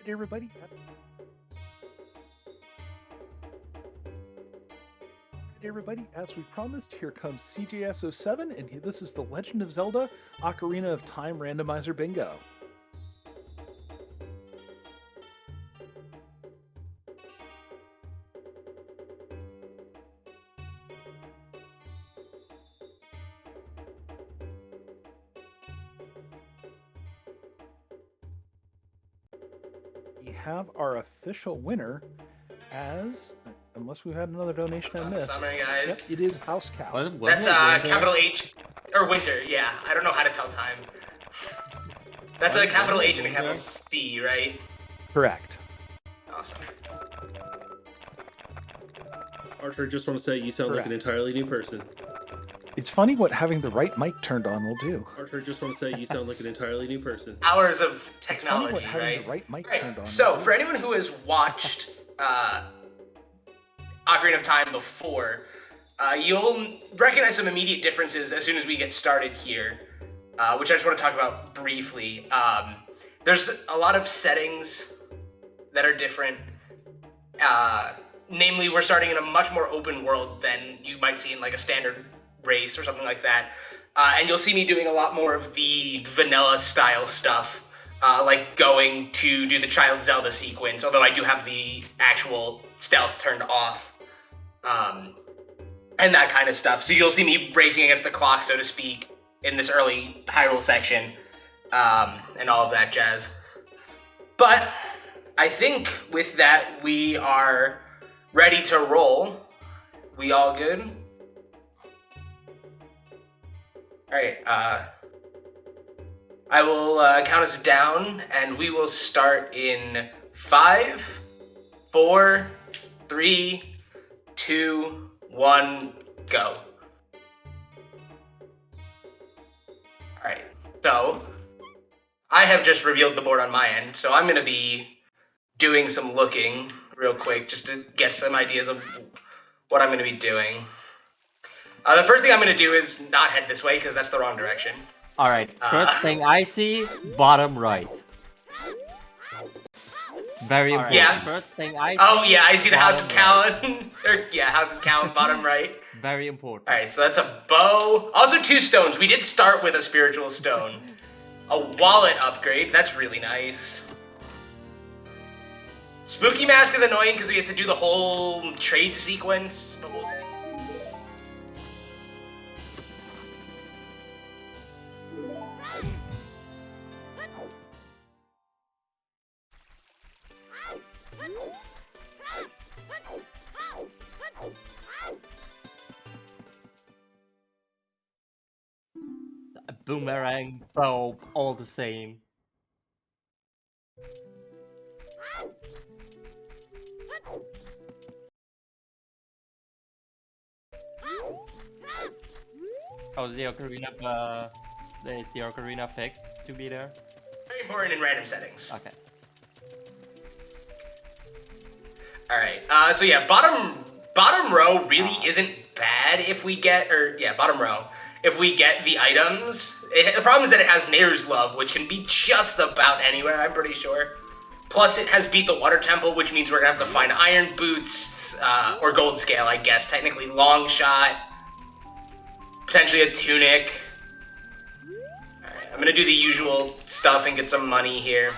Hey everybody. Hey everybody, as we promised, here comes cjs07, and this is The Legend of Zelda Ocarina of Time Randomizer Bingo. We have our official winner as, unless we had another donation I missed. Summer, guys. Yep, it is House Cow. That's capital H, or Winter, yeah. I don't know how to tell time. That's a capital H and a capital C, right? Correct. Awesome. Arthur, just want to say you sound like an entirely new person. It's funny what having the right mic turned on will do. Arthur, just want to say you sound like an entirely new person. Hours of technology, it's funny what having right? the right mic Right. turned on. So, for anyone who has watched Ocarina of Time before, you'll recognize some immediate differences as soon as we get started here, which I just want to talk about briefly. There's a lot of settings that are different. Namely, we're starting in a much more open world than you might see in like a standard race or something like that. And you'll see me doing a lot more of the vanilla style stuff, like going to do the Child Zelda sequence, although I do have the actual stealth turned off, and that kind of stuff. So you'll see me racing against the clock, so to speak, in this early Hyrule section, and all of that jazz. But I think with that, we are ready to roll. We all good? Alright, I will count us down, and we will start in 5, 4, 3, 2, 1, go. Alright, so I have just revealed the board on my end, so I'm going to be doing some looking real quick just to get some ideas of what I'm going to be doing. The first thing I'm going to do is not head this way because that's the wrong direction. Alright, first thing I see, bottom right. Very important. Yeah. First thing I see. Oh yeah, I see the House of bottom Cowan. House of Cowan, bottom right. Very important. Alright, so that's a bow. Also 2 stones. We did start with a spiritual stone. A wallet upgrade. That's really nice. Spooky Mask is annoying because we have to do the whole trade sequence, but we'll see. A boomerang, bow, all the same. Oh, is the ocarina fixed to be there? Very important in random settings. Okay. Alright, so yeah, bottom row really isn't bad if we get, bottom row. If we get the items, the problem is that it has Nehru's Love, which can be just about anywhere, I'm pretty sure. Plus, it has Beat the Water Temple, which means we're gonna have to find Iron Boots, or Gold Scale, I guess. Technically, Long Shot, potentially a Tunic. Alright, I'm gonna do the usual stuff and get some money here.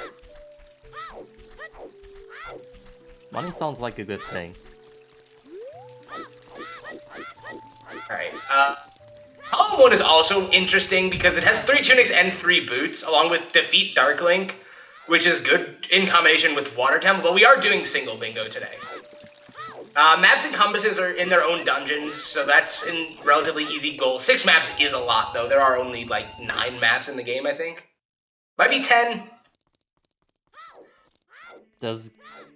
Money sounds like a good thing. Alright, Hollow Mode is also interesting because it has 3 tunics and 3 boots, along with Defeat Dark Link, which is good in combination with Water Temple, but we are doing single bingo today. Maps and compasses are in their own dungeons, so that's a relatively easy goal. 6 maps is a lot, though. There are only, like, 9 maps in the game, I think. Might be 10. Does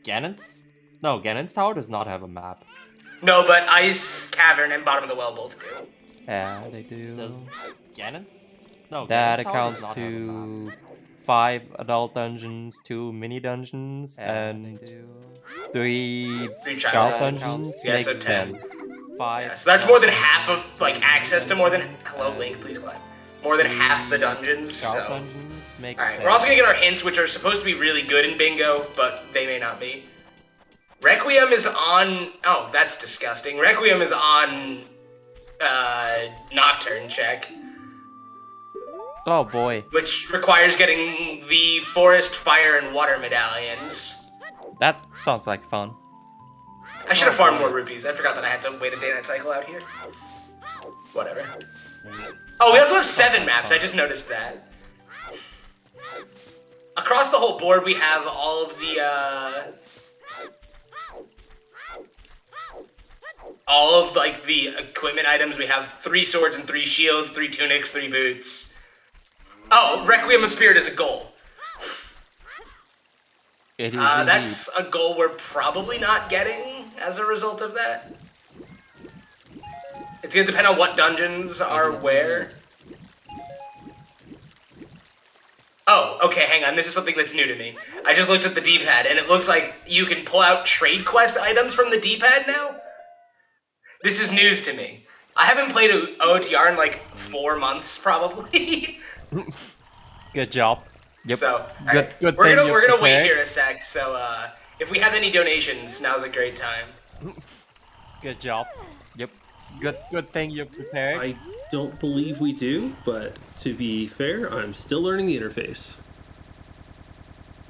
Ganon's... No, Ganon's Tower does not have a map. No, but Ice Cavern and Bottom of the Well both do. Yeah, they do. Does Ganon's? No, that accounts to 5 adult dungeons, 2 mini dungeons, and 3 child dungeons. Yeah, makes so 10. 5. Yeah, so that's more than half of, like, access to more than... Hello, Link, please climb. More than half the dungeons, Child so... dungeons, Alright, we're also gonna get our hints, which are supposed to be really good in bingo, but they may not be. Requiem is on... Oh, that's disgusting. Requiem is on... Nocturne check. Oh boy. Which requires getting the Forest, Fire, and Water medallions. That sounds like fun. I should have farmed more rupees. I forgot that I had to wait a day-night cycle out here. Whatever. Oh, we also have 7 maps. I just noticed that. Across the whole board, we have all of the, like, the equipment items. We have 3 swords and 3 shields, 3 tunics, 3 boots. Oh, Requiem of Spirit is a goal. It is that's a goal we're probably not getting as a result of that. It's gonna depend on what dungeons are where. Oh, okay, hang on. This is something that's new to me. I just looked at the D-pad, and it looks like you can pull out trade quest items from the D-pad now? This is news to me. I haven't played OOTR in like 4 months, probably. Good job. Yep. So, good we're gonna wait here a sec. So, if we have any donations, now's a great time. Good job. Yep. Good thing you're prepared. I don't believe we do, but to be fair, I'm still learning the interface.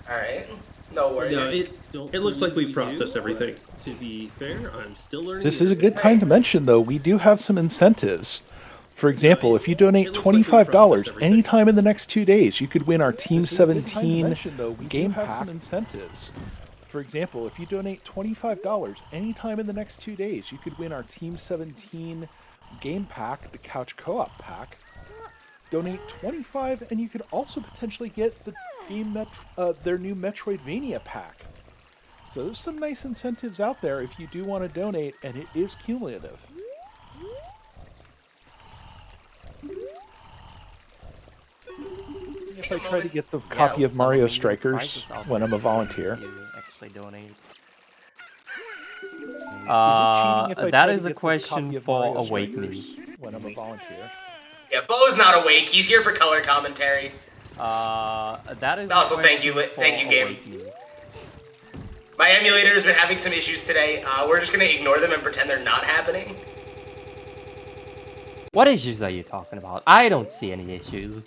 Alright. No worries. No, it looks like we've processed everything. To be fair, I'm still learning. This is a good time to mention, though, we do have some incentives. For example, if you donate $25 anytime in the next 2 days, you could win our Team 17 game pack. Incentives. For example, if you donate $25 anytime in the next 2 days, you could win our Team 17 game pack, the Couch Co-op pack. Donate $25 and you could also potentially get the their new Metroidvania pack. So there's some nice incentives out there if you do want to donate, and it is cumulative. If I try to get the copy of Mario Strikers when I'm a volunteer. Actually donate. That is a question for Awake Me. When I'm a volunteer. Yeah, Bo's not awake. He's here for color commentary. That is also thank you, game. My emulator has been having some issues today. We're just gonna ignore them and pretend they're not happening. What issues are you talking about? I don't see any issues.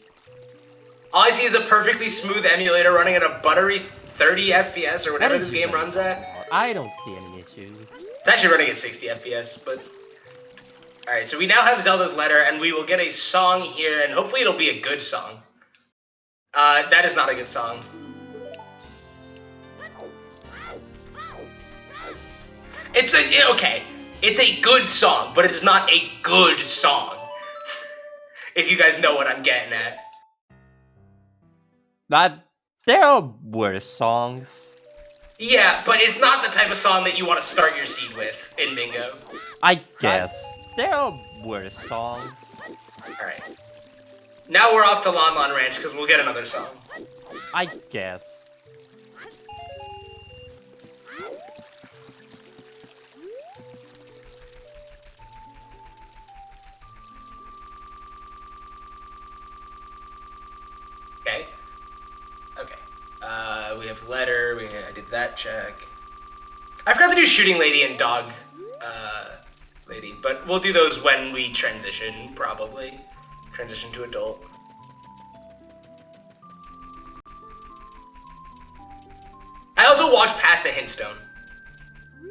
All I see is a perfectly smooth emulator running at a buttery 30 FPS or whatever this game runs at. I don't see any issues. It's actually running at 60 FPS, but... Alright, so we now have Zelda's letter, and we will get a song here, and hopefully it'll be a good song. That is not a good song. Okay, it's a good song, but it is not a good song. If you guys know what I'm getting at. There are worse songs. Yeah, but it's not the type of song that you want to start your seed with in Bingo. I guess. There are worse songs. Alright. Now we're off to Lon Lon Ranch, because we'll get another song. I guess. Okay. Okay. We have letter, I did that check. I forgot to do shooting lady and dog lady, but we'll do those when we transition, probably. Transition to adult. I also walked past a hintstone.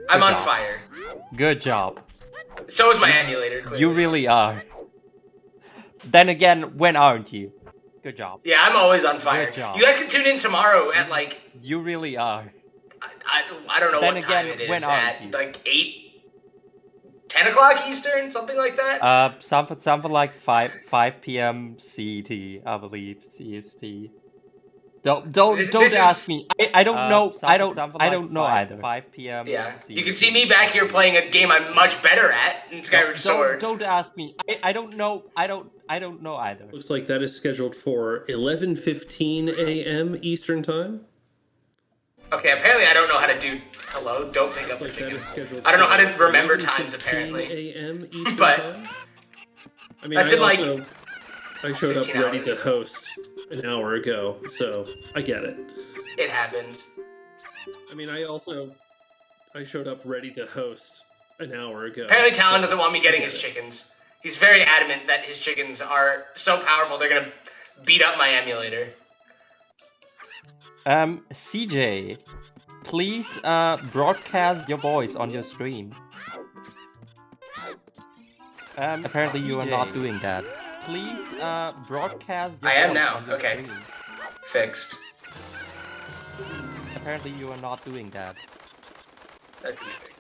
I'm on fire. Good job. So is my emulator, clearly. You really are. Then again, when aren't you? Good job. Yeah, I'm always on fire. Good job. You guys can tune in tomorrow at like... You really are. I don't know then what again, time it is. When at you? like 10 o'clock Eastern, something like that? Something like 5 p.m. CET, I believe, CST. Don't ask me. I don't know. I don't know either. 5 p.m. Yeah. CET. You can see me back here playing a game I'm much better at in Skyward Sword. Don't ask me. I don't know. I don't know either. Looks like that is scheduled for 11:15 a.m. Eastern Time. Okay, apparently I don't know how to do hello, don't pick up the ticket. I don't know how to remember times, apparently. a.m. Eastern But Time. I mean, that's in like I showed up ready to host an hour ago, so I get it. It happens. I mean, I showed up ready to host an hour ago. Apparently Talon doesn't want me getting his chickens. He's very adamant that his chickens are so powerful they're gonna beat up my emulator. CJ, please broadcast your voice on your stream. Apparently you are not doing that. Please broadcast your voice on your stream. Fixed. Apparently you are not doing that. That can be fixed.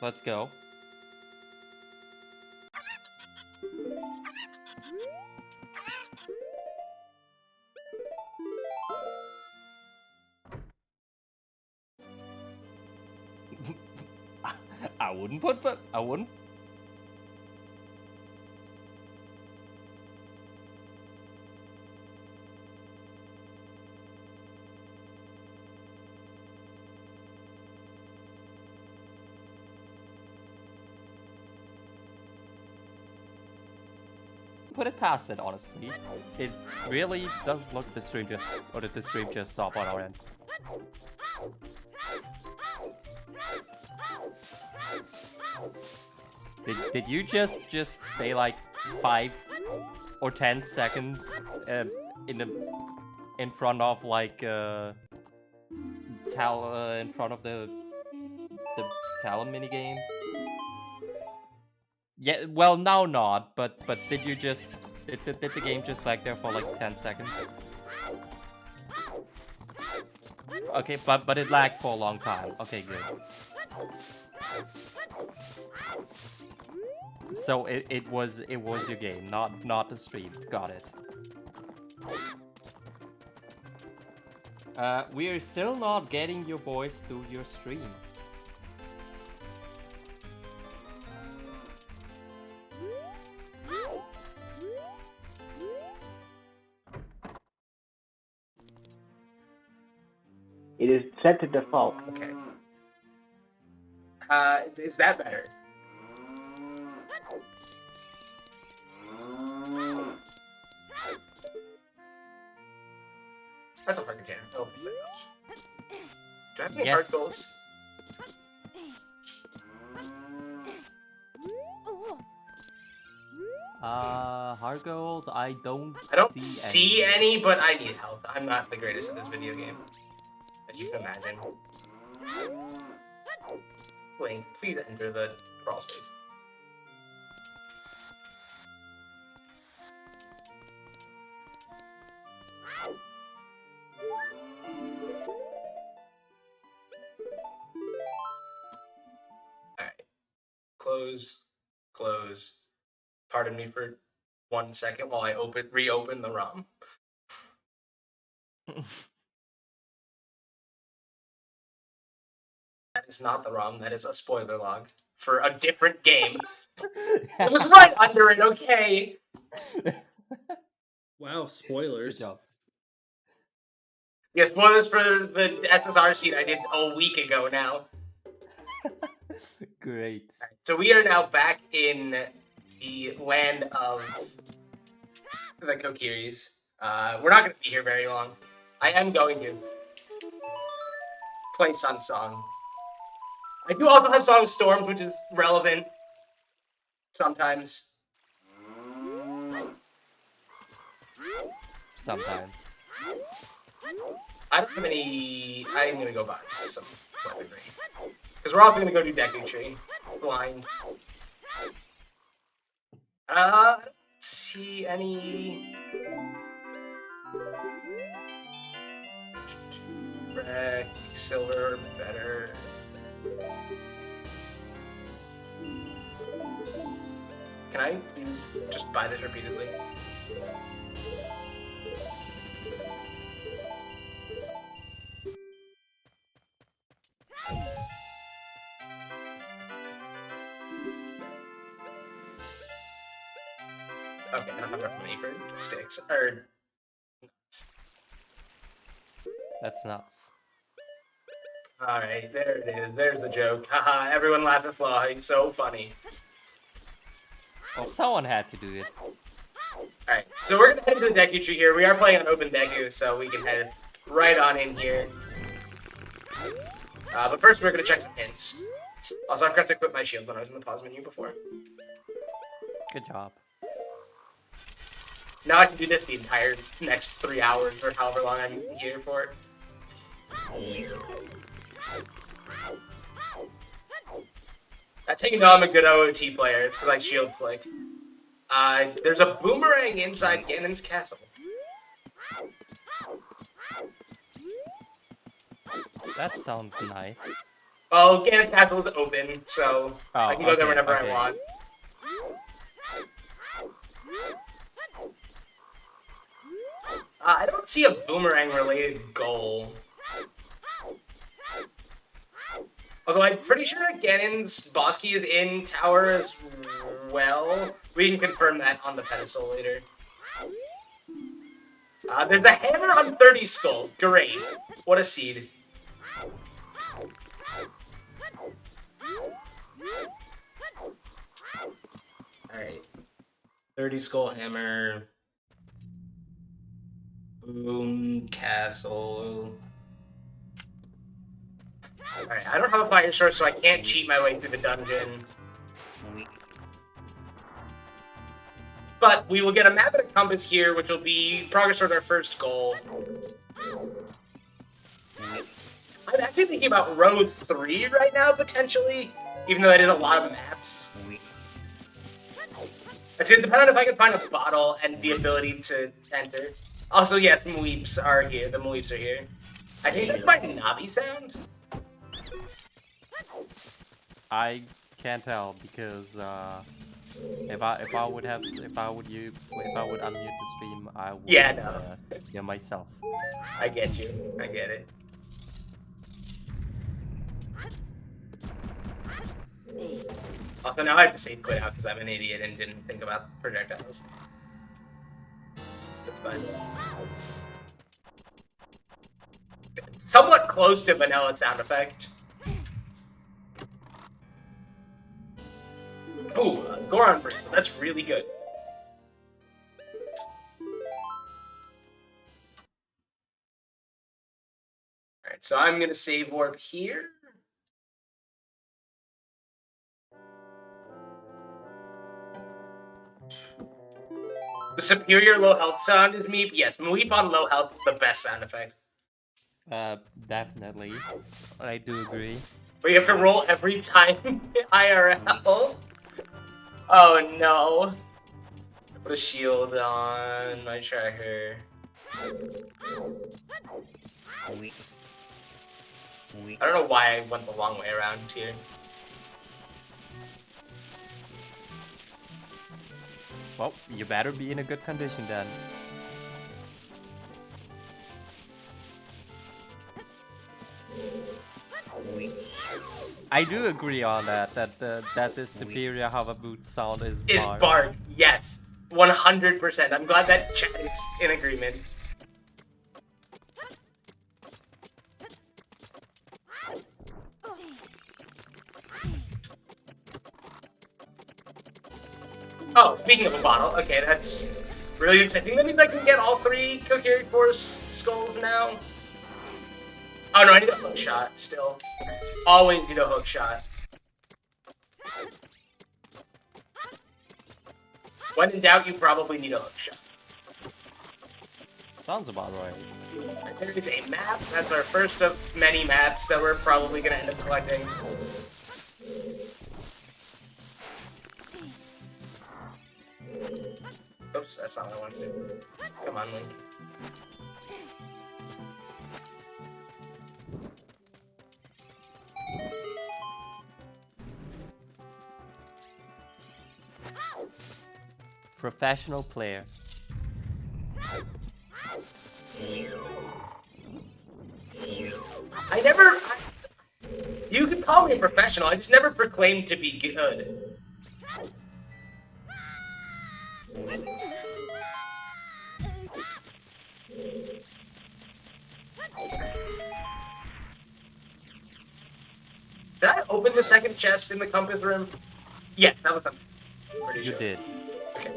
Let's go. I wouldn't put, but I wouldn't. Put it past it, honestly. It really does look the stream just, or did the stream just stop on our end? Did you just stay like 5 or 10 seconds in front of like in front of the Talon minigame? Yeah, well now not, but did you just did the game just lag there for like 10 seconds? Okay, but it lagged for a long time. Okay, good. So it was your game, not the stream. Got it. We are still not getting your voice through your stream. It is set to default. Okay. Is that better? That's a fucking jam. Oh, do I have any hard goals? Hard gold, I don't see any, but I need help. I'm not the greatest at this video game, as you can imagine. Link, please enter the crawl space. Alright. Close. Pardon me for 1 second while I reopen the ROM. That is not the ROM, that is a spoiler log for a different game. It was right under it, okay? Wow, spoilers. Good job. Yeah, spoilers for the SSR seed I did a week ago now. Great. Right, so we are now back in the land of the Kokiris. We're not going to be here very long. I am going to play Sun Song. I do also have Song Storms, which is relevant sometimes. Sometimes. I don't have any. I'm going to go buy some weaponry. Because we're also going to go do Deku Tree. Blind. I don't see any. Red, silver, better. Can I just buy this repeatedly? Okay, I don't have enough money for sticks. Or That's nuts. alright, there it is. There's the joke. Haha, everyone laughed at Flaw. He's so funny. Well, someone had to do it. Alright, so we're gonna head to the Deku tree here. We are playing on Open Deku, so we can head right on in here. But first we're gonna check some hints. Also, I forgot to equip my shield when I was in the pause menu before. Good job. Now I can do this the entire next 3 hours or however long I'm here for. That's how you know I'm a good OOT player. It's because I shield flick. There's a boomerang inside Ganon's castle. That sounds nice. Well, Ganon's castle is open, so I can go there whenever I want. I don't see a boomerang-related goal. Although I'm pretty sure that Ganon's boss key is in tower as well. We can confirm that on the pedestal later. There's a hammer on 30 skulls. Great. What a seed. Alright. 30 skull hammer. Boom castle. Alright, I don't have a fire sword, so I can't cheat my way through the dungeon. But we will get a map and a compass here, which will be progress towards our first goal. I'm actually thinking about row 3 right now, potentially, even though that is a lot of maps. It's going to depend on if I can find a bottle and the ability to enter. Also, yes, Mweeps are here. The Mweeps are here. I think that's my Navi sound. I can't tell because if I would unmute the stream, I would hear myself. I get you. I get it. Also, now I have to save quit out because I'm an idiot and didn't think about projectiles. That's fine. Somewhat close to vanilla sound effect. Ooh, Goron Bracelet. That's really good. Alright, so I'm gonna save warp here. The superior low health sound is Meep. Yes, Meep on low health is the best sound effect. Definitely. I do agree. But you have to roll every time IRL. Oh no. Put a shield on my tracker. I don't know why I went the long way around here. Well, you better be in a good condition then. I do agree on that the superior hover boot sound is bark. Yes, 100%. I'm glad that chat is in agreement. Oh, speaking of a bottle, okay, that's really exciting. That means I can get all 3 Kokiri Force skulls now. Oh no, I need a hook shot still. Always need a hook shot. When in doubt, you probably need a hook shot. Sounds about right. There is a map. That's our first of many maps that we're probably going to end up collecting. Oops, that's not what I wanted to do. Come on, Link. Professional player. You could call me a professional, I just never proclaimed to be good. Did I open the second chest in the compass room? Yes, that was the. Pretty You sure. did. Okay.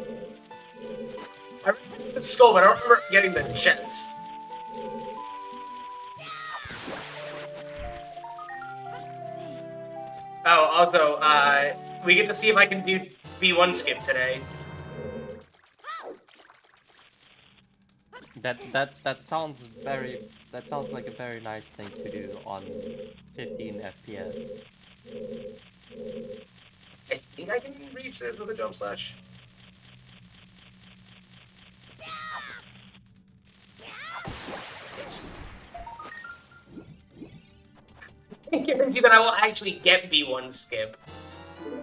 I remember the skull, but I don't remember getting the chest. Oh, also, we get to see if I can do B1 skip today. That sounds like a very nice thing to do on 15 FPS. I think I can reach this with a jump slash. Yes. I can guarantee that I will actually get B1 skip.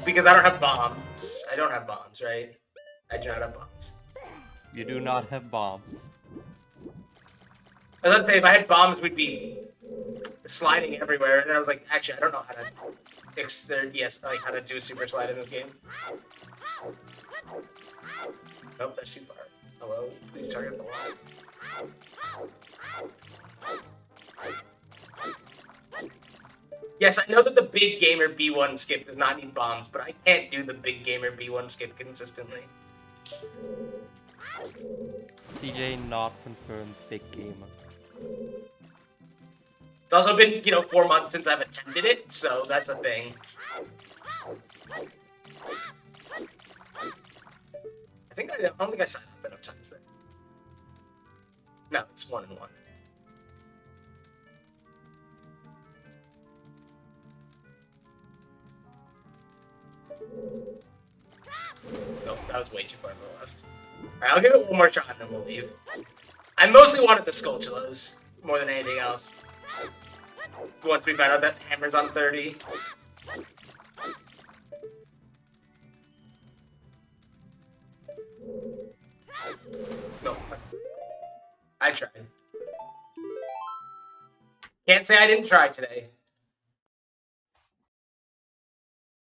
Because I don't have bombs. I don't have bombs, right? I do not have bombs. You do not have bombs. I was gonna say, if I had bombs, we'd be sliding everywhere. And then I was like, actually, I don't know how to fix like how to do a super slide in this game. Nope, that's too far. Hello? Please target the wall. Yes, I know that the big gamer B1 skip does not need bombs, but I can't do the big gamer B1 skip consistently. CJ not confirmed big gamer. It's also been, 4 months since I've attempted it, so that's a thing. I don't think I signed up enough times then. No, it's 1 and 1. Nope, that was way too far to the left. Alright, I'll give it one more shot and then we'll leave. I mostly wanted the Skulltulas more than anything else. Once we found out that hammer's on 30. No. I tried. Can't say I didn't try today.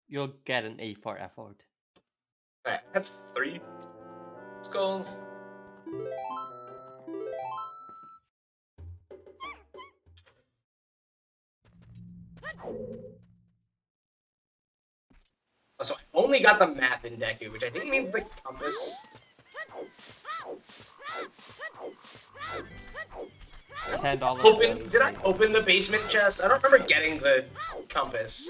You'll get an A for effort. Alright, I have 3 skulls. So I only got the map in Deku, which I think means the compass. $10. Did I open the basement chest? I don't remember getting the compass.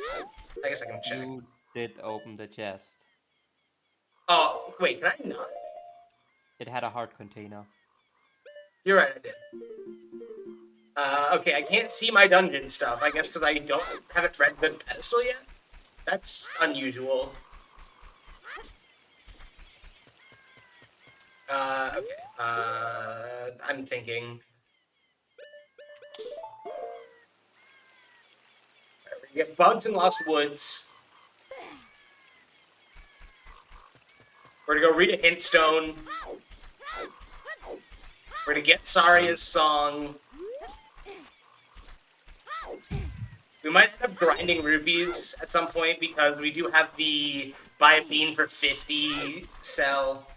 I guess I can check. You did open the chest. Oh, wait, can I not? It had a heart container. You're right, I did. Okay, I can't see my dungeon stuff, I guess because I haven't read the pedestal yet? That's unusual. Okay, I'm thinking. Right, we get bugs in Lost Woods. We're gonna go read a hint stone. We're gonna get Saria's song. We might end up grinding rupees at some point because we do have the buy a bean for 50 sell.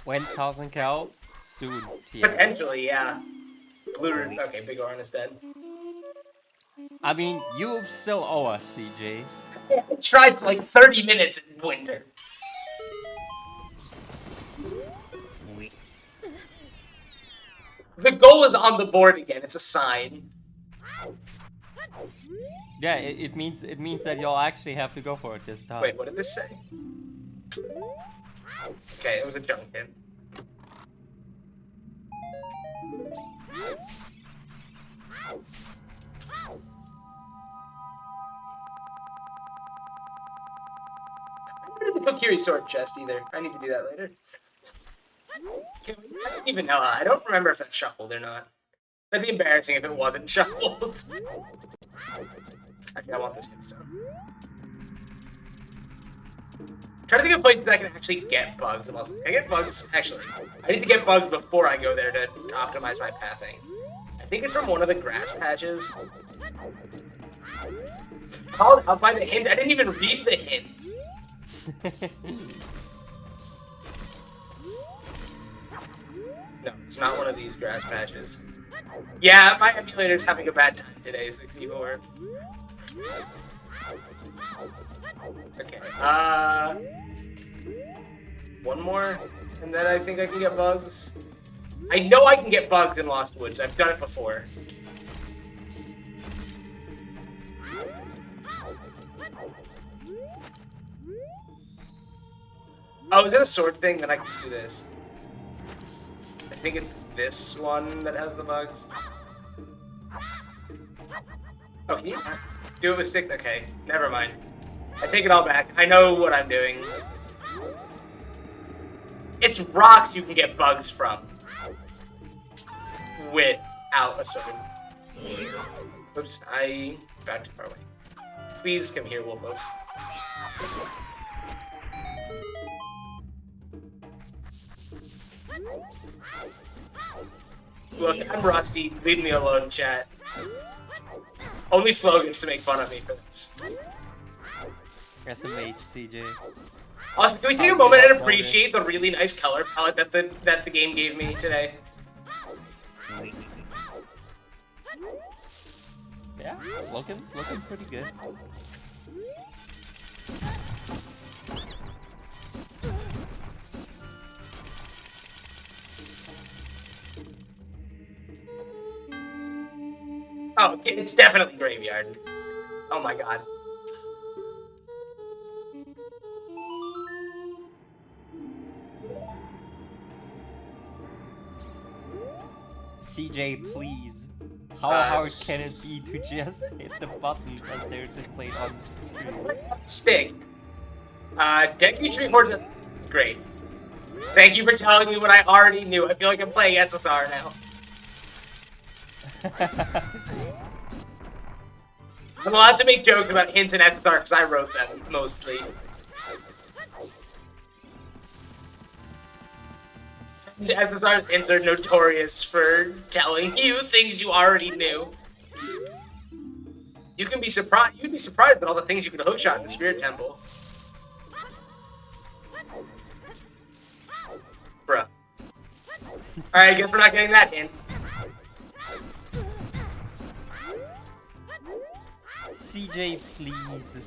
When's 1,000 cal? Soon. Yeah. Potentially, yeah. Okay, Big Oran is dead. I mean, you still owe us, CJ. I tried for like 30 minutes in winter. The goal is on the board again. It's a sign. Yeah, it means that you'll actually have to go for it this time. Wait, what did this say? Okay, it was a junk hint. I didn't do the Kokiri sword chest either. I need to do that later. I don't even know. I don't remember if that's shuffled or not. That'd be embarrassing if it wasn't shuffled. Actually, I want this hint stone. I'm trying to think of places I can actually get bugs. Can I get bugs? Actually, I need to get bugs before I go there to optimize my pathing. I think it's from one of the grass patches. I'll find the hint. I didn't even read the hint. No, it's not one of these grass patches. Yeah, my emulator's having a bad time today, 64. Okay, one more, and then I think I can get bugs. I know I can get bugs in Lost Woods. I've done it before. Oh, is it a sword thing? Then I can just do this. I think it's this one that has the bugs. Oh, can you do it with 6? Okay, never mind. I take it all back. I know what I'm doing. It's rocks you can get bugs from. Without a sword. Oops, I got too far away. Please come here, Wolfos. Look, I'm rusty. Leave me alone, chat. Only Flo gets to make fun of me for this. SMH, CJ. Also, can we take a moment and appreciate the really nice color palette that the game gave me today? Yeah, looking pretty good. Oh, it's definitely Graveyard. Oh my god. CJ, please. How hard can it be to just hit the buttons as they're displayed on screen? Stick. Deku Tree Horse. Great. Thank you for telling me what I already knew. I feel like I'm playing SSR now. I'm allowed to make jokes about hints in SSR because I wrote them, mostly. And SSR's hints are notorious for telling you things you already knew. You'd be surprised at all the things you could hookshot in the Spirit Temple. Bruh. Alright, I guess we're not getting that hint. CJ, please.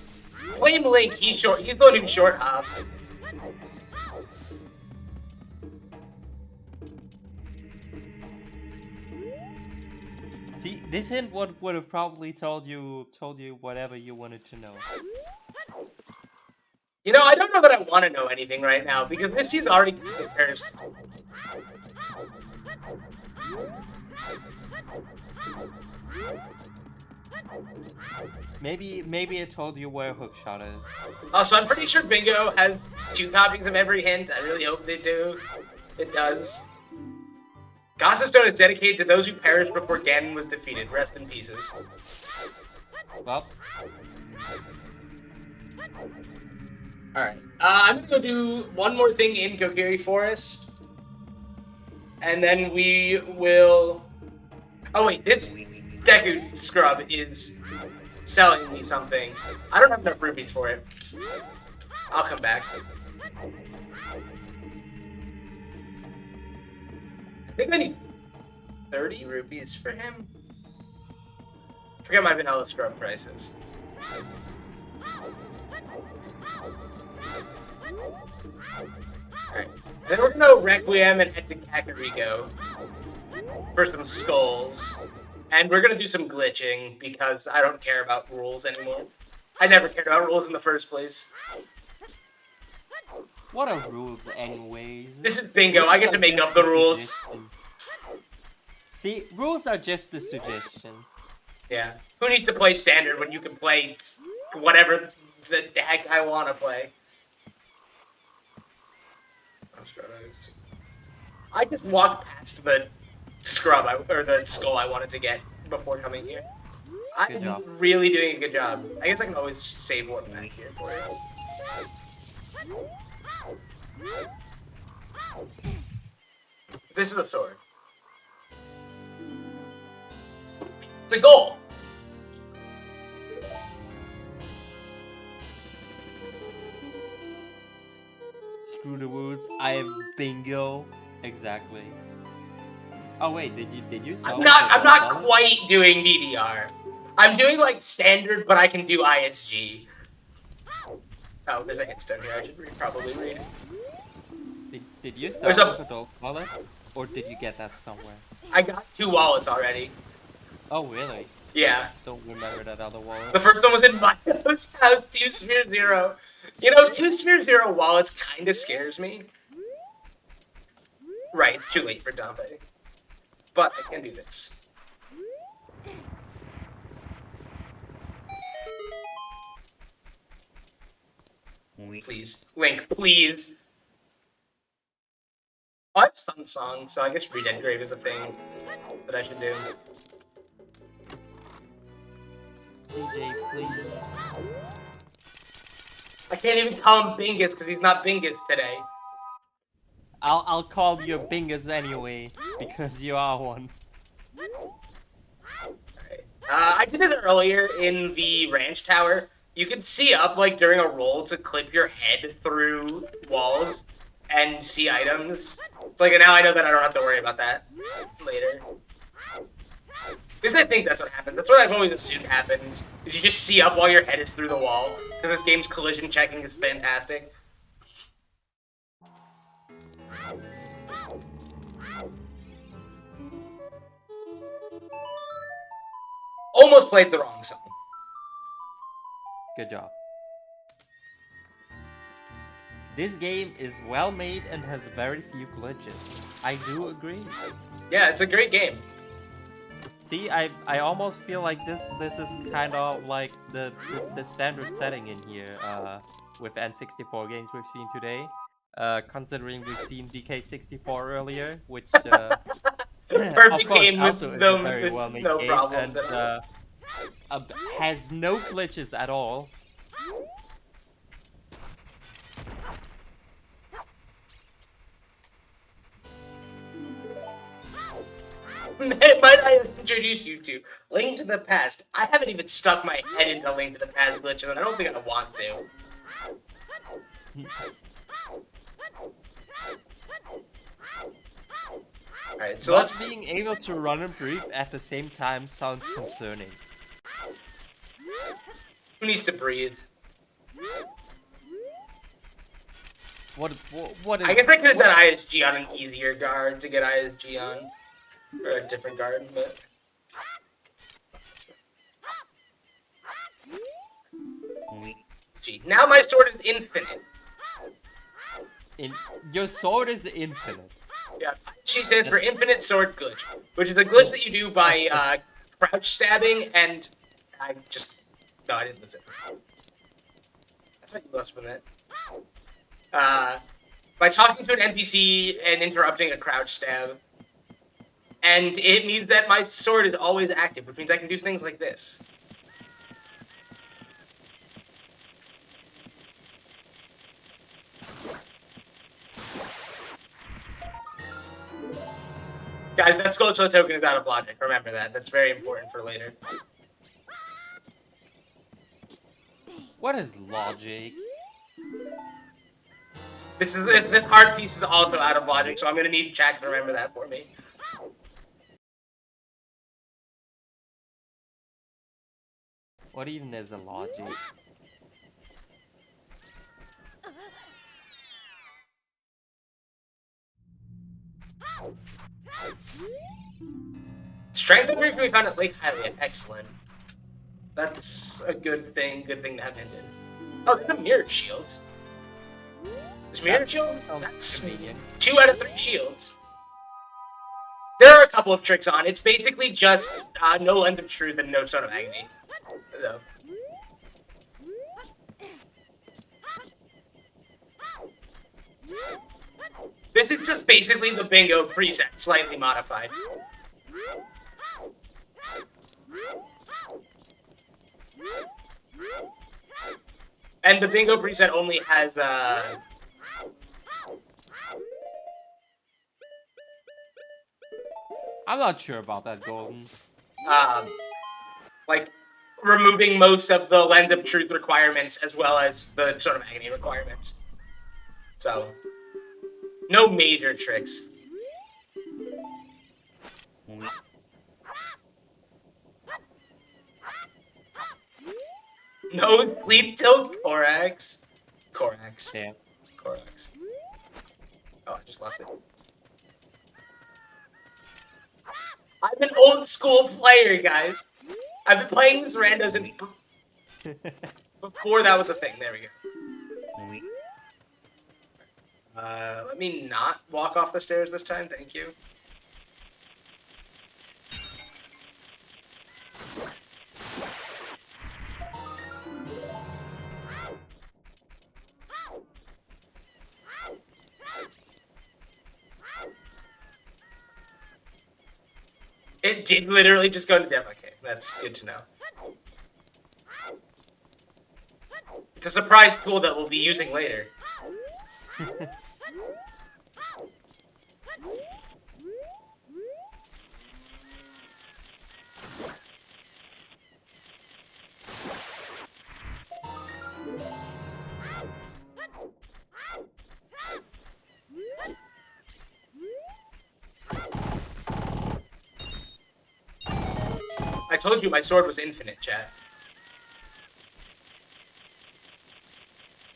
Blame Link, he's the one who's short hopped. See, this hint would have probably told you whatever you wanted to know. You know, I don't know that I want to know anything right now, because this season already compares. Maybe it told you where Hookshot is. Also, I'm pretty sure Bingo has 2 copies of every hint. I really hope they do. It does. Gossip Stone is dedicated to those who perished before Ganon was defeated. Rest in pieces. Well. Alright. I'm gonna go do one more thing in Kokiri Forest. And then we will... Oh wait, this Deku Scrub is selling me something. I don't have enough rupees for it. I'll come back. I think I need 30 rupees for him. Forget my vanilla scrub prices. Alright. Then we're gonna Requiem and head to Kakariko for some skulls. And we're gonna do some glitching because I don't care about rules anymore. I never cared about rules in the first place. What are rules anyways? This is Bingo, I get to make up the rules. See, rules are just a suggestion. Yeah. Who needs to play standard when you can play whatever the heck I want to play? I just walked past the scrub, or the skull I wanted to get before coming here. I'm really doing a good job. I guess I can always save one back here for it. This is a sword. It's a goal. Screw the woods. I have bingo. Exactly. Oh wait, did you solve I'm not quite doing DDR. I'm doing like standard, but I can do ISG. Oh, there's a hint stone here. I should probably read. Did you There's start with adult wallet, or did you get that somewhere? I got 2 wallets already. Oh really? Yeah. Don't remember that other wallet. The first one was in my house, 2 Sphere Zero. You know, 2 Sphere Zero wallets kind of scares me. Right, it's too late for Dante. But I can do this. Please. Link, please. Oh, I have Sun Song, so I guess Redead Grave is a thing that I should do. CJ, please. I can't even call him Bingus because he's not Bingus today. I'll call you Bingus anyway, because you are one. Right. I did this earlier in the ranch tower. You can see up like during a roll to clip your head through walls and see items. It's like now I know that I don't have to worry about that later. Because I think that's what happens. That's what I've always assumed happens. Is you just see up while your head is through the wall. Because this game's collision checking is fantastic. Almost played the wrong song. Good job. This game is well made and has very few glitches. I do agree. Yeah, it's a great game. See, I almost feel like this is kind of like the standard setting in here with N64 games we've seen today. Considering we've seen DK64 earlier, which of Perfect course game with also is a very well made no game problems and at all. has no glitches at all. Might I introduce you to Link to the Past? I haven't even stuck my head into Link to the Past glitches, and I don't think I want to. Alright, so Not being able to run and breathe at the same time sounds concerning. Who needs to breathe? What is... I guess I could have done ISG on an easier guard to get ISG on. Or a different guard, but... Now my sword is infinite. Your sword is infinite. Yeah, she stands for Infinite Sword Glitch, which is a glitch that you do by crouch stabbing, and I just... No, I didn't listen. I thought you listened from that. By talking to an NPC and interrupting a crouch stab. And it means that my sword is always active, which means I can do things like this. Guys, that Skull token is out of logic. Remember that. That's very important for later. What is logic? This hard piece is also out of logic, so I'm gonna need chat to remember that for me. What even is a logic? Strength of Grief we found at Lake Hylian. Excellent. That's a good thing to have ended. Oh, there's a mirrored shield. There's mirrored shield? That's convenient. 2 out of 3 shields. There are a couple of tricks on. It's basically just no Lens of Truth and no Stone of Agony. So. This is just basically the bingo preset, slightly modified. And the bingo preset only has I'm not sure about that, Golden. like removing most of the lens of truth requirements as well as the sort of agony requirements. So, no major tricks. No sleep till Corax. Damn. Corax. Oh, I just lost it. I'm an old school player, guys. I've been playing this rando since before that was a thing. There we go. Let me not walk off the stairs this time. Thank you. It did literally just go to death. Okay, that's good to know. It's a surprise tool that we'll be using later. I told you my sword was infinite, chat.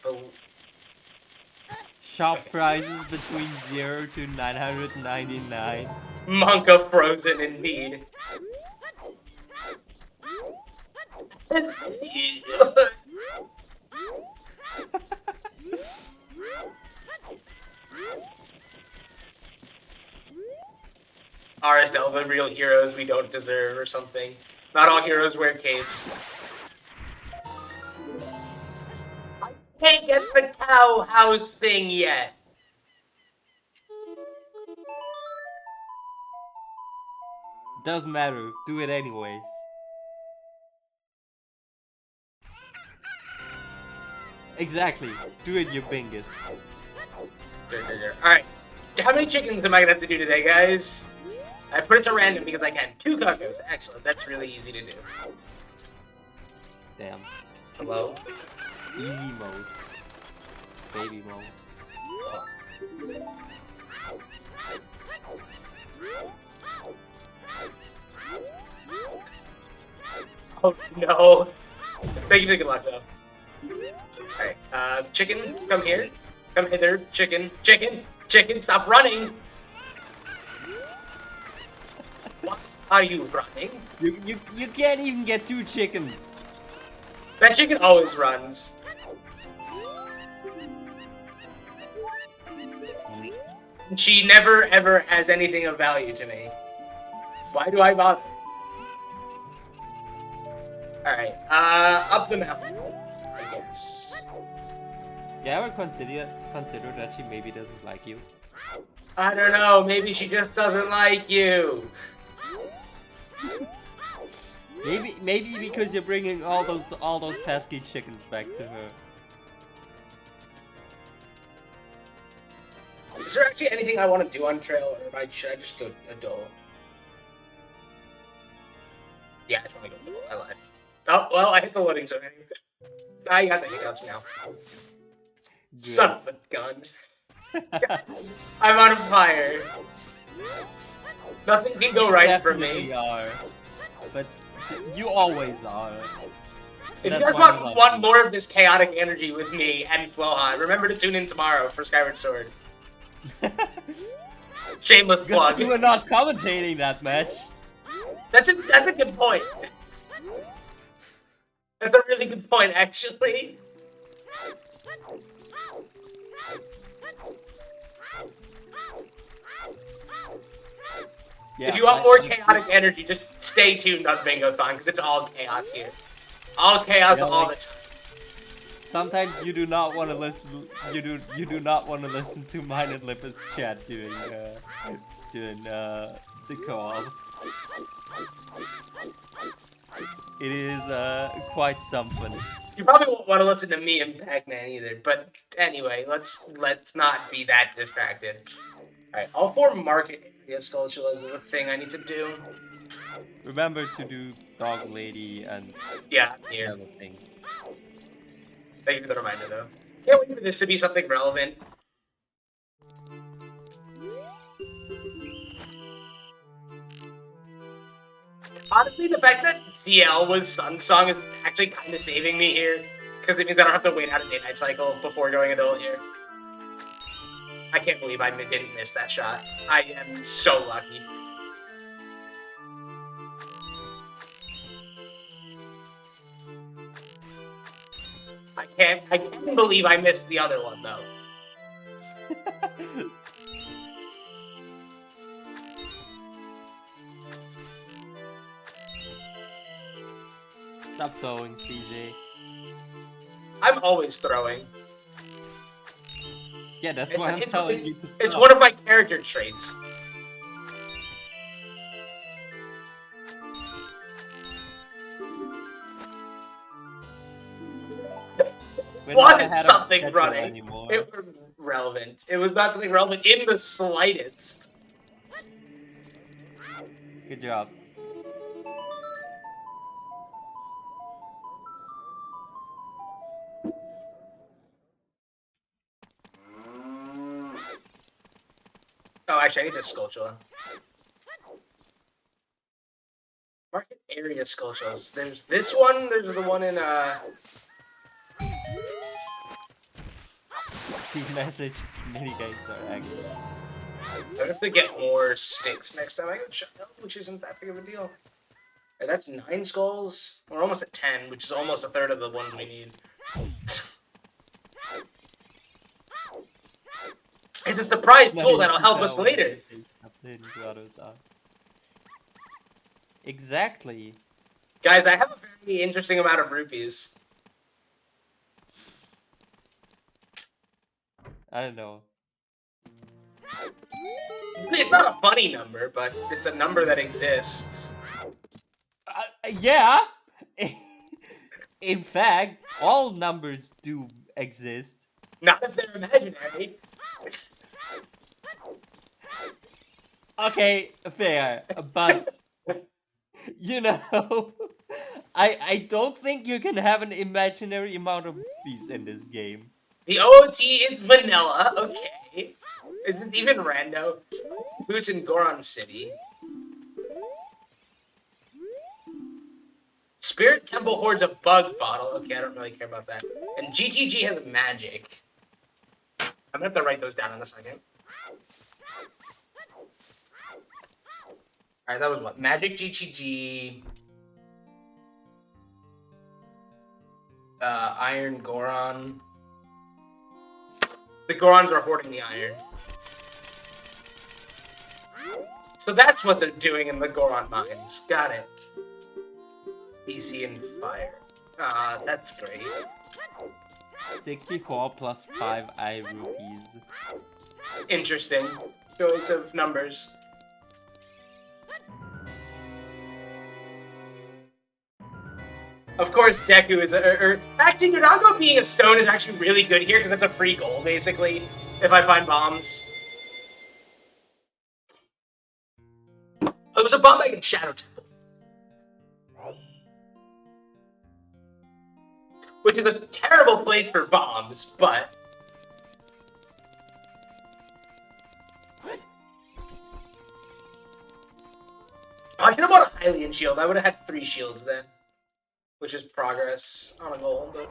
Oh. Shop prices between 0 to 999. Monka frozen indeed. Are Zelda real heroes we don't deserve or something? Not all heroes wear capes. I can't get the cow house thing yet. Doesn't matter, do it anyways. Exactly, do it, you bingus. Alright, how many chickens am I gonna have to do today, guys? I put it to random because I can. 2 cuckoos, excellent, that's really easy to do. Damn. Hello? Easy mode. Baby mode. Oh no. Thank you for the good luck though. Alright, chicken, come here. Come hither, chicken, chicken, chicken, stop running! Why are you running? You can't even get 2 chickens. That chicken always runs. She never ever has anything of value to me. Why do I bother? Alright, up the mountain, I guess. You ever consider that she maybe doesn't like you? I don't know, maybe she just doesn't like you. Maybe because you're bringing all those pesky chickens back to her. Is there actually anything I want to do on trail, or should I just go adult? Yeah, I just want to go adult. I lied. Oh, well, I hit the loading zone anyway. I got the hiccups now. Good. Son of a gun. I'm on fire. Nothing can go right for me. You are, but you always are. If you guys want more of this chaotic energy with me and Flohan, remember to tune in tomorrow for Skyward Sword. Shameless plug. You were not commentating that match. That's a good point. That's a really good point, actually. Yeah, if you want more chaotic energy, just stay tuned on Bingothon, because it's all chaos here. All chaos all the time. Sometimes you do not want to listen. You do not want to listen to mine and Lippus chat during the co-op. It is quite something. You probably won't want to listen to me and Pac-Man either. But anyway, let's not be that distracted. All right, all 4 market area sculptulas is a thing I need to do. Remember to do dog lady and Yeah, here. other thing. Thank you for the reminder, though. Can't wait for this to be something relevant. Honestly, the fact that CL was Sunsong is actually kind of saving me here, because it means I don't have to wait out a midnight cycle before going adult here. I can't believe I didn't miss that shot. I am so lucky. I can't believe I missed the other one, though. Stop throwing, CJ. I'm always throwing. Yeah, that's why I'm telling you to stop. It's one of my character traits. Wanted something running. It was relevant. It was not something relevant in the slightest. Good job. Oh, actually, I need this Skulltula. Market area Skulltulas. There's this one. There's the one in See message. Minigames are active. I have to get more sticks next time I go shut down, which isn't that big of a deal. Right, that's 9 skulls. We're almost at 10, which is almost a third of the ones we need. It's a surprise tool that'll help us later. Exactly. Guys, I have a very interesting amount of rupees. I don't know. It's not a funny number, but it's a number that exists. Yeah! In fact, all numbers do exist. Not if they're imaginary. Okay, fair, but you know, I don't think you can have an imaginary amount of rupees in this game. The OOT is vanilla, okay. Is it even rando? Boots in Goron City. Spirit Temple hoards a bug bottle. Okay, I don't really care about that. And GTG has magic. I'm gonna have to write those down in a second. Alright, that was what? Magic, GTG. Iron, Goron. The Gorons are hoarding the iron. So that's what they're doing in the Goron mines. Got it. BC and fire. That's great. 64 plus 5 I rupees. Interesting. Choice of numbers. Of course, Deku is actually, Nago being a stone is actually really good here because that's a free goal, basically, if I find bombs. Oh, it was a bomb bag in Shadow Temple. Which is a terrible place for bombs, but... Oh, I should have bought a Hylian shield. I would have had 3 shields then. Which is progress on a goal, but...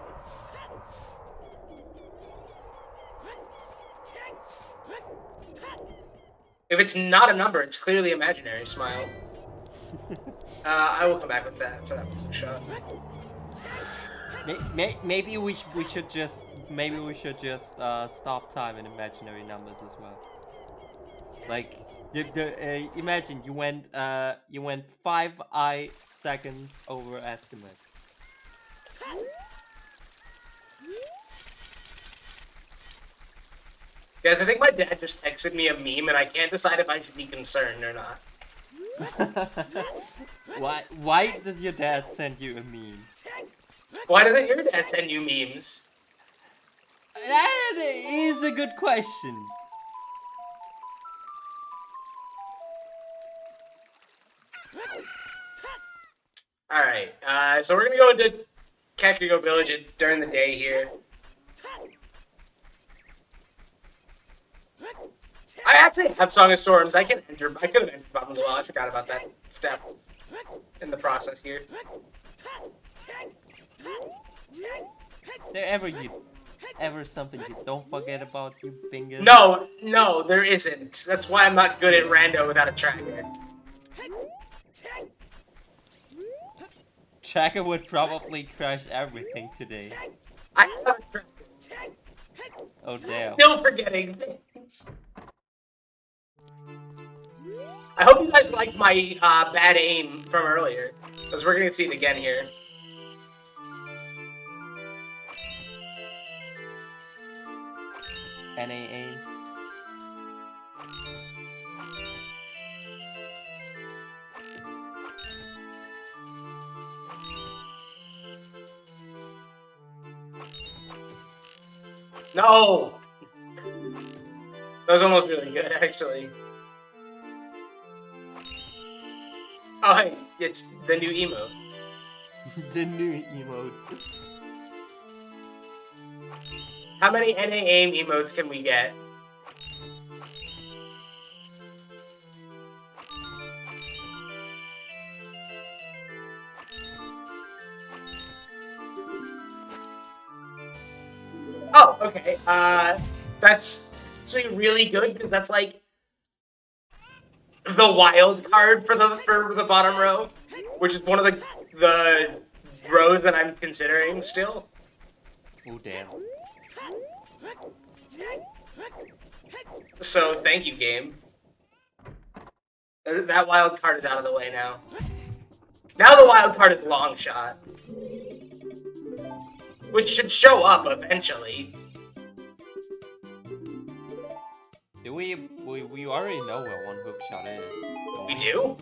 If it's not a number, it's clearly imaginary, smile. I will come back with that for that shot. Maybe we should just stop time in imaginary numbers as well. Like imagine you went 5 seconds over estimate. Guys, I think my dad just texted me a meme, and I can't decide if I should be concerned or not. Why does your dad send you a meme? Why doesn't your dad send you memes? That is a good question. All right. So we're gonna go into Kakariko Village during the day here. I actually have Song of Storms. I could have entered Bottom as well. I forgot about that step in the process here. There ever something you don't forget about, you Bingus? No, there isn't. That's why I'm not good at rando without a tracker. Tracker would probably crash everything today. I have a tracker. Oh damn. Still forgetting things. I hope you guys liked my bad aim from earlier, because we're gonna see it again here. NAA. No! That was almost really good, actually. Oh, hey, it's the new emote. The new emote. How many NA aim emotes can we get? Oh, okay. That's actually really good because that's like the wild card for the bottom row, which is one of the rows that I'm considering still. Oh damn. So thank you, game. That wild card is out of the way now. Now the wild card is long shot, which should show up eventually. Do we already know where one hook shot is? We do?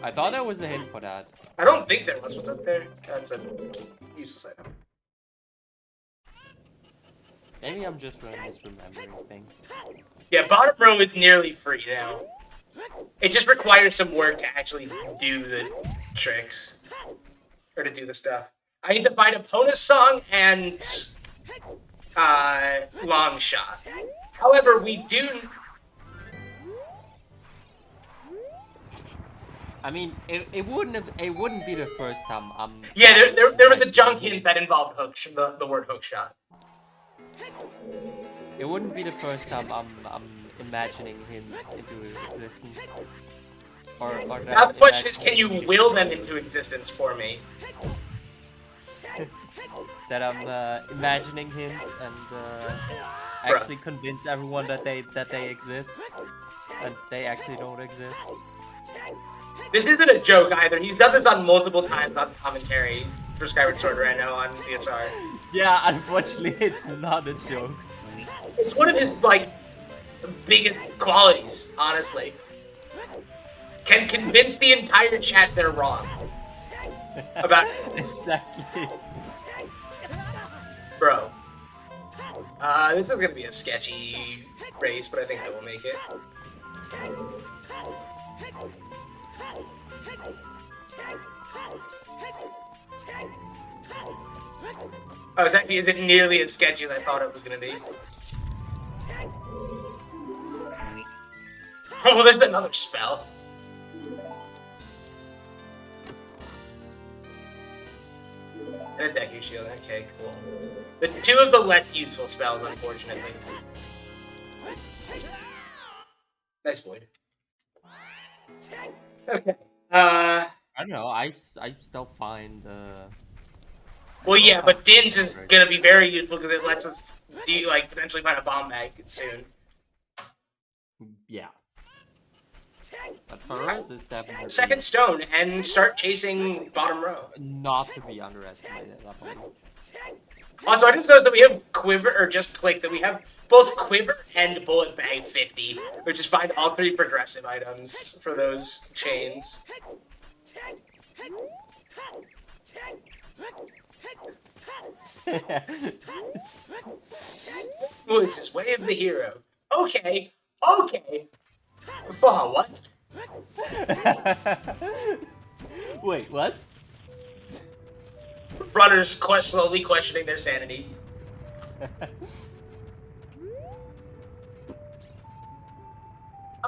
I thought there was a hint for that. I don't think there was. What's up there? That's a useless item. Maybe I'm just misremembering things. Yeah, bottom row is nearly free now. It just requires some work to actually do the tricks. Or to do the stuff. I need to find a bonus song and long shot. However, we do... I mean, it wouldn't be the first time I'm... Yeah, there was a junk hint that involved hook, the word hook shot. It wouldn't be the first time I'm imagining him into existence. Or Now the question is, can you will them into existence for me? That I'm imagining him and actually convince everyone that they exist, and they actually don't exist. This isn't a joke either. He's done this on multiple times on commentary for Skyward Sword Rando on CSR. Yeah, unfortunately, it's not a joke. It's one of his, like, biggest qualities, honestly. Can convince the entire chat they're wrong. About Exactly. Bro. This is gonna be a sketchy race, but I think I will make it. Oh, is it nearly as sketchy as I thought it was gonna be? Oh, well, there's another spell. And a Deku Shield, okay, cool. The two of the less useful spells, unfortunately. Nice void. Okay. I don't know. I still find. Well, yeah, but Din's is gonna be very useful because it lets us potentially find a bomb bag soon. Yeah. But for us, it's definitely Second stone and start chasing bottom row. not to be underestimated. Also, I just noticed that we have quiver, or just click that we have both quiver and bullet bag 50, which is find all three progressive items for those chains. Ooh, this is Way of the Hero. Okay. For what? Wait, what? Runners slowly questioning their sanity.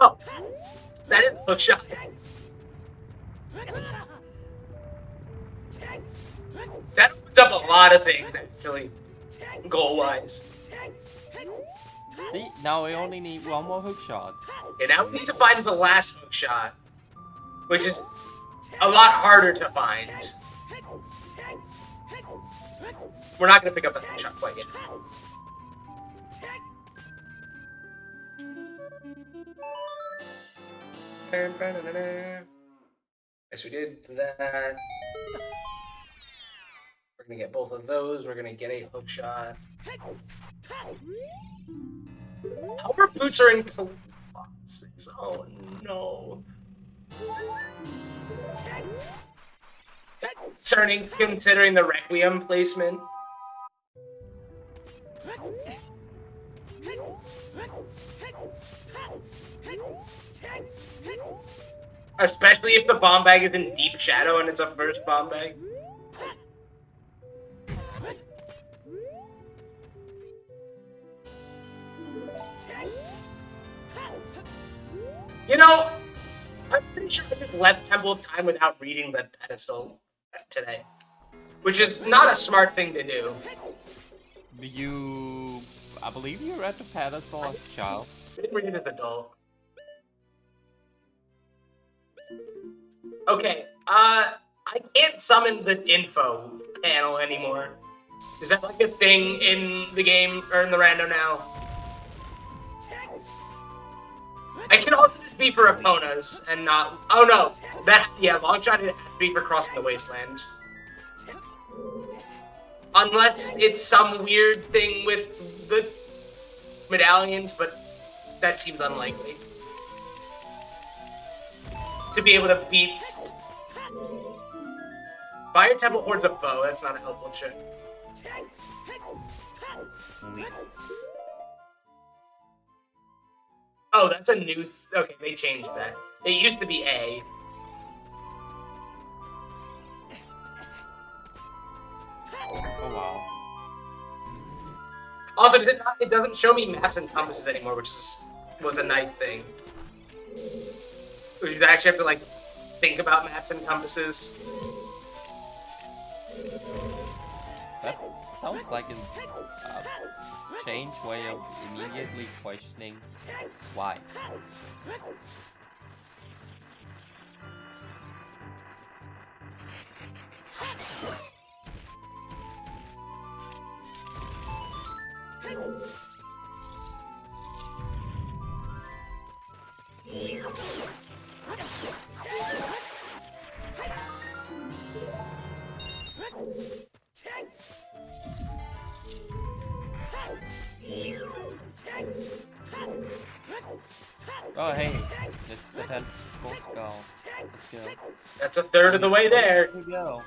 Oh, that is a hook shot. That opens up a lot of things, actually, goal-wise. See, now we only need one more hook shot. Okay, now we need to find the last hook shot, which is a lot harder to find. We're not going to pick up that hook shot quite yet. Yes, we did that. We're gonna get both of those. We're gonna get a hook shot. Our boots are in boxes. Oh no. Concerning, considering the Requiem placement. Especially if the bomb bag is in deep shadow and it's a first bomb bag. You know, I'm pretty sure I just left Temple of Time without reading the pedestal today. Which is not a smart thing to do. I believe you read the pedestal as a child. I didn't read it as an adult. Okay, I can't summon the info panel anymore. Is that like a thing in the game or in the rando now? I can also just be for Eponas and not. Oh no, long shot it has to be for crossing the wasteland. Unless it's some weird thing with the medallions, but that seems unlikely. To be able to beat Fire Temple Hordes a bow, that's not a helpful trick. Oh, that's a new okay, they changed that. It used to be A. Oh wow. Also, it doesn't show me maps and compasses anymore, which was a nice thing. You actually have to like think about maps and compasses. That sounds like a change way of immediately questioning why. Oh hey, it's the 10th full skull. Let's go. That's a third of the way there. Here we go.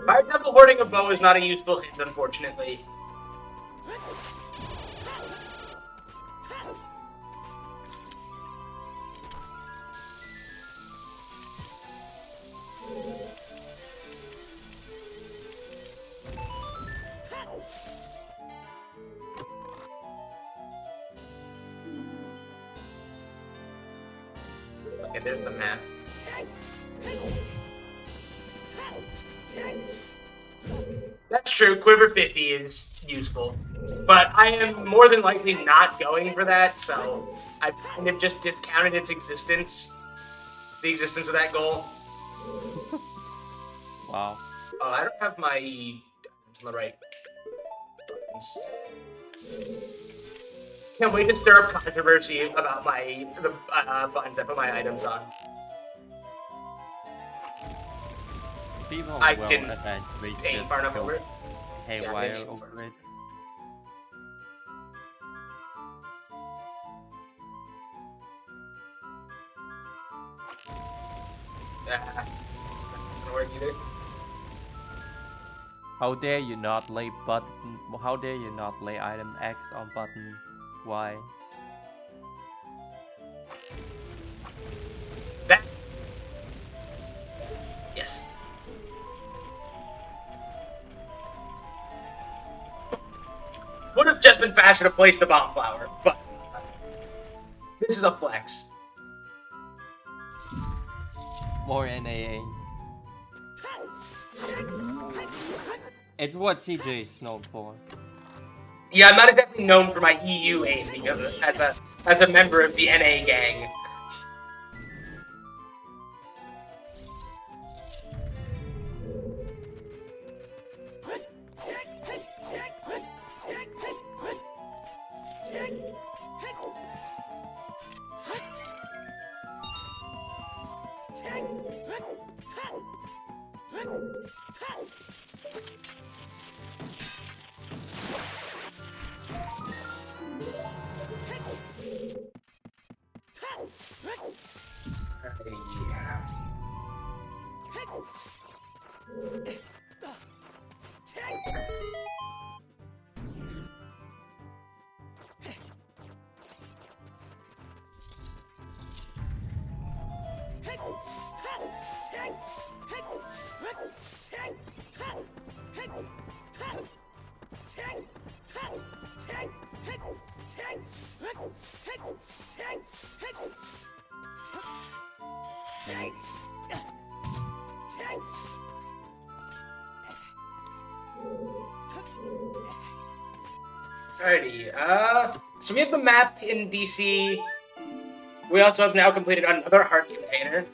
Fire Temple hoarding a bow is not a useful hint, unfortunately. Okay, there's the map. That's true, Quiver 50 is useful. But I am more than likely not going for that, so I've kind of just discounted its existence. The existence of that goal. Wow. Oh, I don't have my items on the right buttons. Can't wait to stir up controversy about the buttons I put my items on. People I will didn't eventually aim just far enough go over it. haywire Yeah, over it. Not gonna work either. How dare you not lay button? How dare you not lay item X on button Y? Would have just been faster to place the bomb flower, but this is a flex. More NAA. It's what CJ is known for. Yeah, I'm not exactly known for my EU aim because as a member of the NA gang. Alrighty, so we have the map in DC. We also have now completed another heart container.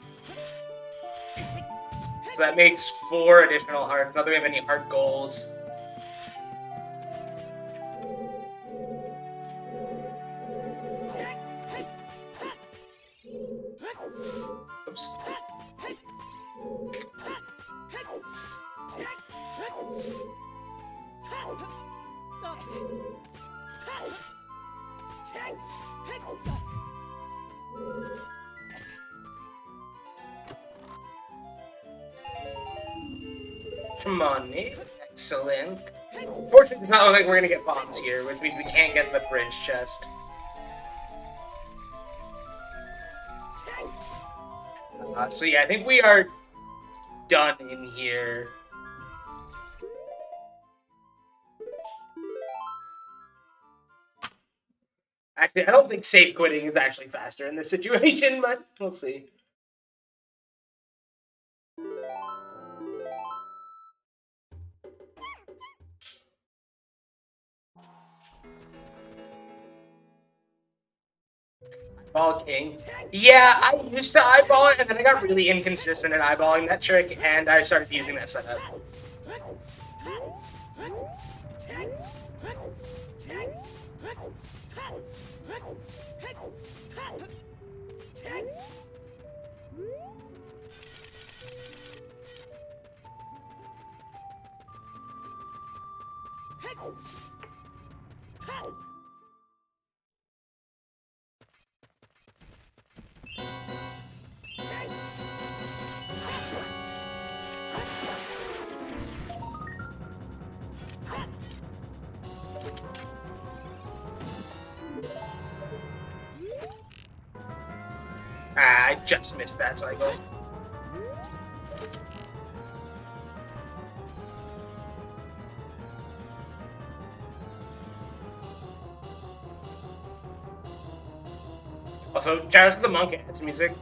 So that makes 4 additional hearts. Not that we have any heart goals. Oops. Money. Excellent. Fortunately, it does not look like we're gonna get bombs here, which means we can't get the bridge chest. So yeah, I think we are done in here. Actually, I don't think safe quitting is actually faster in this situation, but we'll see. Eyeball King. Yeah, I used to eyeball it, and then I got really inconsistent at eyeballing that trick, and I started using that setup. Ah, I just missed that cycle. Also, Jairus the Monk adds music.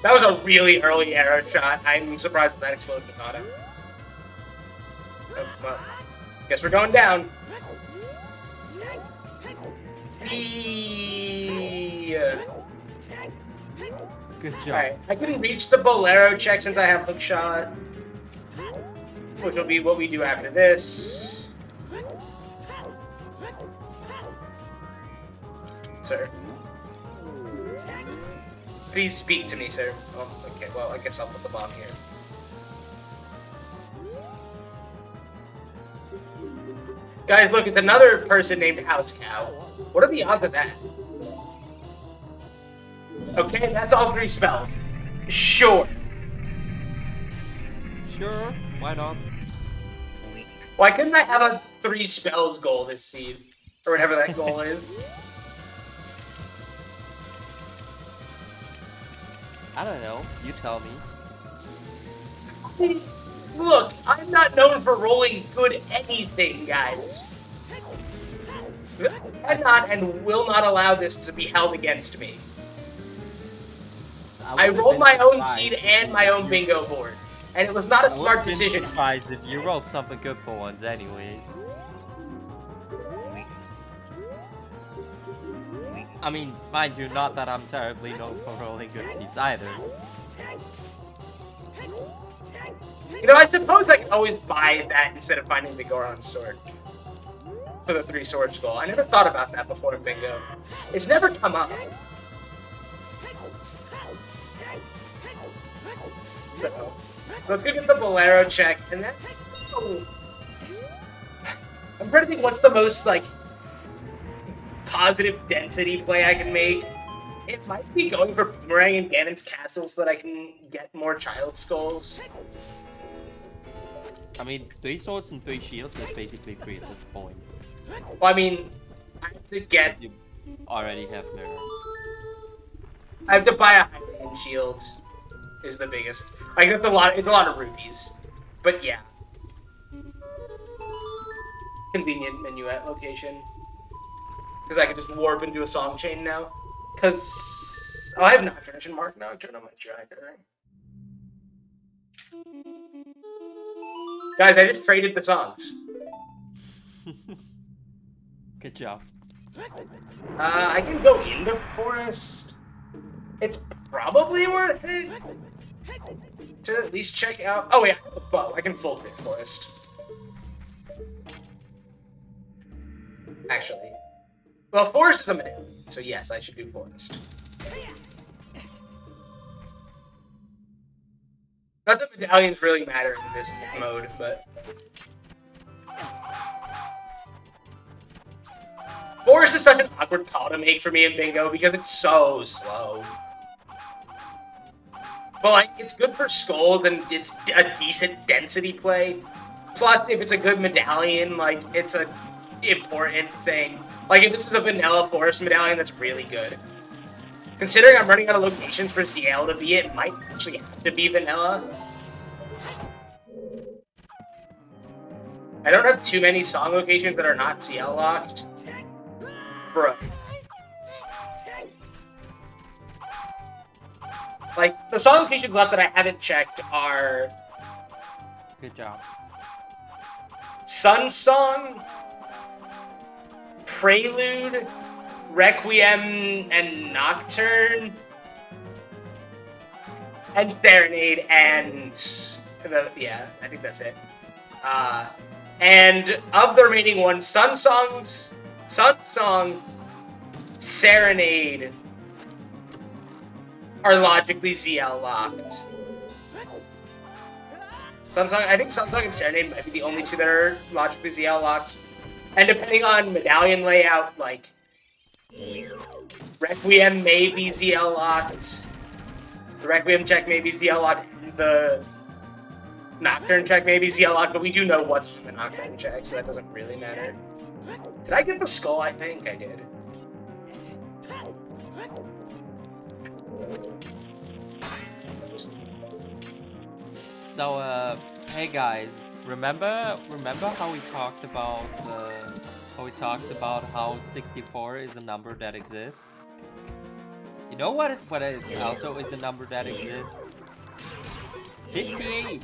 That was a really early arrow shot. I'm surprised that explosion caught him. Oh, well, guess we're going down. Good job. Alright, I couldn't reach the Bolero check since I have hook shot, which will be what we do after this. Sir. Please speak to me, sir. Oh, okay, well, I guess I'll put the bomb here. Guys, look, it's another person named House Cow. What are the odds of that? Okay, that's all 3 spells. Sure. Sure, why not? Why couldn't I have a 3 spells goal this seed? Or whatever that goal is. I don't know. You tell me. Look, I'm not known for rolling good anything, guys. I cannot and will not allow this to be held against me. I rolled my own seed and my own bingo board, and it was not a smart decision. Surprised if you rolled something good for once, anyways. I mean, mind you, not that I'm terribly known for rolling good seeds either. You know, I suppose I could always buy that instead of finding the Goron sword for the 3 swords goal. I never thought about that before in bingo. It's never come up. So let's go get the Bolero check, and then I'm trying to think what's the most like positive density play I can make. It might be going for Boomerang and Ganon's castle so that I can get more child skulls. I mean, 3 swords and 3 shields is basically free at this point. Well, I mean, I have to get. You already have mirror. I have to buy a Hylian shield. Is the biggest. Like that's a lot. It's a lot of rupees, but yeah. Convenient minuet location. Because I can just warp into a song chain now. Because I have Nocturne Mark Nocturne on my tracker. Guys, I just traded the songs. Good job. I can go into Forest. It's probably worth it to at least check out. Oh, yeah, I have a bow. I can full crit Forest. Actually. Well, Forest is a medallion, so yes, I should do Forest. Not that medallions really matter in this mode, but... Forest is such an awkward call to make for me in bingo because it's so slow. But, like, it's good for skulls and it's a decent density play. Plus, if it's a good medallion, like, it's a important thing. Like, if this is a vanilla Forest medallion, that's really good. Considering I'm running out of locations for CL to be it might actually have to be vanilla. I don't have too many song locations that are not CL locked. Bro. Like, the song locations left that I haven't checked are... Good job. Sun Song, Prelude, Requiem, and Nocturne, and Serenade, and... yeah, I think that's it. And of the remaining ones, Sun Song, Serenade are logically ZL locked. I think Sunsong and Serenade might be the only 2 that are logically ZL locked. And depending on medallion layout, like Requiem may be ZL locked. The Requiem check may be ZL locked. The Nocturne check may be ZL locked, but we do know what's on the Nocturne check, so that doesn't really matter. Did I get the skull? I think I did. So, hey guys, remember how we talked about how 64 is a number that exists? You know what also is a number that exists? 58.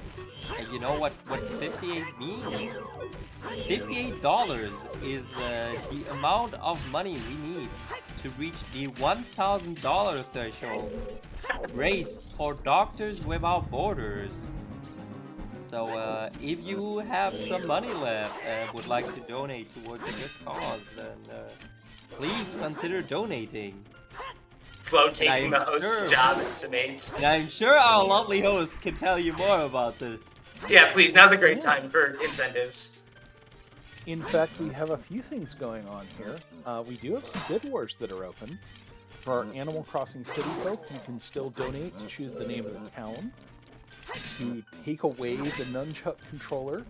And you know what 58 means? $58 is the amount of money we need to reach the $1,000 threshold raised for Doctors Without Borders. So if you have some money left and would like to donate towards a good cause, then please consider donating. Floating the host's job is amazing. And I'm sure our lovely host can tell you more about this. Yeah, please, now's a great time for incentives. In fact, we have a few things going on here. We do have some bid wars that are open. For our Animal Crossing City folk, you can still donate to choose the name of the town, to take away the nunchuck controller,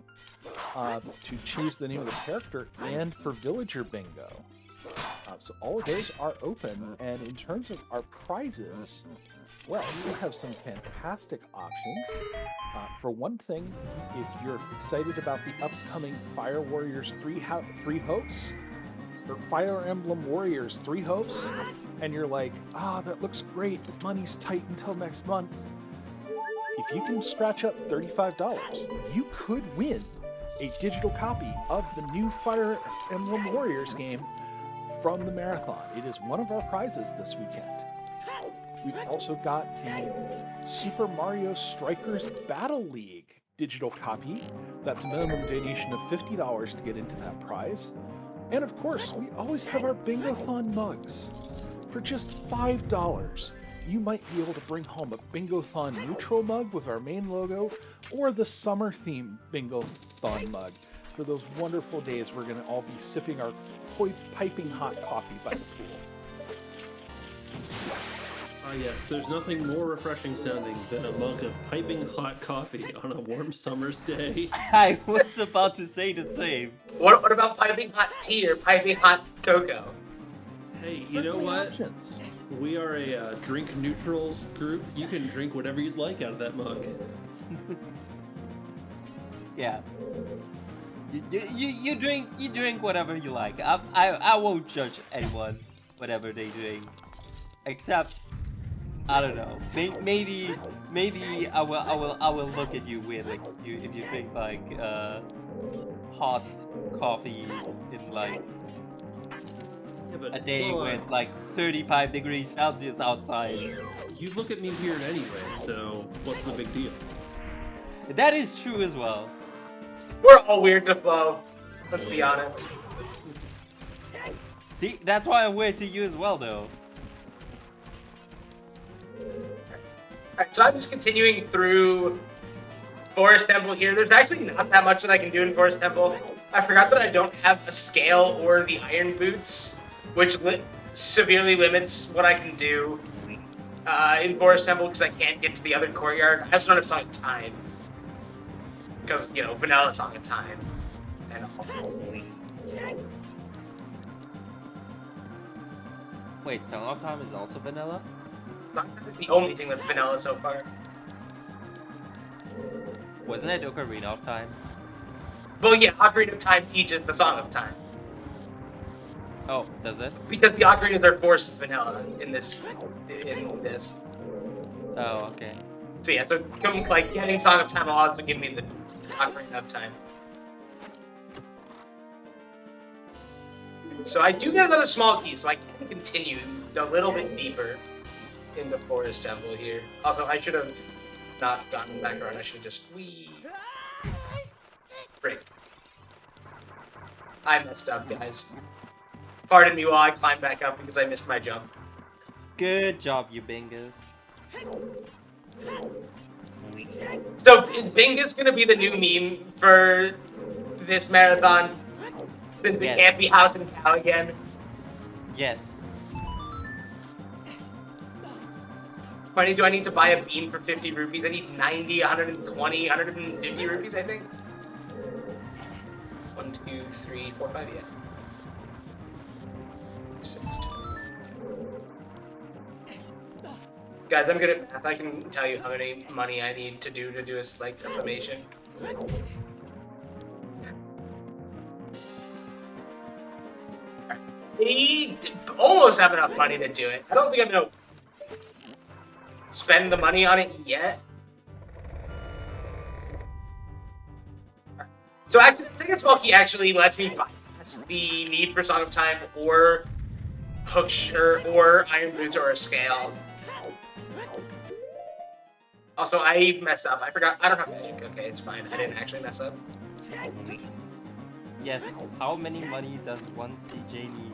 to choose the name of the character, and for Villager Bingo. So all of those are open, and in terms of our prizes, well, we have some fantastic options. For one thing, if you're excited about the upcoming Fire Warriors 3 Hopes, or Fire Emblem Warriors 3 Hopes, and you're like, that looks great, but money's tight until next month. If you can scratch up $35, you could win a digital copy of the new Fire Emblem Warriors game from the marathon. It is one of our prizes this weekend. We've also got the Super Mario Strikers Battle League digital copy. That's a minimum donation of $50 to get into that prize. And of course, we always have our Bingothon mugs. For just $5, you might be able to bring home a Bingothon neutral mug with our main logo, or the summer theme Bingothon mug for those wonderful days we're going to all be sipping our piping hot coffee by the pool. Yes, there's nothing more refreshing sounding than a mug of piping hot coffee on a warm summer's day. I was about to say the same. What about piping hot tea or piping hot cocoa? Hey, you know what? Options. We are a drink neutrals group. You can drink whatever you'd like out of that mug. Yeah. You drink whatever you like. I won't judge anyone whatever they drink, except I don't know. Maybe I will look at you weirdly if you drink like hot coffee in like a day where it's like 35 degrees Celsius outside. You look at me weird anyway, so what's the big deal? That is true as well. We're all weird to Flo. Let's be honest. See, that's why I'm weird to you as well, though. Alright, so I'm just continuing through Forest Temple here. There's actually not that much that I can do in Forest Temple. I forgot that I don't have a scale or the iron boots, which severely limits what I can do in Forest Temple because I can't get to the other courtyard. I also don't have Song of Time. Because, you know, vanilla Song of Time. And Wait, Song of Time is also vanilla? Song of Time is the only thing that's vanilla so far. Wasn't it Ocarina of Time? Well, yeah, Ocarina of Time teaches the Song of Time. Oh, does it? Because the Ocarinas are forced vanilla in this. Oh, okay. So yeah, so like getting Song of Time will also give me the Ocarina of Time. So I do get another small key, so I can continue a little bit deeper into Forest Temple here. Although I should have not gotten back around, I should have just Great. I messed up, guys. Pardon me while I climb back up because I missed my jump. Good job, you Bingus. So is Bingus gonna be the new meme for this marathon? Since it can't be House and Cow again? Yes. It's funny, do I need to buy a bean for 50 rupees? I need 90, 120, 150 rupees, I think. 1, 2, 3, 4, 5, yeah. 6, 2. Guys, I'm good at math. I can tell you how many money I need to do a summation. We almost have enough money to do it. I don't think I'm gonna spend the money on it yet. So actually, the second small key actually lets me bypass the need for Song of Time or hook or iron boots or a scale. Also, I messed up. I forgot. I don't have magic. Okay, it's fine. I didn't actually mess up. Yes. How many money does one CJ need?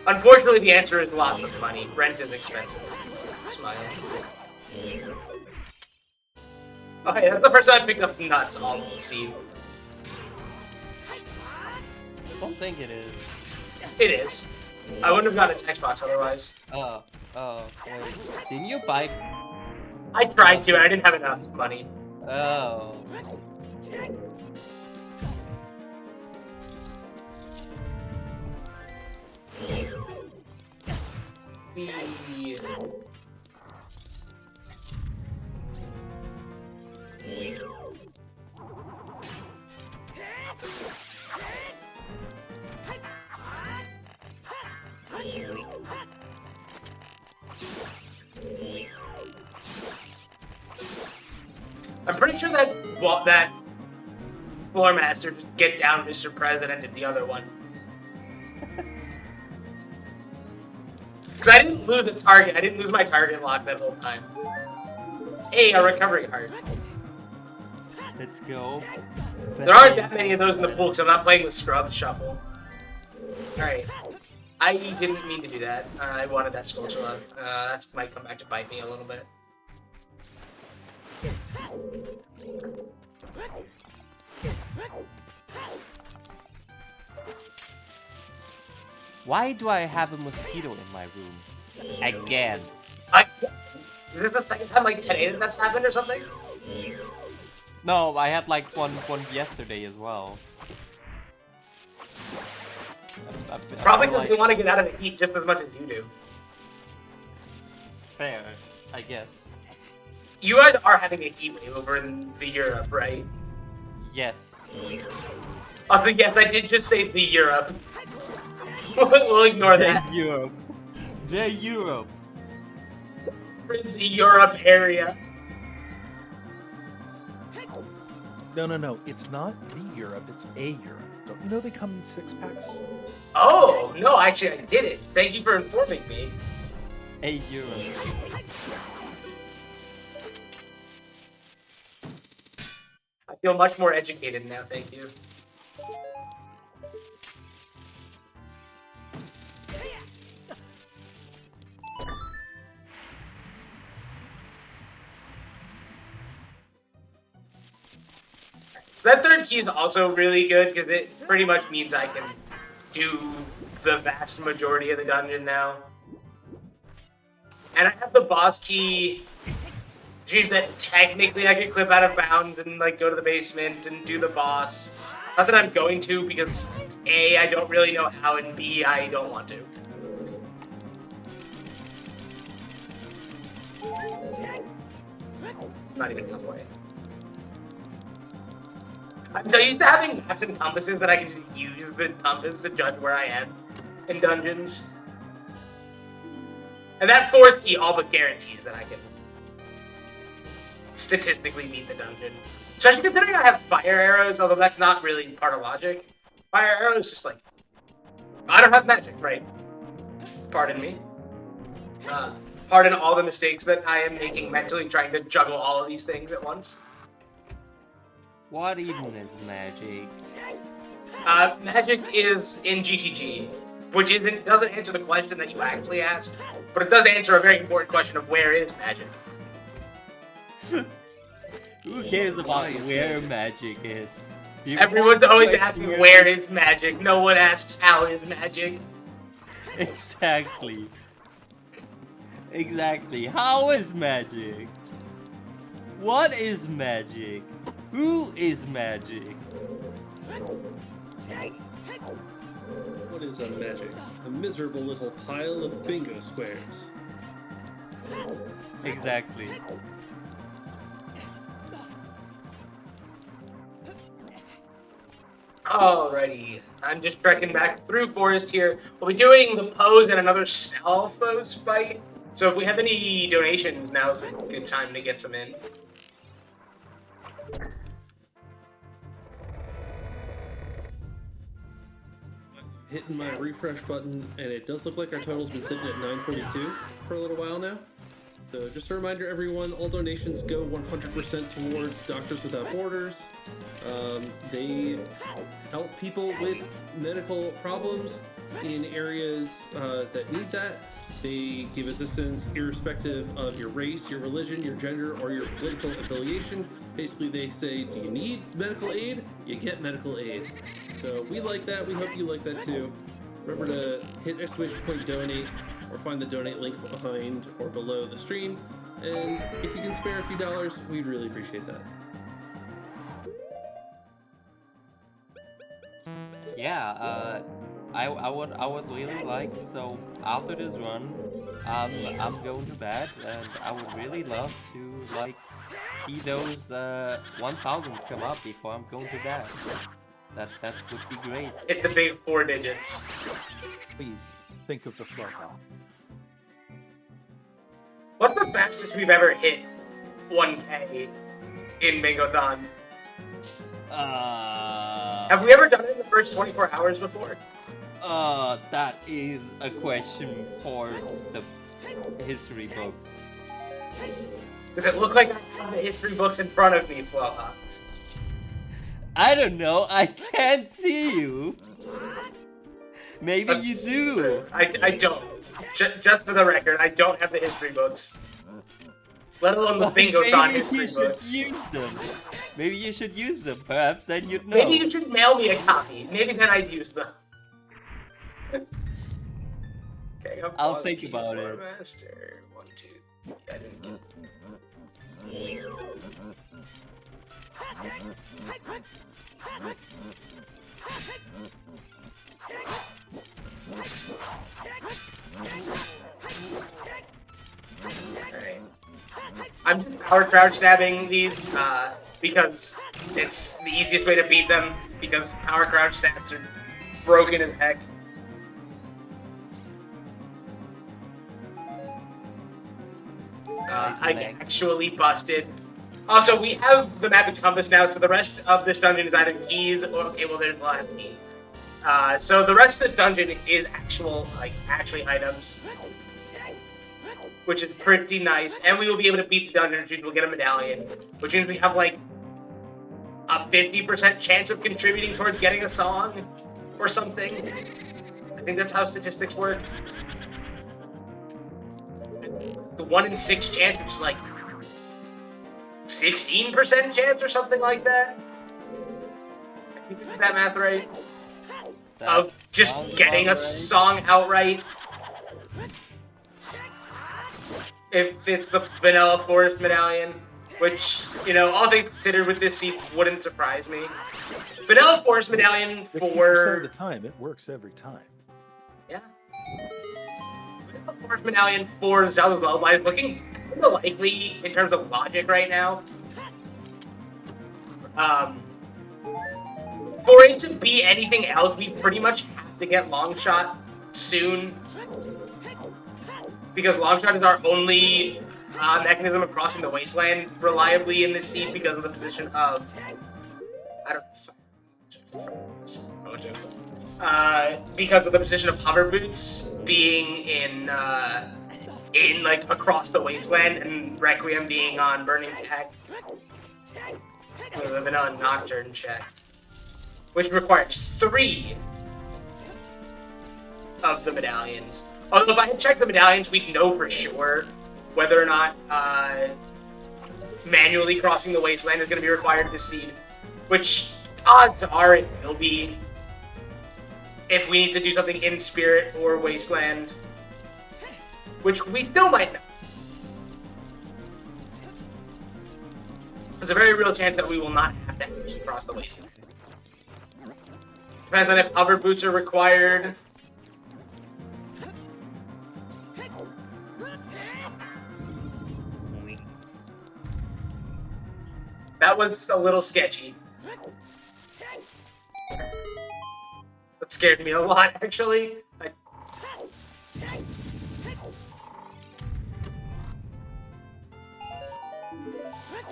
Unfortunately, the answer is lots of money. Rent is expensive. Smile. Oh, hey, that's the first time I picked up nuts all seed. I don't think it is. It is. I wouldn't have gotten a text box otherwise. Oh, wait. Didn't you buy? I tried to, and I didn't have enough money. Oh. see. I'm pretty sure that Floor Master just get down Mr. President did the other one. Because I didn't lose a target. I didn't lose my target lock that whole time. Hey, a recovery heart. Let's go. There aren't that many of those in the pool because I'm not playing with Scrub Shuffle. Alright. I didn't mean to do that. I wanted that Sculpture. That might come back to bite me a little bit. Why do I have a mosquito in my room? Again. Is this the second time like today that that's happened or something? No, I had like one yesterday as well. Probably because you want to get out of the heat just as much as you do. Fair, I guess. You guys are having a heat wave over in the Europe, right? Yes. Also, yes, I did just say the Europe. We'll ignore that. Europe. The Europe. The Europe area. No. It's not the Europe. It's a Europe. Don't you know they come in 6-packs? Oh, no, actually, I didn't. Thank you for informing me. A Europe. I feel much more educated now, thank you. So that third key is also really good because it pretty much means I can do the vast majority of the dungeon now. And I have the boss key, which means that technically I could clip out of bounds and like go to the basement and do the boss. Not that I'm going to because A, I don't really know how, and B, I don't want to. Not even halfway. I'm so used to having maps and compasses that I can just use the compass to judge where I am in dungeons. And that fourth key all but guarantees that I can statistically beat the dungeon. Especially considering I have fire arrows, although that's not really part of logic. Fire arrows just like... I don't have magic, right? Pardon me. Pardon all the mistakes that I am making mentally trying to juggle all of these things at once. What even is magic? Magic is in GTG, which doesn't answer the question that you actually asked, but it does answer a very important question of where is magic. Who cares about where magic is? Everyone's always asking where is magic. No one asks how is magic. Exactly. Exactly. How is magic? What is magic? Who is magic? What is a magic? A miserable little pile of bingo squares. Exactly. Alrighty, I'm just trekking back through forest here. We'll be doing the pose and another Stalfos fight. So if we have any donations, now's a good time to get some in. Hitting my refresh button, and it does look like our total's been sitting at 942 for a little while now. So just a reminder, everyone, all donations go 100% towards Doctors Without Borders. They help people with medical problems in areas that need that. They give assistance irrespective of your race, your religion, your gender, or your political affiliation. Basically, they say, do you need medical aid? You get medical aid. So we like that. We hope you like that too. Remember to hit ! donate or find the donate link behind or below the stream. And if you can spare a few dollars, we'd really appreciate that. Yeah, I would really like, so after this run, I'm going to bed, and I would really love to like see those 1000 come up before I'm going to bed. That would be great. Hit the big 4 digits. Please think of the flow now. What's the fastest we've ever hit 1K in Bingothon? Have we ever done it in the first 24 hours before? That is a question for the history books. Does it look like I have the history books in front of me, Floha? I don't know. I can't see you. Maybe you do. I don't. Just for the record, I don't have the history books. Let alone the Bingothon history books. Maybe you should use them. Maybe you should use them. Perhaps then you'd know. Maybe you should mail me a copy. Maybe then I'd use them. Okay, I'll think about it. Master. 1, 2. I didn't get Alright. I'm just power crouch stabbing these because it's the easiest way to beat them, because power crouch stats are broken as heck. I actually busted. Also, we have the map and compass now, so the rest of this dungeon is either keys or, okay, well, there's the last key. So the rest of this dungeon is actually items, which is pretty nice. And we will be able to beat the dungeon, which means we'll get a medallion, which means we have like a 50% chance of contributing towards getting a song or something. I think that's how statistics work. The 1 in 6 chance, which is like 16% chance or something like that. I think is that math right? Of just getting a song outright. If it's the Vanilla Forest medallion, which, you know, all things considered with this seed wouldn't surprise me. Vanilla Forest medallion 60% of the time, it works every time. Yeah. Vanilla Forest medallion for Zelda's Lullaby is looking kind of likely in terms of logic right now. For it to be anything else, we pretty much have to get Longshot soon. Because Longshot is our only mechanism of crossing the wasteland reliably in this seed because of the position of... I don't know. Because of the position of hover boots being in like across the wasteland and Requiem being on Burning Tech. With a Nocturne check, which requires 3 of the medallions. Although if I had checked the medallions, we'd know for sure whether or not manually crossing the wasteland is going to be required this seed, which odds are it will be if we need to do something in Spirit or Wasteland, which we still might know. There's a very real chance that we will not have to actually cross the wasteland. Depends on if hover boots are required. That was a little sketchy. That scared me a lot, actually.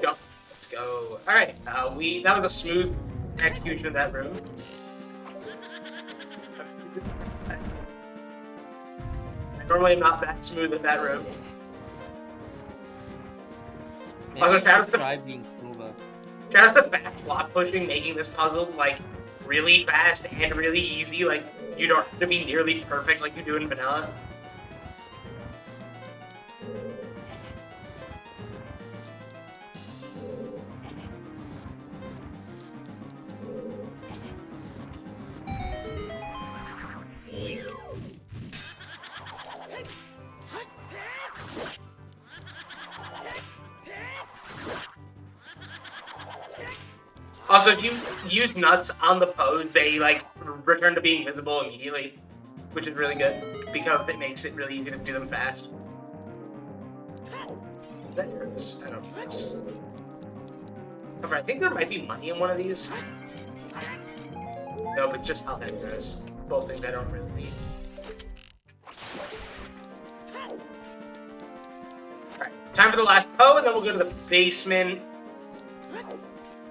Go. Let's go. Alright, that was a smooth execution of that room. I normally am not that smooth at that room. Also, shout out to fast block pushing, making this puzzle like really fast and really easy. Like, you don't have to be nearly perfect like you do in vanilla. Also, if you use nuts on the pose, they like return to being visible immediately, which is really good because it makes it really easy to do them fast. Is that yours? I don't know. However, I think there might be money in one of these. No, but just how that goes. Both things I don't really need. Alright, time for the last Poe, and then we'll go to the basement.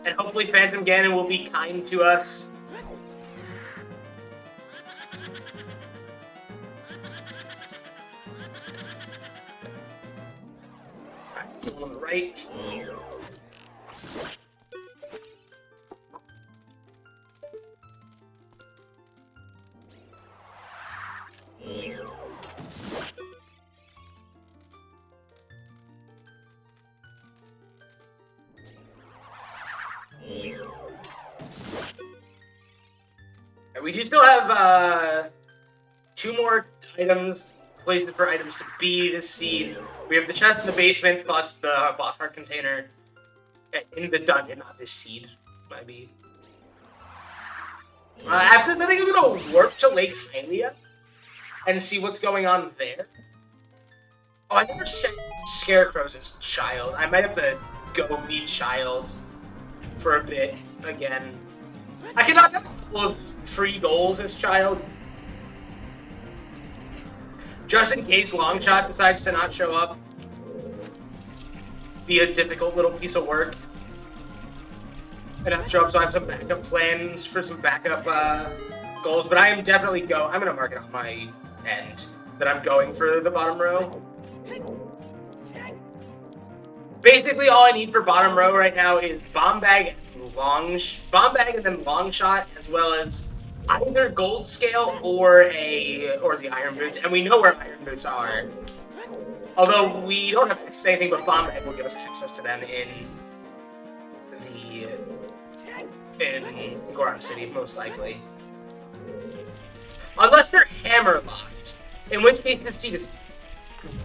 And hopefully Phantom Ganon will be kind to us. Alright, one on the right. We do still have 2 more items, places for items to be this seed. We have the chest in the basement plus the boss heart container in the dungeon, not this seed. Might be. After this, I think I'm gonna warp to Lake Hylia and see what's going on there. Oh, I never set Scarecrows as Child. I might have to go be Child for a bit again. I can knock out a couple of free goals as Child. Just in case Longshot decides to not show up. Be a difficult little piece of work. And not show up, so I have some backup plans for some backup goals. But I am definitely I'm gonna mark it on my end that I'm going for the bottom row. Basically, all I need for bottom row right now is bomb bag and then long shot, as well as either gold scale or the iron boots, and we know where iron boots are. Although we don't have access to anything, but bomb bag will give us access to them in Goron City, most likely. Unless they're hammer locked, in which case this seed is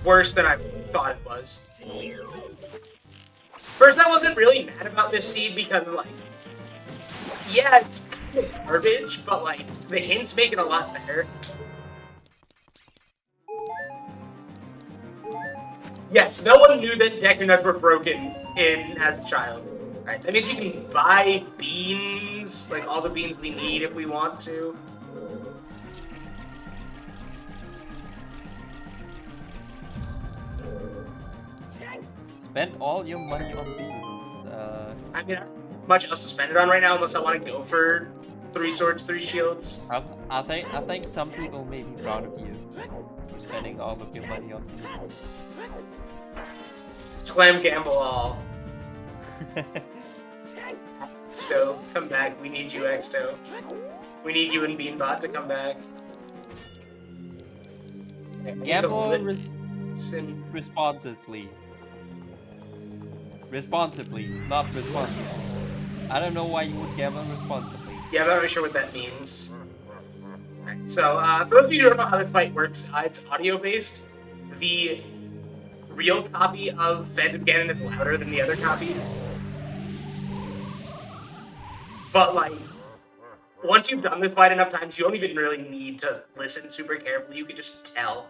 worse than I thought it was. First, I wasn't really mad about this seed because, like, yeah, it's kind of garbage, but, like, the hints make it a lot better. Yes, no one knew that Deku Nuts were broken as a child. Alright, that means you can buy beans, like all the beans we need if we want to. Spend all your money on beans. I mean, I don't have much else to spend it on right now unless I want to go for 3 swords, 3 shields. I think some people may be proud of you for spending all of your money on beans. Slam gamble all. Exto, come back. We need you, Exto. We need you and Beanbot to come back. Gamble responsibly. Responsibly, not responsibly. I don't know why you would gamble responsibly. Yeah, I'm not really sure what that means. Alright, so, for those of you who don't know how this fight works, it's audio-based. The real copy of Phantom Ganon is louder than the other copy. But, like, once you've done this fight enough times, you don't even really need to listen super carefully. You can just tell.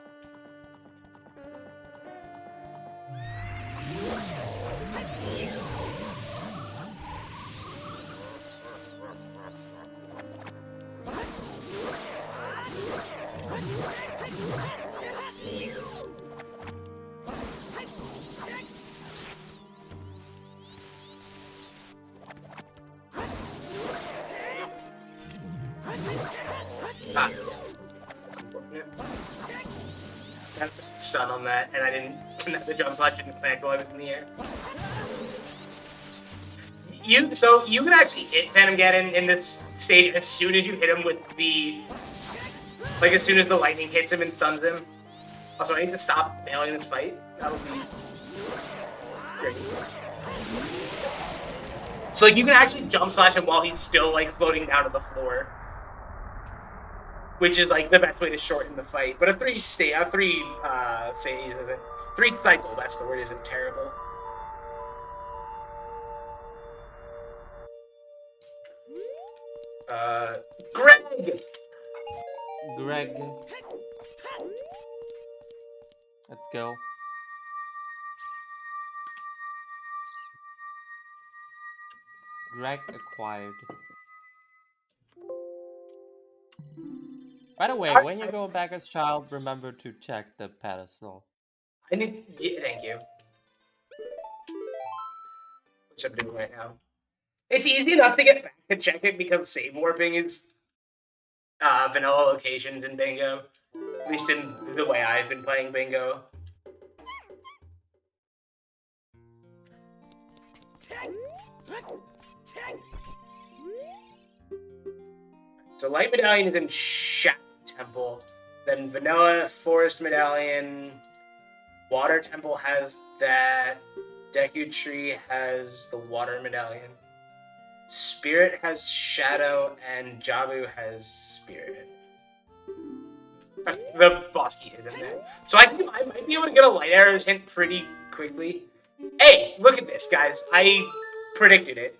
Ah. Got a stun on that, and I didn't connect the jump punch and connect while I was in the air. So you can actually hit Phantom Ganon in this stage as soon as you hit him with the, like as soon as the lightning hits him and stuns him. Also, I need to stop failing this fight. That would be great. So like you can actually jump slash him while he's still like floating down to the floor, which is like the best way to shorten the fight. But a 3 phase of it, 3 cycle. That's the word. Isn't terrible. Greg! Greg. Let's go. Greg acquired. By the way, when you go back as child, remember to check the pedestal. I need. Yeah, thank you. Which I'm doing right now. It's easy enough to get back to check it because save warping is vanilla locations in Bingo. At least in the way I've been playing Bingo. So Light Medallion is in Shadow Temple. Then Vanilla Forest Medallion. Water Temple has that. Deku Tree has the Water Medallion. Spirit has Shadow, and Jabu has Spirit. The boss key is in there. So I think I might be able to get a Light Arrows hint pretty quickly. Hey, look at this, guys. I predicted it.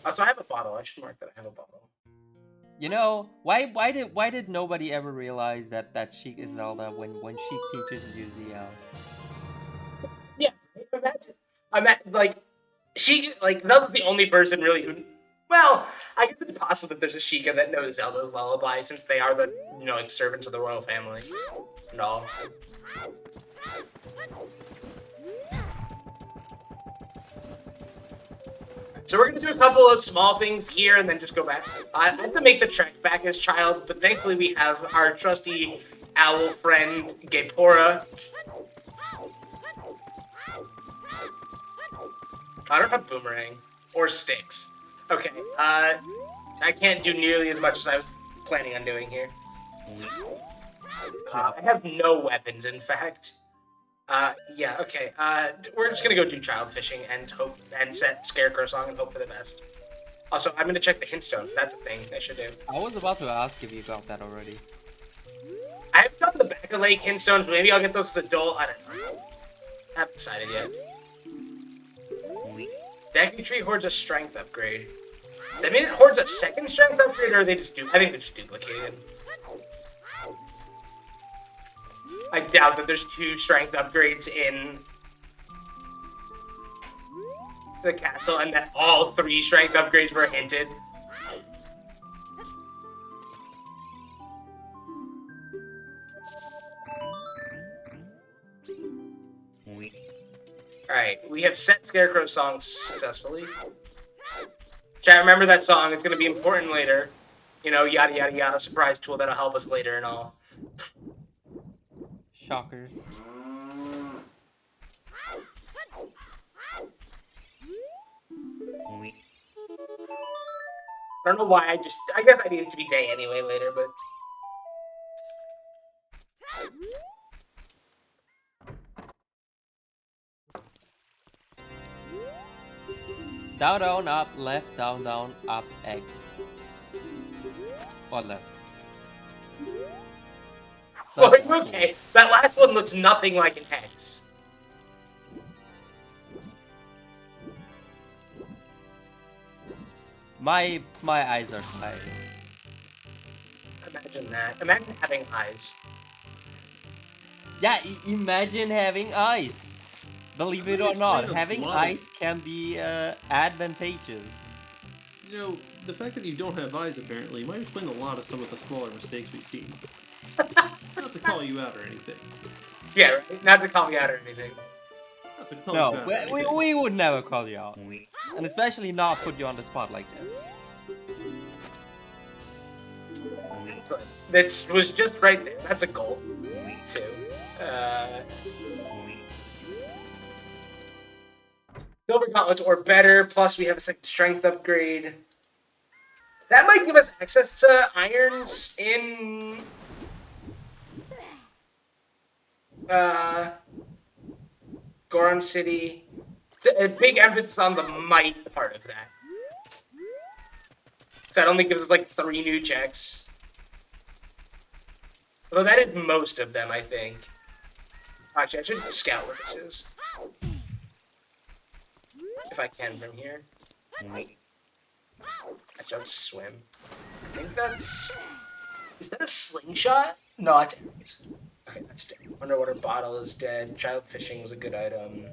Also, I have a bottle. I should mark that I have a bottle. You know, why did nobody ever realize that Sheik is Zelda when Sheik teaches Yuziel? Yeah, I'm at like Zelda's the only person really who. Well, I guess it's possible that there's a Sheikah that knows Zelda's lullaby since they are the like servants of the royal family and all. So we're gonna do a couple of small things here and then just go back. I had to make the trek back as child, but thankfully we have our trusty owl friend Gapora. I don't have boomerang or sticks. Okay, I can't do nearly as much as I was planning on doing here. I have no weapons, in fact. Yeah, okay. We're just gonna go do child fishing and hope and set Scarecrow Song and hope for the best. Also, I'm gonna check the hint stones. That's a thing I should do. I was about to ask if you got that already. I haven't done the back of lake hint stones. Maybe I'll get those as adult. I don't know. I haven't decided yet. Deku Tree hoards a strength upgrade. Does that mean it hoards a second strength upgrade, or are they just I think they're just duplicated. I doubt that there's 2 strength upgrades in the castle, and that all 3 strength upgrades were hinted. Alright, we have set Scarecrow Song successfully. Chat, remember that song. It's going to be important later. You know, yada yada yada, surprise tool that'll help us later and all. Shockers. I don't know why, I guess I need it to be day anyway later, but... Down, down, up, left, down, down, up, X. What left? Okay, that last one looks nothing like an X. My eyes are tired. Imagine that. Imagine having eyes. Yeah, imagine having eyes. Believe it or not, having eyes can be advantageous. You know, the fact that you don't have eyes apparently might explain a lot of some of the smaller mistakes we've seen. Not to call you out or anything. Yeah, right? Not to call me out or anything. Not to call No, you out or anything. we would never call you out. And especially not put you on the spot like this. That was just right there. That's a goal. Too. Silver gauntlets or better, plus we have a second strength upgrade. That might give us access to irons in Goron City. It's a big emphasis on the might part of that. So that only gives us like 3 new checks. Although that is most of them, I think. Actually, I should scout where this is. If I can from here. Actually, I'll swim. I think that's... Is that a slingshot? No, it's enemies. Okay, that's dead. Underwater bottle is dead. Child fishing was a good item.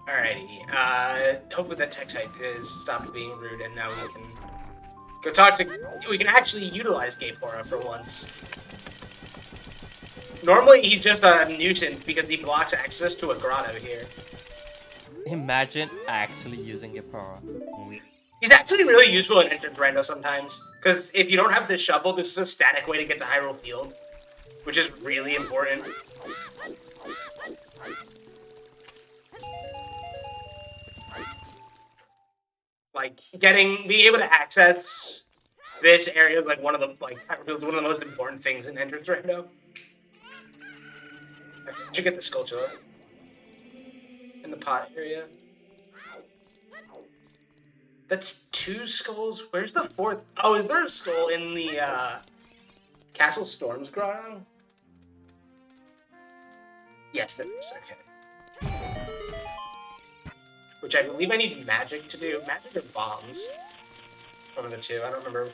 Alrighty, hopefully that text height is stopped being rude and now we can go talk to... We can actually utilize Gaypora for once. Normally he's just a nuisance because he blocks access to a grotto here. Imagine actually using a pro. He's actually really useful in entrance rando sometimes, because if you don't have this shovel, this is a static way to get to Hyrule Field, which is really important. Like being able to access this area is like one of the most important things in entrance rando. I should get the Skulltula in the pot area. That's 2 skulls. Where's the 4th? Oh, is there a skull in the Castle Storms grotto? Yes, there is. Okay. Which I believe I need magic to do. Magic or bombs? One of the 2. I don't remember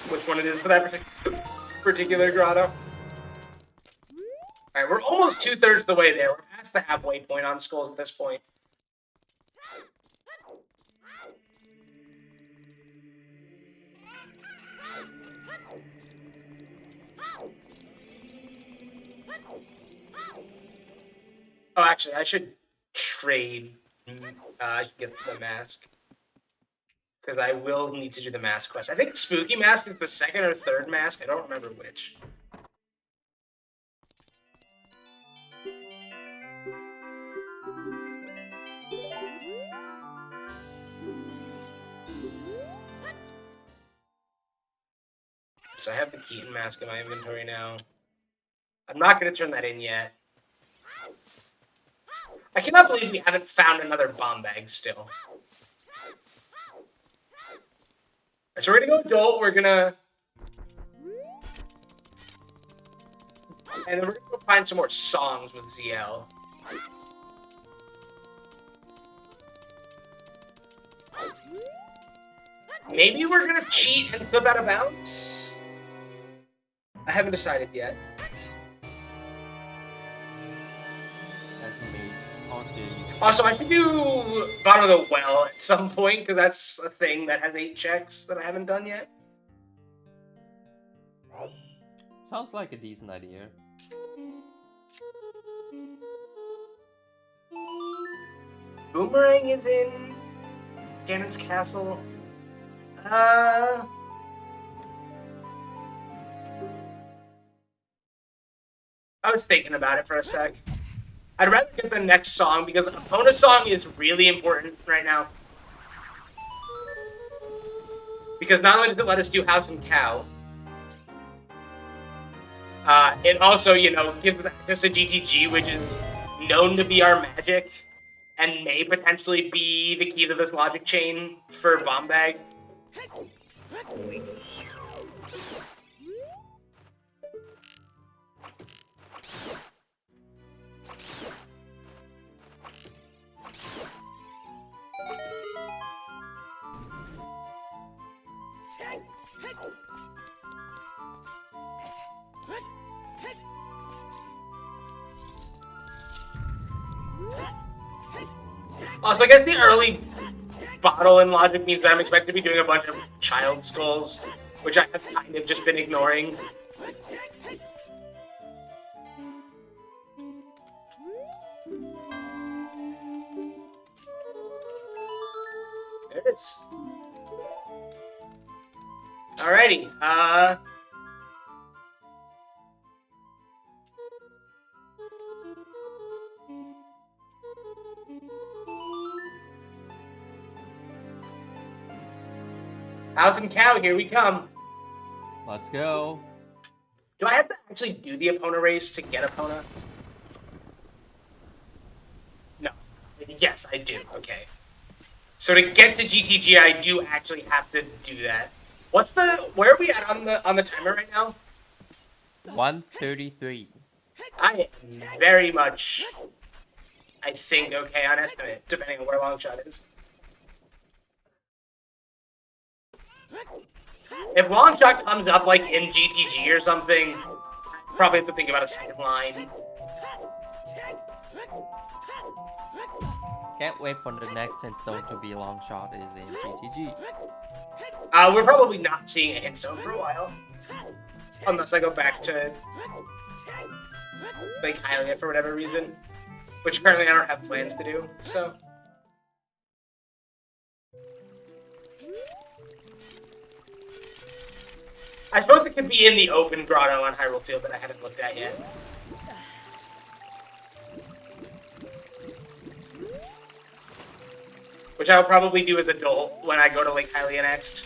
which one it is for that particular grotto. Alright, we're almost 2/3 of the way there. We're past the halfway point on skulls at this point. Oh, actually, I should trade. I should get the mask. Because I will need to do the mask quest. I think Spooky Mask is the 2nd or 3rd mask. I don't remember which. So I have the Keaton mask in my inventory now. I'm not going to turn that in yet. I cannot believe we haven't found another bomb bag still. So we're going to go adult, we're going to... And then we're going to go find some more songs with ZL. Maybe we're going to cheat and flip out of bounds? I haven't decided yet. Also, I should do Bottom of the Well at some point, because that's a thing that has 8 checks that I haven't done yet. Sounds like a decent idea. Boomerang is in Ganon's Castle. I was thinking about it for a sec. I'd rather get the next song because a bonus song is really important right now. Because not only does it let us do House and Cow, it also, you know, gives us access to GTG, which is known to be our magic and may potentially be the key to this logic chain for Bomb Bag. Also, I guess the early bottle in logic means that I'm expected to be doing a bunch of child skulls, which I have kind of just been ignoring. There it is. Alrighty. House and cow, here we come. Let's go. Do I have to actually do the Epona race to get Epona? No. Yes, I do. Okay. So to get to GTG, I do actually have to do that. Where are we at on the timer right now? 1:33. I am very much, I think, okay on estimate, depending on where Longshot is. If Longshot comes up like in GTG or something, I probably have to think about a second line. Can't wait for the next Hintstone to be Longshot is in GTG. We're probably not seeing a Hintstone for a while. Unless I go back to like Hylia for whatever reason. Which currently I don't have plans to do, so. I suppose it could be in the open grotto on Hyrule Field that I haven't looked at yet. Which I will probably do as adult when I go to Lake Hylia next.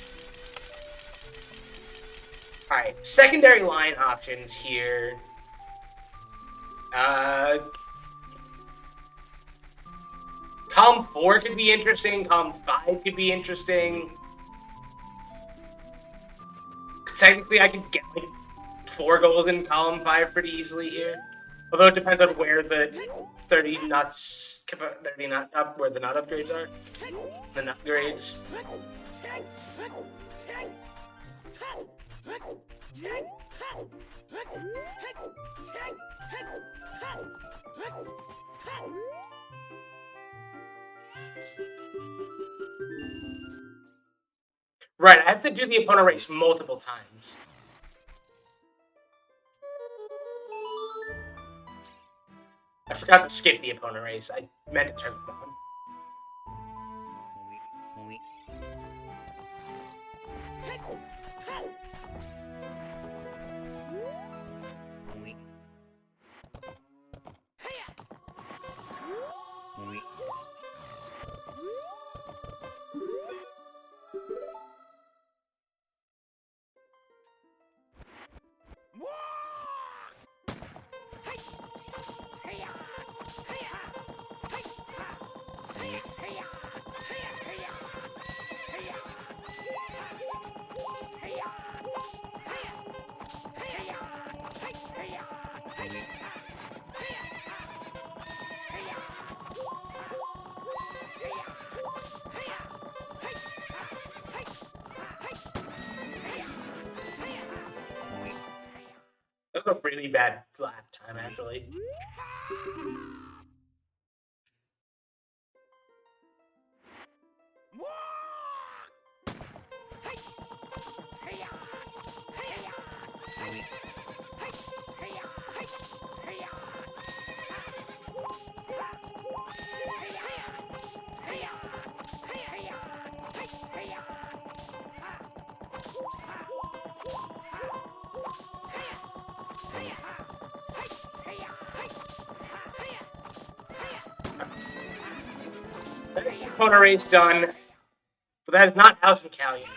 Alright, secondary line options here. Column 4 could be interesting, Column 5 could be interesting. Technically, I could get like 4 goals in Column 5 pretty easily here. Although it depends on where the 30 nuts, where the nut upgrades are. The nut grades. Right, I have to do the Epona race multiple times. I forgot to skip the Epona race. I meant to turn it on. That was a really bad lap time, actually. Epona race done, but that is not House and Cow yet.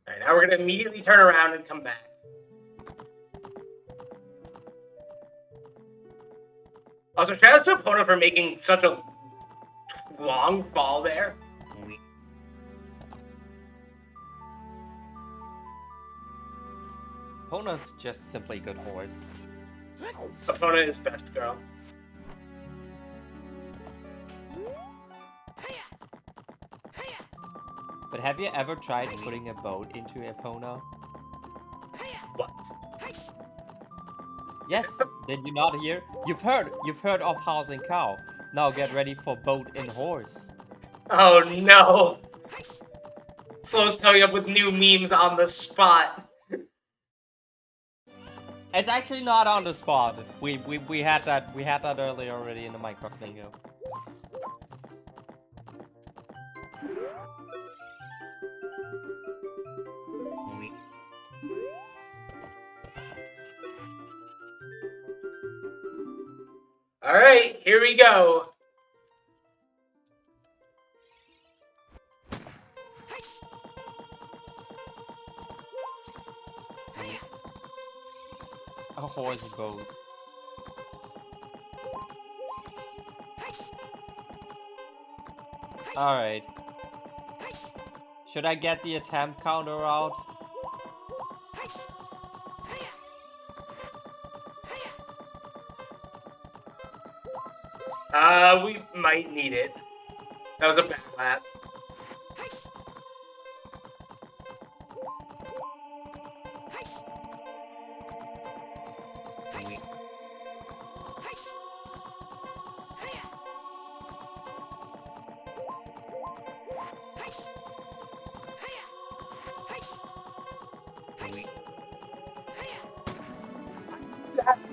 Alright, now we're going to immediately turn around and come back. Also, shout out to Epona for making such a long fall there. Epona's just simply good horse. Epona is best girl. But have you ever tried putting a boat into Epona? What? Yes, did you not hear? You've heard of House and Cow. Now get ready for boat and horse. Oh no! Flo's coming up with new memes on the spot. It's actually not on the spot. We had that earlier already in the Minecraft lingo. Alright, here we go. A horse boat. Alright. Should I get the attempt counter out? We might need it. That was a bad lap.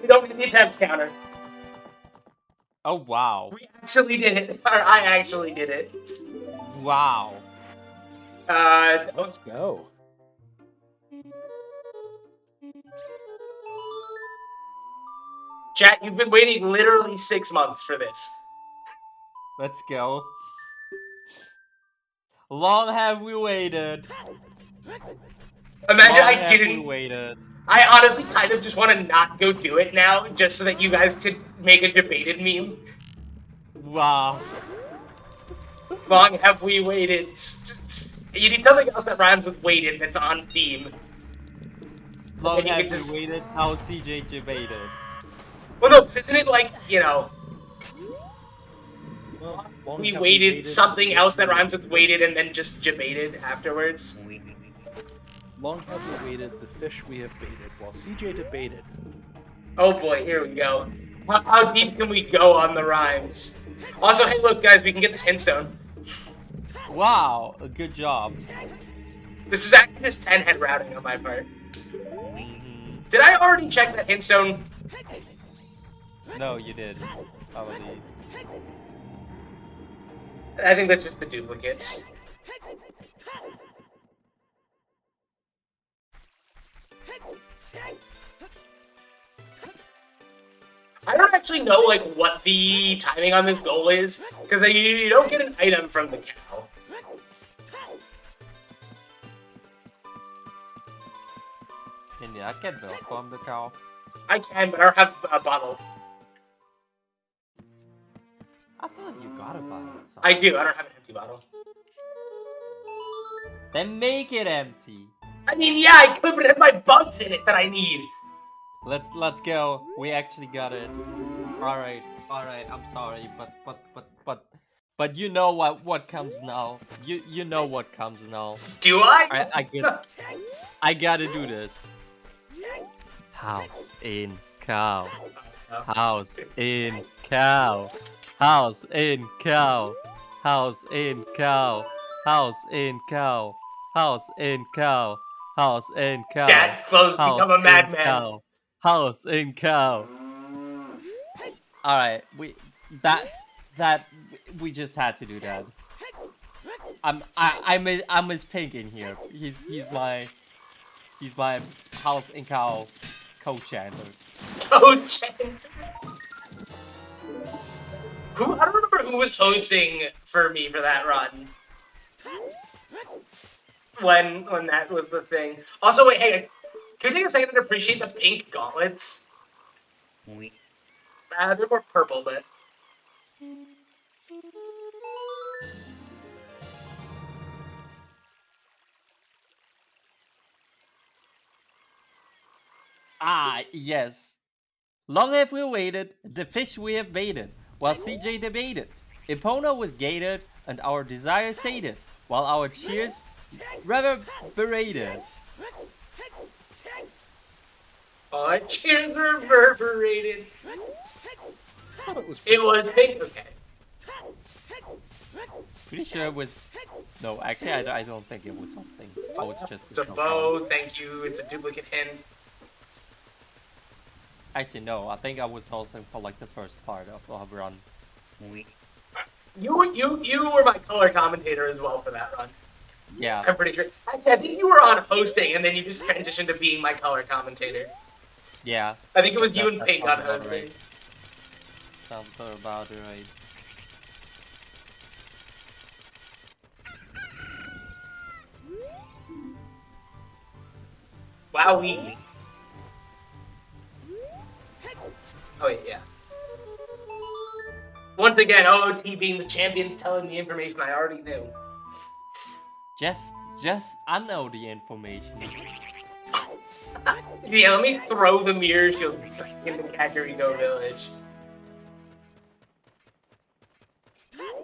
We don't need the attempt counter. Oh wow. We actually did it. Or I actually did it. Wow. Let's go. Chat, you've been waiting literally 6 months for this. Let's go. Long have we waited. Imagine Long I have we didn't. waited. I honestly kind of just want to not go do it now, just so that you guys could make a debated meme. Wow. Long have we waited. You need something else that rhymes with waited that's on theme. Long And you have could just- we waited. How CJ debated. Well, no, 'cause isn't it like, you know, Well, long we have waited something the else fish that we rhymes have with waited and then just debated afterwards? Long have we waited the fish we have baited, while CJ debated. Oh boy, here we go. How deep can we go on the rhymes? Also, hey, look, guys, we can get this hint stone. Wow. Good job. This is actually just 10 head routing on my part. Did I already check that hint stone? No, you did. I believe. I think that's just the duplicates. I don't actually know, like, what the timing on this goal is, because you don't get an item from the cow. Can I get milk from the cow? I can, but I don't have a bottle. I thought you gotta buy it. I do, I don't have an empty bottle. Then make it empty. I mean, yeah, I could, but it has my bugs in it that I need. Let's go. We actually got it. All right. I'm sorry, but you know what comes now. You know what comes now. Do I? I gotta do this. House in cow. House in cow. House in cow. House in cow. House in cow. House in cow. House in cow. Chat, Flo's become a madman. House in cow. All right, we just had to do that. I miss Pink in here. He's my house in cow co-chanter. Co-chanter. I don't remember who was hosting for me for that run. When that was the thing. Also, wait, hey, can we take a second to appreciate the pink gauntlets? They're more purple, but... Ah, yes. Long have we waited, the fish we have baited, while CJ debated. Epona was gated, and our desire sated, while our cheers reverberated. Oh, cheers reverberated. I thought it was It was pink, okay. Pretty sure it was... No, actually, I don't think it was something. It was just It's a bow, thank you. It's a duplicate hint. Actually, no. I think I was also for like the first part of the run. You were my color commentator as well for that run. Yeah. I'm pretty sure. Actually, I think you were on hosting, and then you just transitioned to being my color commentator. Yeah. I think it was you and Pink on hosting. Right. Sounds about right. Wowee. Oh wait, yeah. Once again, OOT being the champion, telling the information I already knew. Just I know the information. Yeah, let me throw the mirror shield in the Kakariko village.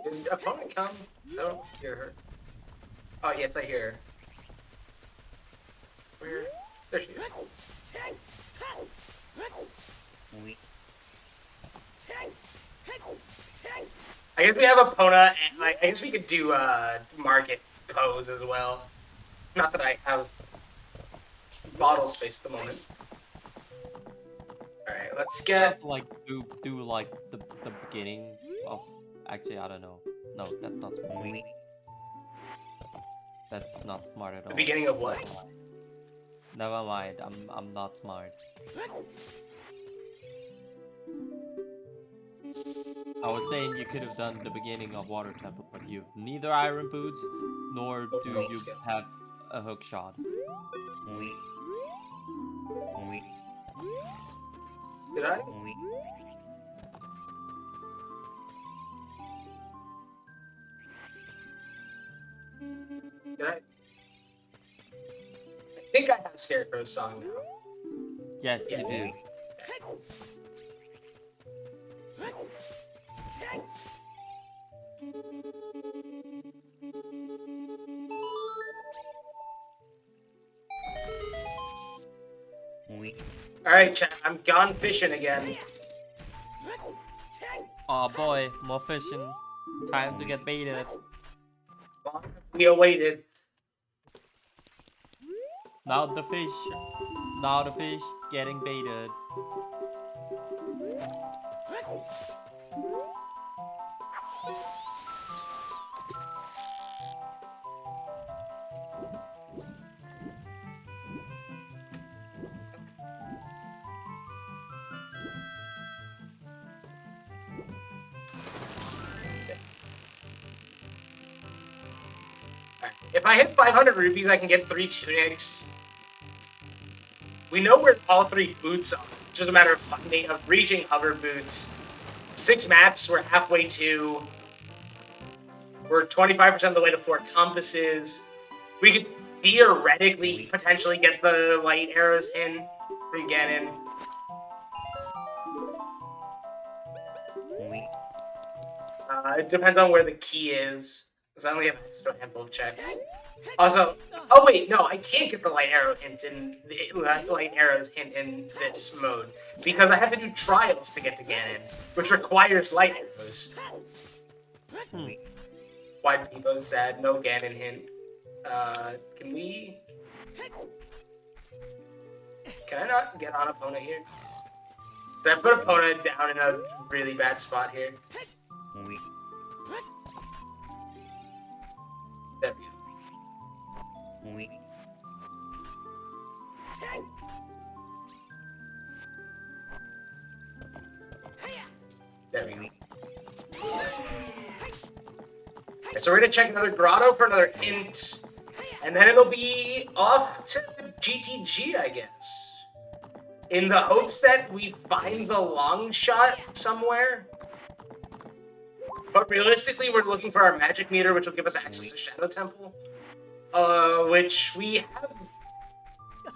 Did the opponent come? I don't hear her. Oh, yes, I hear her. Where? There she is. I guess we have Epona, and I guess we could do market pose as well. Not that I have bottle space at the moment. Alright, let's get... Like, do like the beginning of... Actually, I don't know. No, that's not smart. That's not smart at all. The beginning of what? Never mind, I'm not smart. I was saying you could have done the beginning of Water Temple, but you've neither iron boots, nor do you have a hook shot. Did I? Did I? I think I have Scarecrow's song now. Yes, you do. Alright, chat, I'm gone fishing again. Oh boy, more fishing. Time to get baited. We awaited. Now the fish getting baited. If I hit 500 rupees, I can get 3 tunics. We know where all 3 boots are. It's just a matter of reaching hover boots. 6 maps, we're halfway to. We're 25% of the way to 4 compasses. We could theoretically potentially get the light arrows in from Ganon. It depends on where the key is. Because I only have a handful of checks. Also, oh wait, no, I can't get the light arrow hint in the light arrows hint in this mode because I have to do trials to get to Ganon, which requires light arrows. White people sad, no Ganon hint. Can we? Can I not get on Epona here? Did I put Epona down in a really bad spot here? There we go. There we go. Right, so we're gonna check another grotto for another hint, and then it'll be off to GTG, I guess. In the hopes that we find the long shot somewhere. But realistically, we're looking for our magic meter, which will give us access to Shadow Temple. Which we have,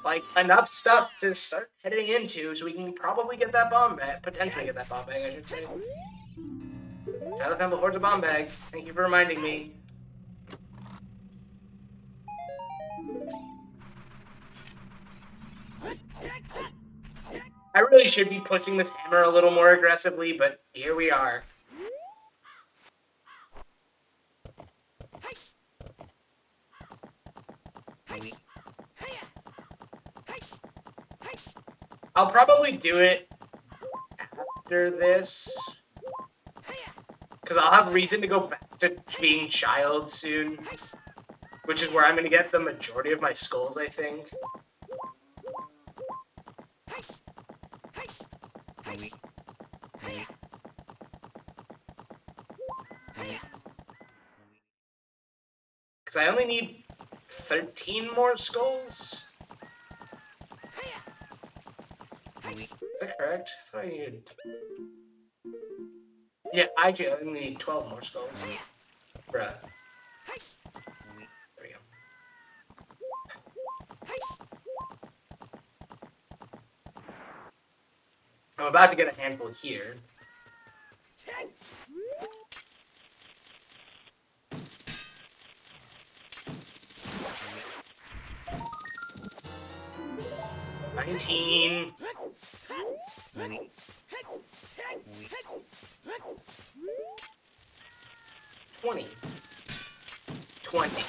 like, enough stuff to start heading into, so we can probably get that bomb bag. Potentially get that bomb bag, I should say. Shadow Temple holds a bomb bag. Thank you for reminding me. I really should be pushing this hammer a little more aggressively, but here we are. I'll probably do it after this. Because I'll have reason to go back to being child soon. Which is where I'm going to get the majority of my skulls, I think. Because I only need 13 more skulls. Is that correct? I thought I needed... Yeah, actually, I only need 12 more skulls. Bruh. There we go. I'm about to get a handful here. $19. 20. 20.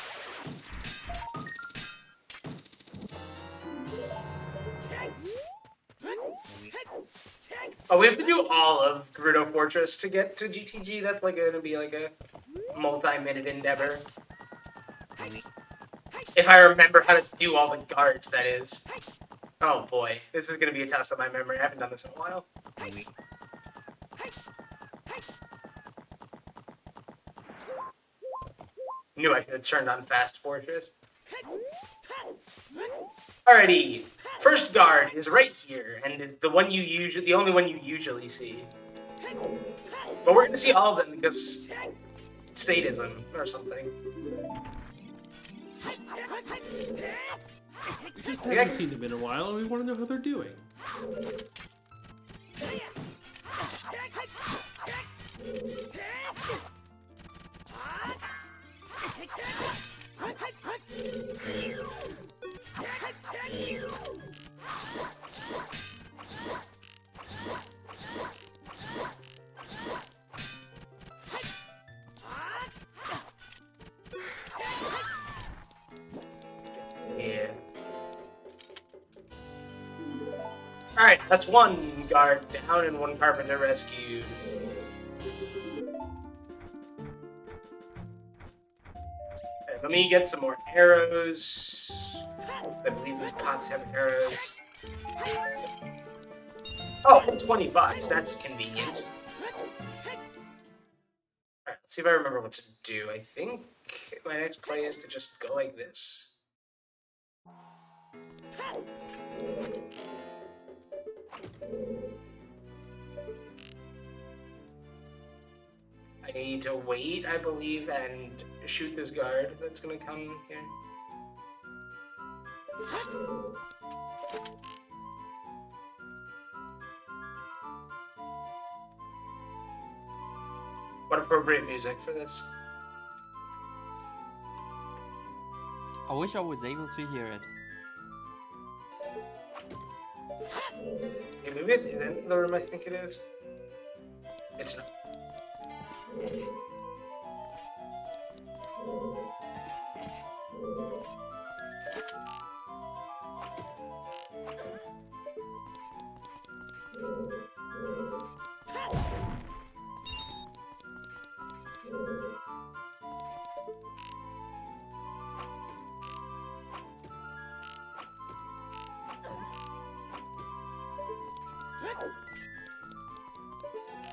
Oh, we have to do all of Gerudo Fortress to get to GTG? That's like gonna be like a multi-minute endeavor. If I remember how to do all the guards, that is. Oh boy, this is gonna be a test of my memory. I haven't done this in a while. Knew I should have turned on Fast Fortress. Alrighty, first guard is right here, and is the one the only one you usually see. But we're gonna see all of them because sadism or something. We just haven't seen them in a while, and we want to know how they're doing. Yeah. Alright, that's one guard down and one carpenter rescued. Okay, let me get some more arrows. I believe these pots have arrows. Oh, and 20 bucks. That's convenient. Alright, let's see if I remember what to do. I think my next play is to just go like this. I need to wait, I believe, and shoot this guard that's gonna come here. What appropriate music for this? I wish I was able to hear it. Okay, maybe this isn't the room I think it is. It's not.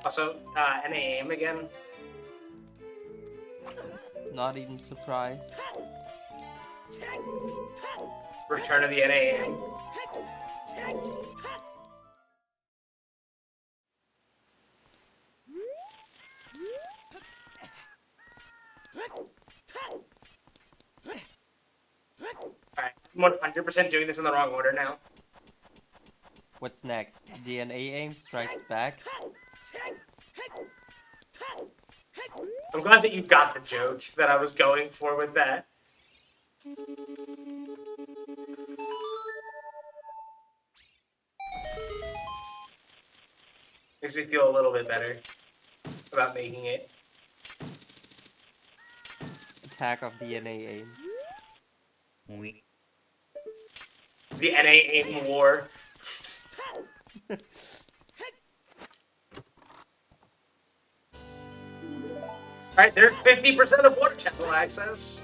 Also, NAM again. Not even surprised. Return of the NAM. Alright, I'm 100% doing this in the wrong order now. What's next? DNA aim strikes back. I'm glad that you got the joke that I was going for with that. Makes me feel a little bit better about making it. Attack of DNA aim. The NA8 war. Alright, there's 50% of water channel access.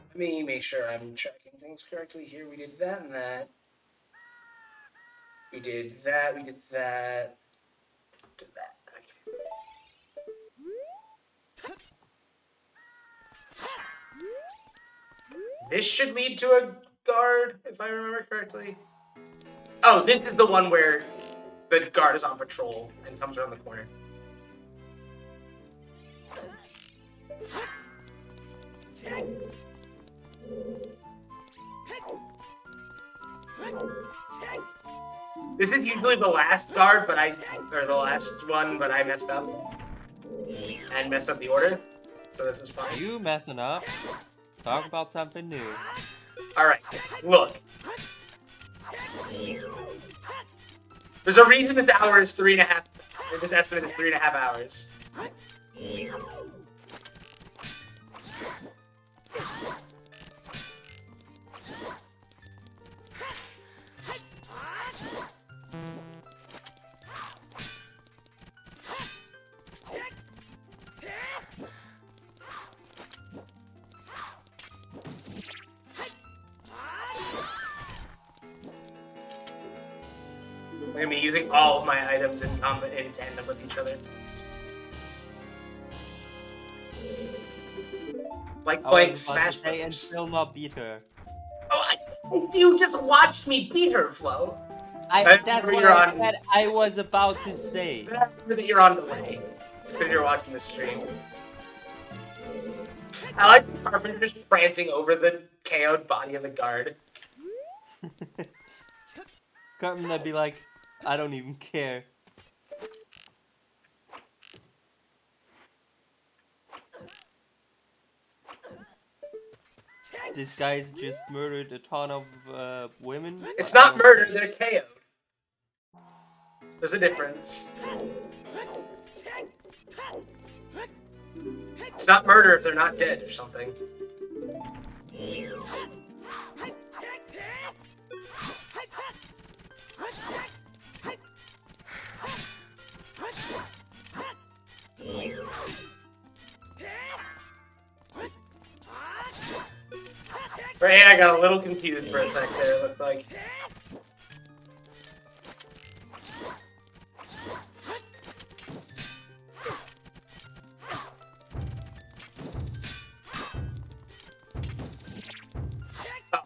Let me make sure I'm tracking things correctly here. We did that and that. We did that, we did that. Did that. Okay. This should lead to a guard, if I remember correctly. Oh, this is the one where the guard is on patrol and comes around the corner. This is usually the last guard, but or the last one, but I messed up. And messed up the order. So this is fine. You messing up? Talk about something new. Alright, look. There's a reason this hour is 3.5. This estimate is 3.5 hours. I'm gonna be using all of my items in tandem with each other. Like playing Smash Bros. And still not beat her. Oh, you just watched me beat her, Flo. That's what I said I was about to say. Remember that you're on the way. Because you're watching the stream. I like the Carpenter just prancing over the KO'd body of the guard. Carpenter be like, I don't even care. This guy's just murdered a ton of women. It's not murder, they're KO'd. There's a difference. It's not murder if they're not dead or something. Right, I got a little confused for a sec there, it looked like. Oh.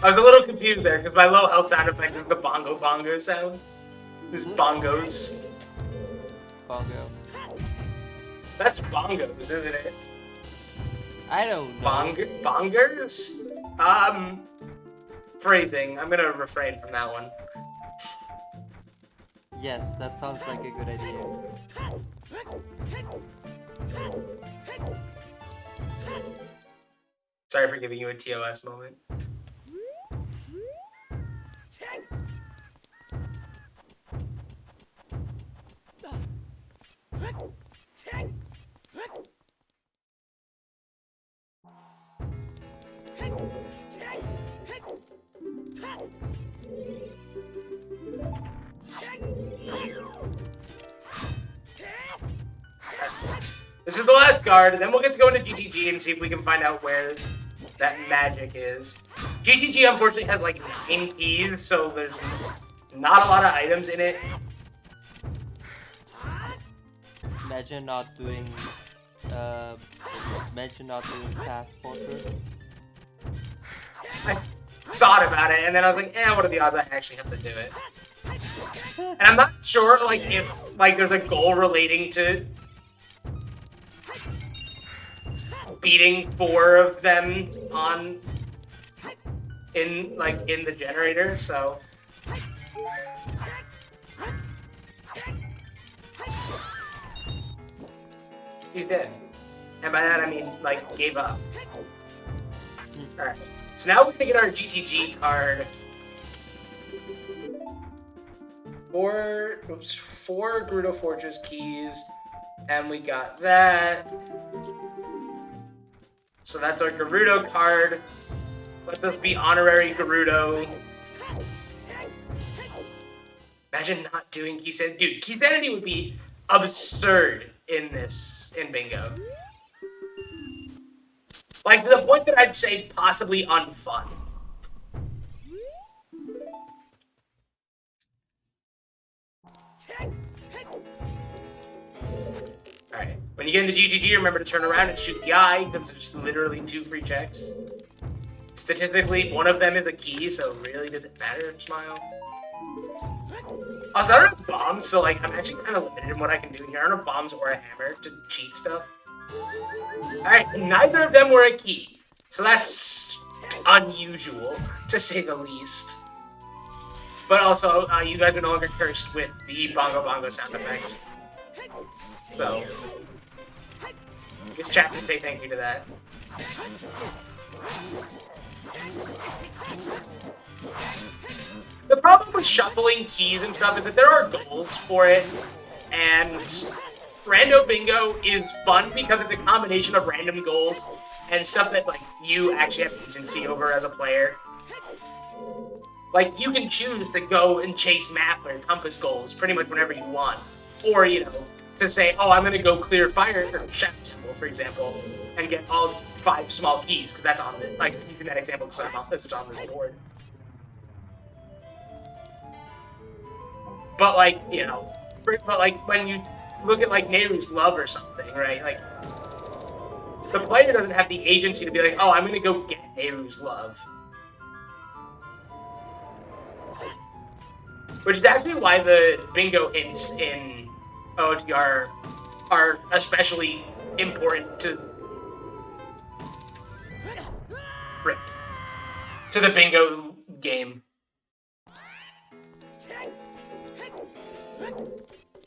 I was a little confused there, because my low health sound effect is the bongo sound. These bongos. Bongo. That's bongos, isn't it? I don't know. Bongers? Phrasing. I'm gonna refrain from that one. Yes, that sounds like a good idea. Sorry for giving you a TOS moment. This is the last guard, and then we'll get to go into GTG and see if we can find out where that magic is. GTG unfortunately has like 9 keys, so there's not a lot of items in it. Imagine not doing Task Fortress. I thought about it, and then I was like, what are the odds I actually have to do it? And I'm not sure, like, if, like, there's a goal relating to beating 4 of them in the generator, so. He's dead. And by that I mean, like, gave up. Alright. So now we're gonna get our GTG card. 4 Gerudo Fortress keys. And we got that. So that's our Gerudo card. Let this be honorary Gerudo. Imagine not doing Key Sanity. Dude, Key Sanity would be absurd in Bingo. Like, to the point that I'd say possibly unfun. Alright, when you get into GGG, remember to turn around and shoot the eye, because there's literally 2 free checks. Statistically, one of them is a key, so really does it matter, Smile? Also, I don't have bombs, so like, I'm actually kind of limited in what I can do here. I don't have bombs or a hammer to cheat stuff. Alright, neither of them were a key. So that's unusual, to say the least. But also, you guys are no longer cursed with the bongo bongo sound effect. So, this chat can say thank you to that. The problem with shuffling keys and stuff is that there are goals for it, and Rando Bingo is fun because it's a combination of random goals and stuff that like you actually have agency over as a player. Like, you can choose to go and chase map or compass goals pretty much whenever you want. Or, you know, to say, oh, I'm going to go clear fire or shadow temple, for example, and get all 5 small keys, because that's on this, like, using that example because this is on this board. But, like, you know, when you look at, like, Nehru's Love or something, right, like, the player doesn't have the agency to be like, oh, I'm going to go get Nehru's Love. Which is actually why the bingo hints in OTR are especially important to the bingo game.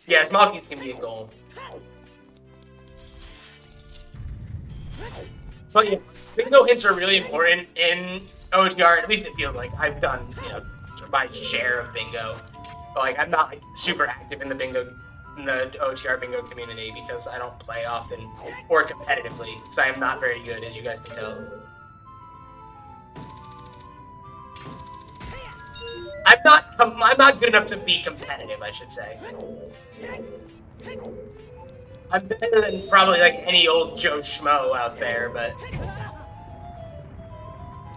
Yeah, small keys can be a goal. But yeah, bingo hints are really important in OTR, at least it feels like. I've done, you know, my share of bingo. But like, I'm not like super active in the OTR bingo community because I don't play often or competitively, because I am not very good, as you guys can tell. I'm not good enough to be competitive, I should say. I'm better than probably like any old Joe Schmo out there, but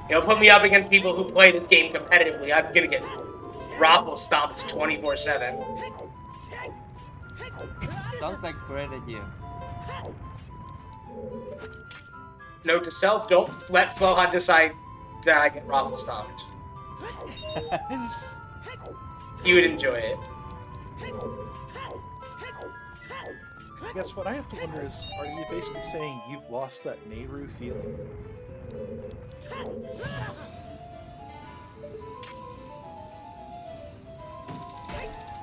you know, put me up against people who play this game competitively, I'm gonna get raffle stomped 24/7. Sounds like a great idea. Note to self, don't let Flohan decide that I get raffle stomped. You would enjoy it. I guess what I have to wonder is, are you basically saying you've lost that Nehru feeling?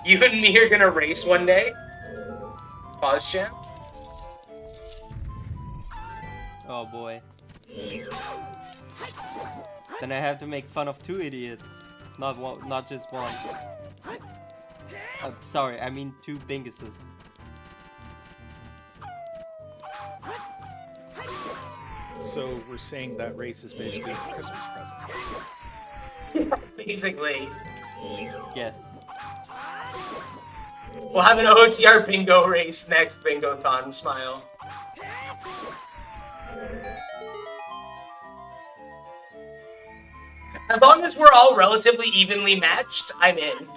You and me are gonna race one day? Pause chat. Oh boy. Then I have to make fun of 2 idiots, not just one. Sorry, I mean 2 binguses. So we're saying that race is basically a Christmas present. Basically. Yes. We'll have an OTR bingo race next Bingothon, Smile. As long as we're all relatively evenly matched, I'm in.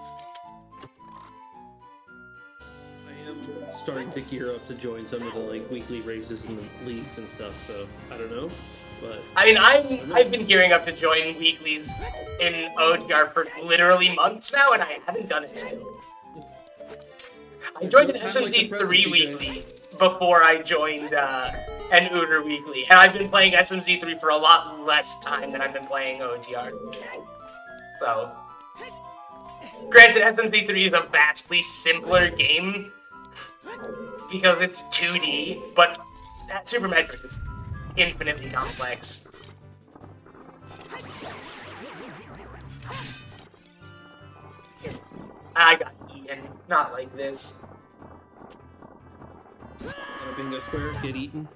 I am starting to gear up to join some of the like weekly races and the leagues and stuff, so I don't know. But I mean, I've been gearing up to join weeklies in OTR for literally months now, and I haven't done it still. I joined an SMZ3 weekly before I joined an Uber weekly, and I've been playing SMZ3 for a lot less time than I've been playing OTR. So, granted, SMZ3 is a vastly simpler game because it's 2D, but Super Metroid is infinitely complex. I got eaten, not like this. on a bingo square, get eaten.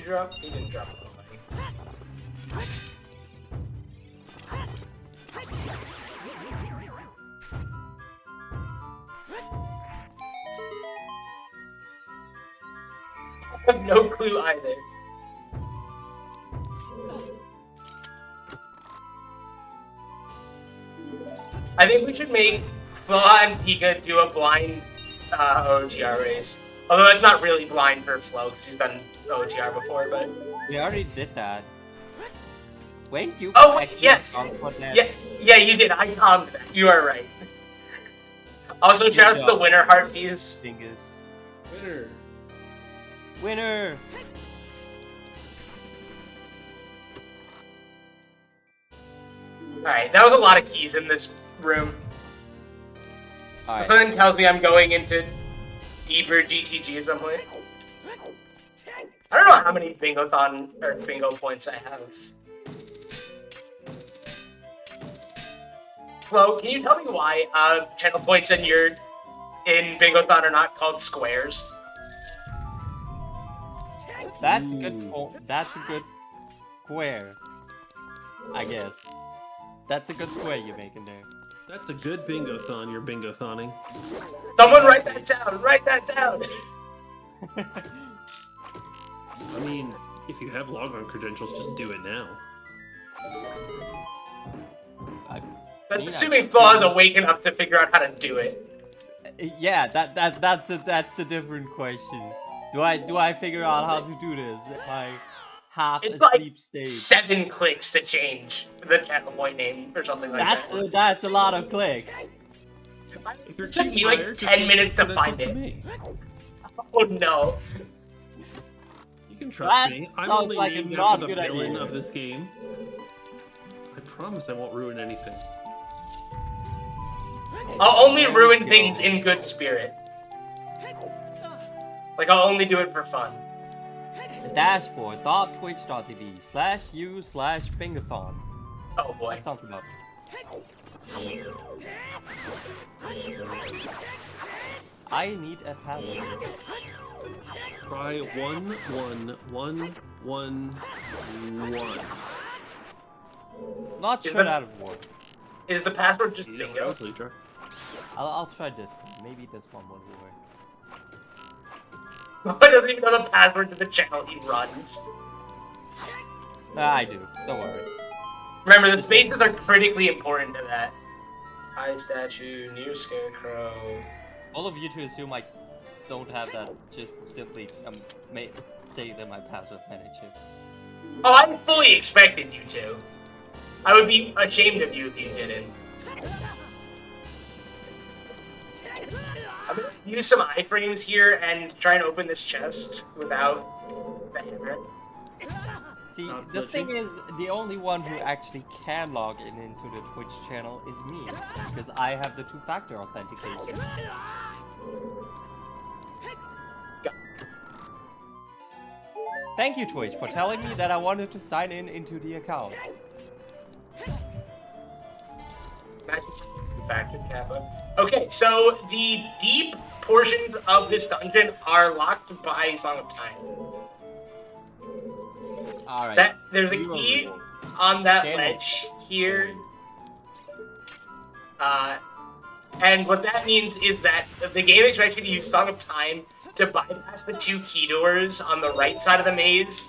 drop? He didn't drop the money. I have no clue either. I think we should make Flaw and Pika do a blind OTR race. Although that's not really blind for Flo, because he's done OTR before, but... We already did that. Wait, you Oh, wait, actually yes! on Yeah, you did. I calmed that. You are right. Also, shout out to the winner heart piece. Dingus. Winner. Winner! Alright, that was a lot of keys in this room. Alright. Something tells me I'm going into deeper GTG at some point. I don't know how many Bingothon or bingo points I have. Flo, can you tell me why channel points in Bingothon are not called squares? That's a good that's a good square. I guess. That's a good square you're making there. That's a good bingo-thon you're bingo-thoning. Someone write that down! Write that down! I mean, if you have logon credentials, just do it now. That's assuming Flaw is awake enough to figure out how to do it. Yeah, that's the different question. Do I figure out how to do this? Like half It's asleep like state. 7 clicks to change the channel point name or something like that. That's a lot of clicks. If you're It took cheap me like buyer, 10 minutes to credentials find it. me. Oh no. You can trust That me. I'm sounds only like a named not after the good villain idea. of this game. I promise I won't ruin anything. I'll only There we ruin go. things in good spirit. Like, I'll only do it for fun. Dashboard.twitch.tv/u/bingathon. Oh boy. That sounds about it. I need a password. Try 11111. Not Is sure the- that would work. Is the password just You know, bingo? honestly, try. I'll try this one. Maybe this one will work. I doesn't even know the password to the channel he runs. I do. Don't worry. Remember, the spaces are critically important to that. High statue, near scarecrow. All of you to assume I don't have that. Just simply say that my password manager. Oh, I fully expected you to. I would be ashamed of you if you didn't. I'm gonna use some iframes here and try and open this chest without the hammer. See, Not the glitching. thing is, the only one who actually can log in into the Twitch channel is me, because I have the two-factor authentication. Thank you, Twitch, for telling me that I wanted to sign in into the account. Factor Kappa. Okay, so the deep portions of this dungeon are locked by Song of Time. Alright. There's a key on that Channel. ledge here. And what that means is that the game expects you to use Song of Time to bypass the 2 key doors on the right side of the maze.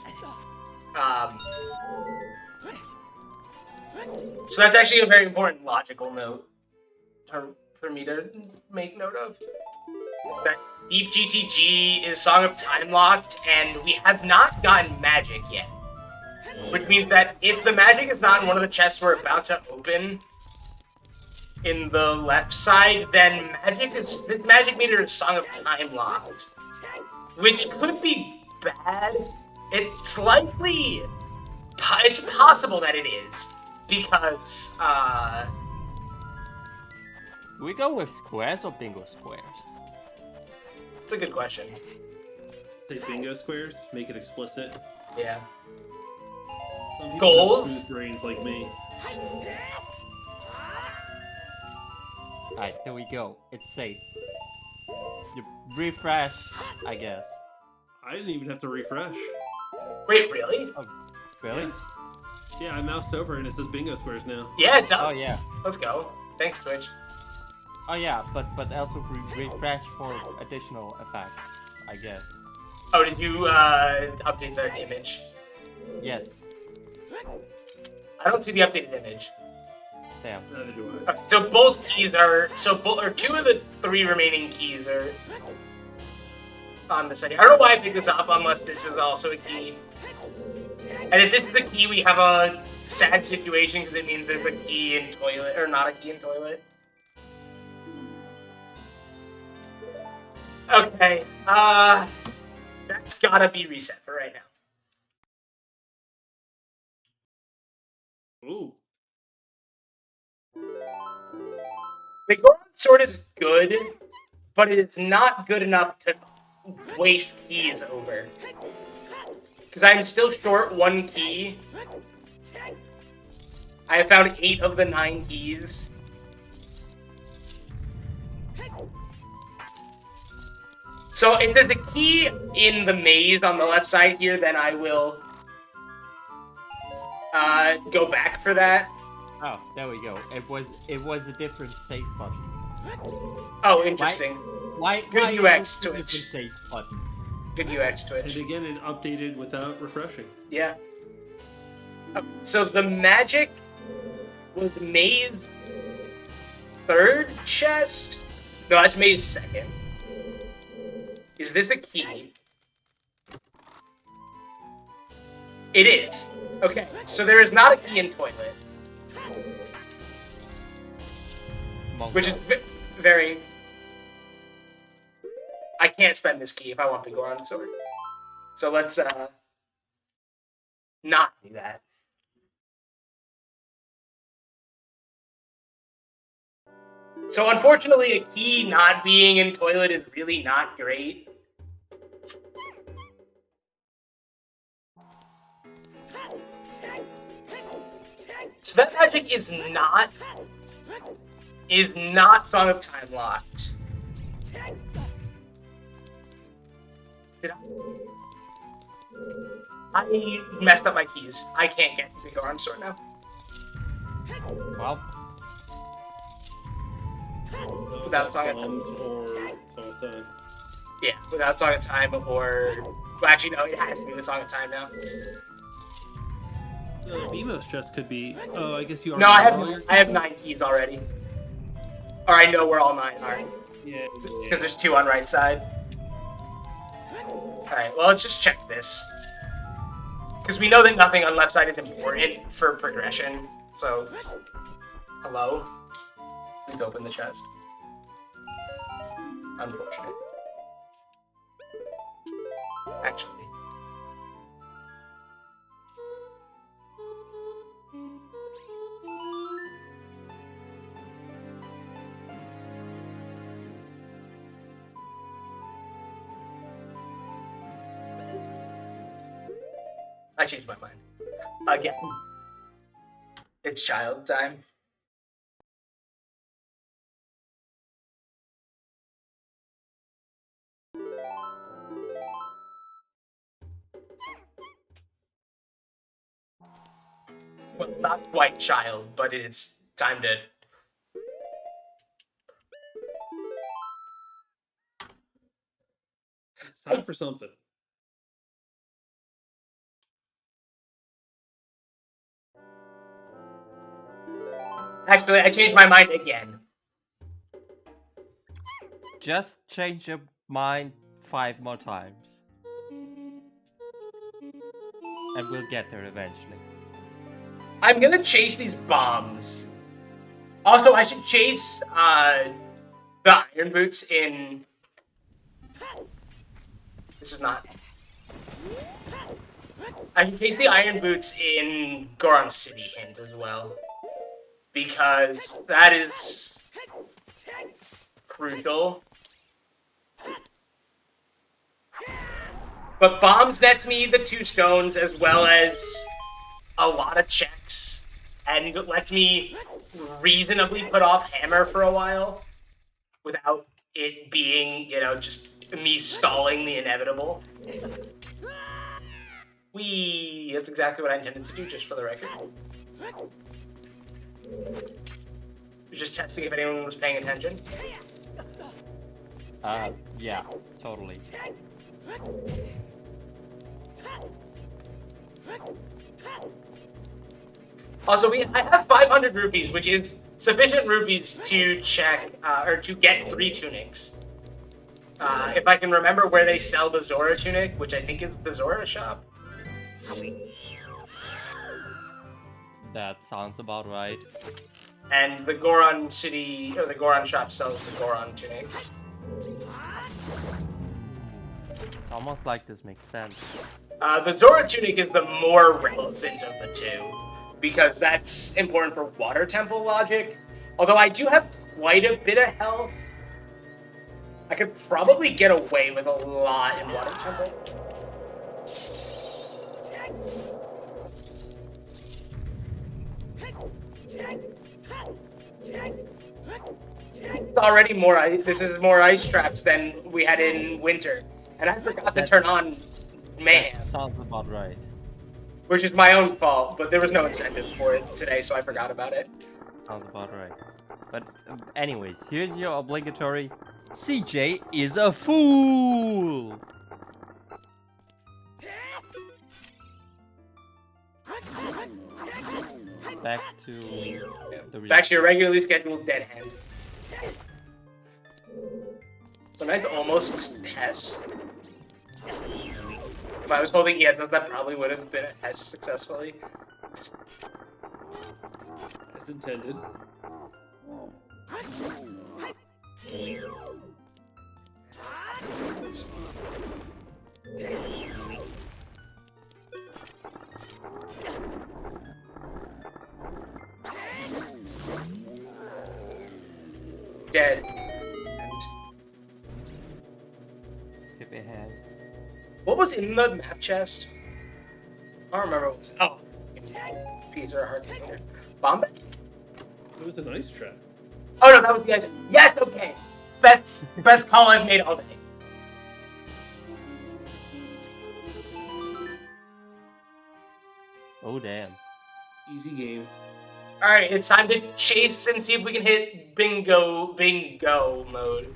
So that's actually a very important logical note for me to make note of. That Deep GTG is Song of Time locked, and we have not gotten magic yet. Which means that if the magic is not in one of the chests we're about to open in the left side, then this magic meter is Song of Time locked. Which could be bad. It's likely... It's possible that it is. Because, Do we go with squares or bingo squares? That's a good question. Say bingo squares, make it explicit. Yeah. Some people Goals? have smooth brains like me. Alright, here we go. It's safe. You refresh, I guess. I didn't even have to refresh. Wait, really? Oh, really? Yeah, I moused over and it says bingo squares now. Yeah, it does. Oh, yeah. Let's go. Thanks, Twitch. Oh yeah, but also refresh for additional effects, I guess. Oh, did you update the image? Yes. I don't see the updated image. Damn. Neither do I. Okay, so both keys are or 2 of the 3 remaining keys are on the setting. I don't know why I picked this up unless this is also a key. And if this is the key, we have a sad situation because it means there's a key in toilet or not a key in toilet. Okay, that's gotta be reset for right now. Ooh. The Goron Sword is good, but it is not good enough to waste keys over. Because I'm still short 1 key. I have found 8 of the 9 keys. So if there's a key in the maze on the left side here, then I will go back for that. Oh, there we go. It was a different save button. Oh, interesting. Why Good UX, Twitch. different save buttons? Good UX, Twitch. And again, it updated without refreshing. Yeah. So the magic was May's 3rd chest? No, that's May's 2nd. Is this a key? It is. Okay, so there is not a key in toilet. Which is very... I can't spend this key if I want the Goron Sword. So let's not do that. So unfortunately, a key not being in toilet is really not great. So that magic is not Song of Time locked. Did I messed up my keys. I can't get the Goron Sword now. Well, Without Song of Time. Bombs or Song of Time. Yeah, without Song of Time or... Well, actually, no, it has to be the Song of Time now. Bemo's chest could be... Oh, I guess you No, already I have 9 keys already. Or I know where all 9 are. Yeah. Because there's 2 on right side. Alright, well, let's just check this. Because we know that nothing on left side is important for progression. So, hello? Please open the chest. Unfortunate. Actually. I changed my mind. Again. It's child time. Well, not quite child, but it's time to... It's time for something. Actually, I changed my mind again. just change your mind 5 more times. And we'll get there eventually. I'm gonna chase these bombs. Also, I should chase the iron boots in... This is not... I should chase the iron boots in Goron City Hint as well. Because that is crucial. But bombs nets me the 2 stones as well as a lot of checks. And lets me reasonably put off hammer for a while. Without it being, you know, just me stalling the inevitable. That's exactly what I intended to do, just for the record. Just testing if anyone was paying attention. Yeah, totally. Also, I have 500 rupees, which is sufficient rupees to check, or to get 3 tunics. If I can remember where they sell the Zora tunic, which I think is the Zora shop. That sounds about right. And the Goron city, or the Goron shop sells the Goron tunic. Almost like this makes sense. The Zora tunic is the more relevant of the two, because that's important for water temple logic. Although I do have quite a bit of health, I could probably get away with a lot in water temple. It's already more ice. This is more ice traps than we had in winter, and I forgot to turn on mayhem. That sounds about right. Which is my own fault, but there was no incentive for it today, so I forgot about it. Sounds about right. But anyways, here's your obligatory CJ is a fool! Back to Back to your regularly scheduled dead hand. So nice almost Hess. If I was holding yes, that probably would have been a Hess successfully. As intended. Dead. Skip ahead. What was in the map chest? I don't remember what was. Oh. Peas are a hard container. Bombay? It was an ice trap. Oh no, that was the ice. Yes, okay. Best call I've made all day. Oh damn. Easy game. Alright, it's time to chase and see if we can hit bingo mode.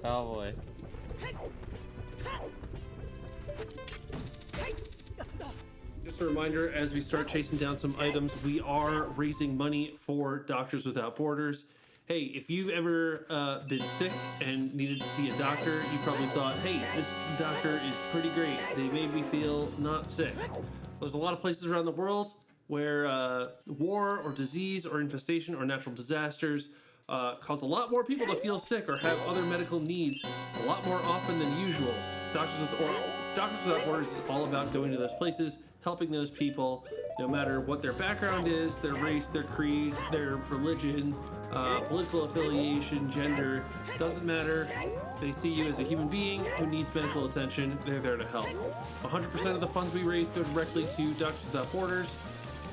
Oh boy. Just a reminder, as we start chasing down some items, we are raising money for Doctors Without Borders. Hey, if you've ever been sick and needed to see a doctor, you probably thought, hey, this doctor is pretty great. They made me feel not sick. There's a lot of places around the world where war or disease or infestation or natural disasters cause a lot more people to feel sick or have other medical needs a lot more often than usual. Doctors Without Borders is all about going to those places, helping those people, no matter what their background is, their race, their creed, their religion, political affiliation, gender, doesn't matter. They see you as a human being who needs medical attention. They're there to help. 100% of the funds we raise go directly to Doctors Without Borders.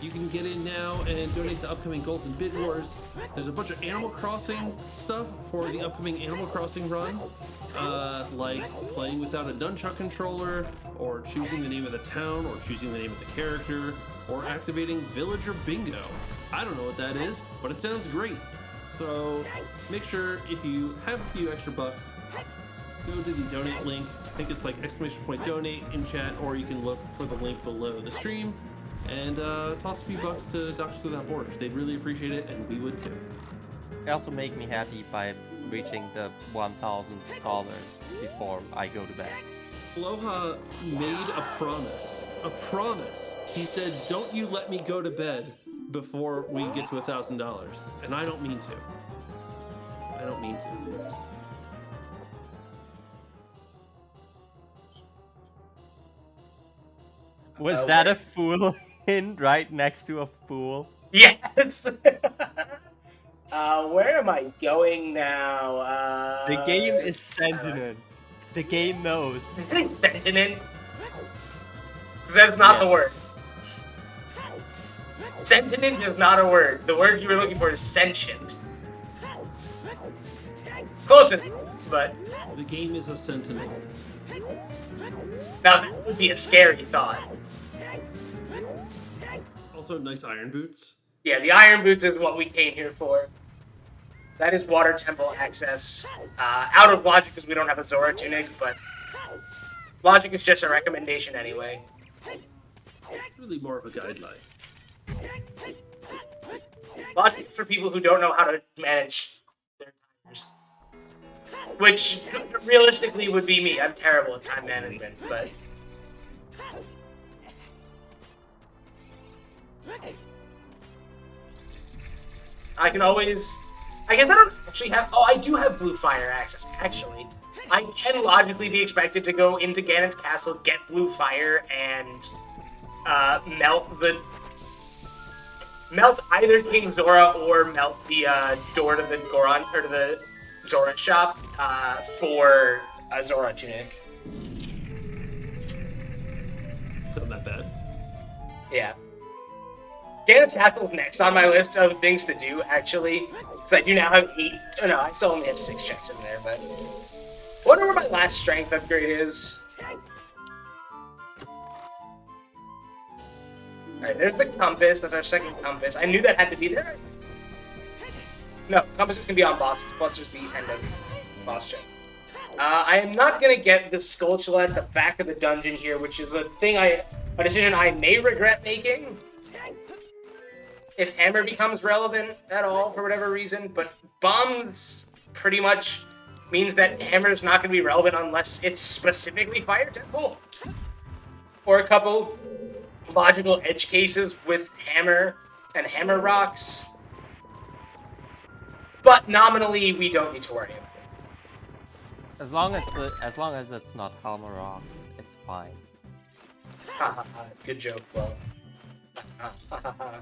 You can get in now and donate to upcoming goals and bid wars. There's a bunch of Animal Crossing stuff for the upcoming Animal Crossing run, like playing without a nunchuck controller, or choosing the name of the town, or choosing the name of the character, or activating Villager Bingo. I don't know what that is, but it sounds great. So make sure if you have a few extra bucks, go to the donate link. I think it's like !donate in chat, or you can look for the link below the stream. And toss a few bucks to Doctors Without Borders. They'd really appreciate it, and we would too. It also make me happy by reaching the $1,000 before I go to bed. Aloha made a promise. A promise. He said, "Don't you let me go to bed before we get to $1,000." And I don't mean to. I don't mean to. Was that a fool hint right next to a fool? Yes! Where am I going now? The game is sentient. The game knows. Did you say sentient? That's not the word. Sentient is not a word. The word you were looking for is sentient. Close enough, but... The game is a sentinel. Now that would be a scary thought. Also, nice iron boots. Yeah, the iron boots is what we came here for. That is water temple access. Out of logic because we don't have a Zora tunic, but logic is just a recommendation anyway. It's really more of a guideline. Logic is for people who don't know how to manage their timers. Which, realistically, would be me. I'm terrible at time management, but... I can always... I guess I don't actually have... Oh, I do have blue fire access, actually. I can logically be expected to go into Ganon's castle, get blue fire, and melt either King Zora or melt the door to the Goron, or to the Zora shop for a Zora tunic. It's not that bad. Yeah. Ganon's Castle is next on my list of things to do, actually. Because I do now have 8... Oh, no, I still only have 6 checks in there, but... I wonder where my last strength upgrade is. Alright, there's the compass. That's our second compass. I knew that had to be there. No, compasses can be on bosses, plus there's the end of boss check. I am not going to get the Skulltula at the back of the dungeon here, which is a decision I may regret making. If Hammer becomes relevant at all, for whatever reason, but Bombs pretty much means that Hammer is not going to be relevant unless it's specifically Fire Temple. Or a couple logical edge cases with Hammer and Hammer Rocks. But nominally, we don't need to worry about it. As long as it's not Hammer Rocks, it's fine. Ha ha ha, good joke, Flo. Ha ha ha ha.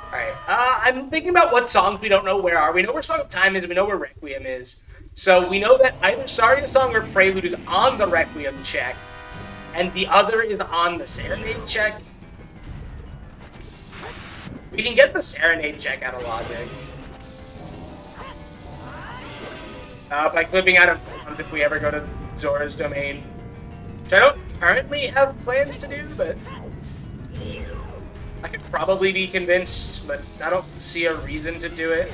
Alright, I'm thinking about what songs we don't know where are. We know where Song of Time is, we know where Requiem is. So we know that either Saria's Song or Prelude is on the Requiem check, and the other is on the Serenade check. We can get the Serenade check out of logic. By clipping out of bombs if we ever go to Zora's domain. Which I don't currently have plans to do, but I could probably be convinced, but I don't see a reason to do it.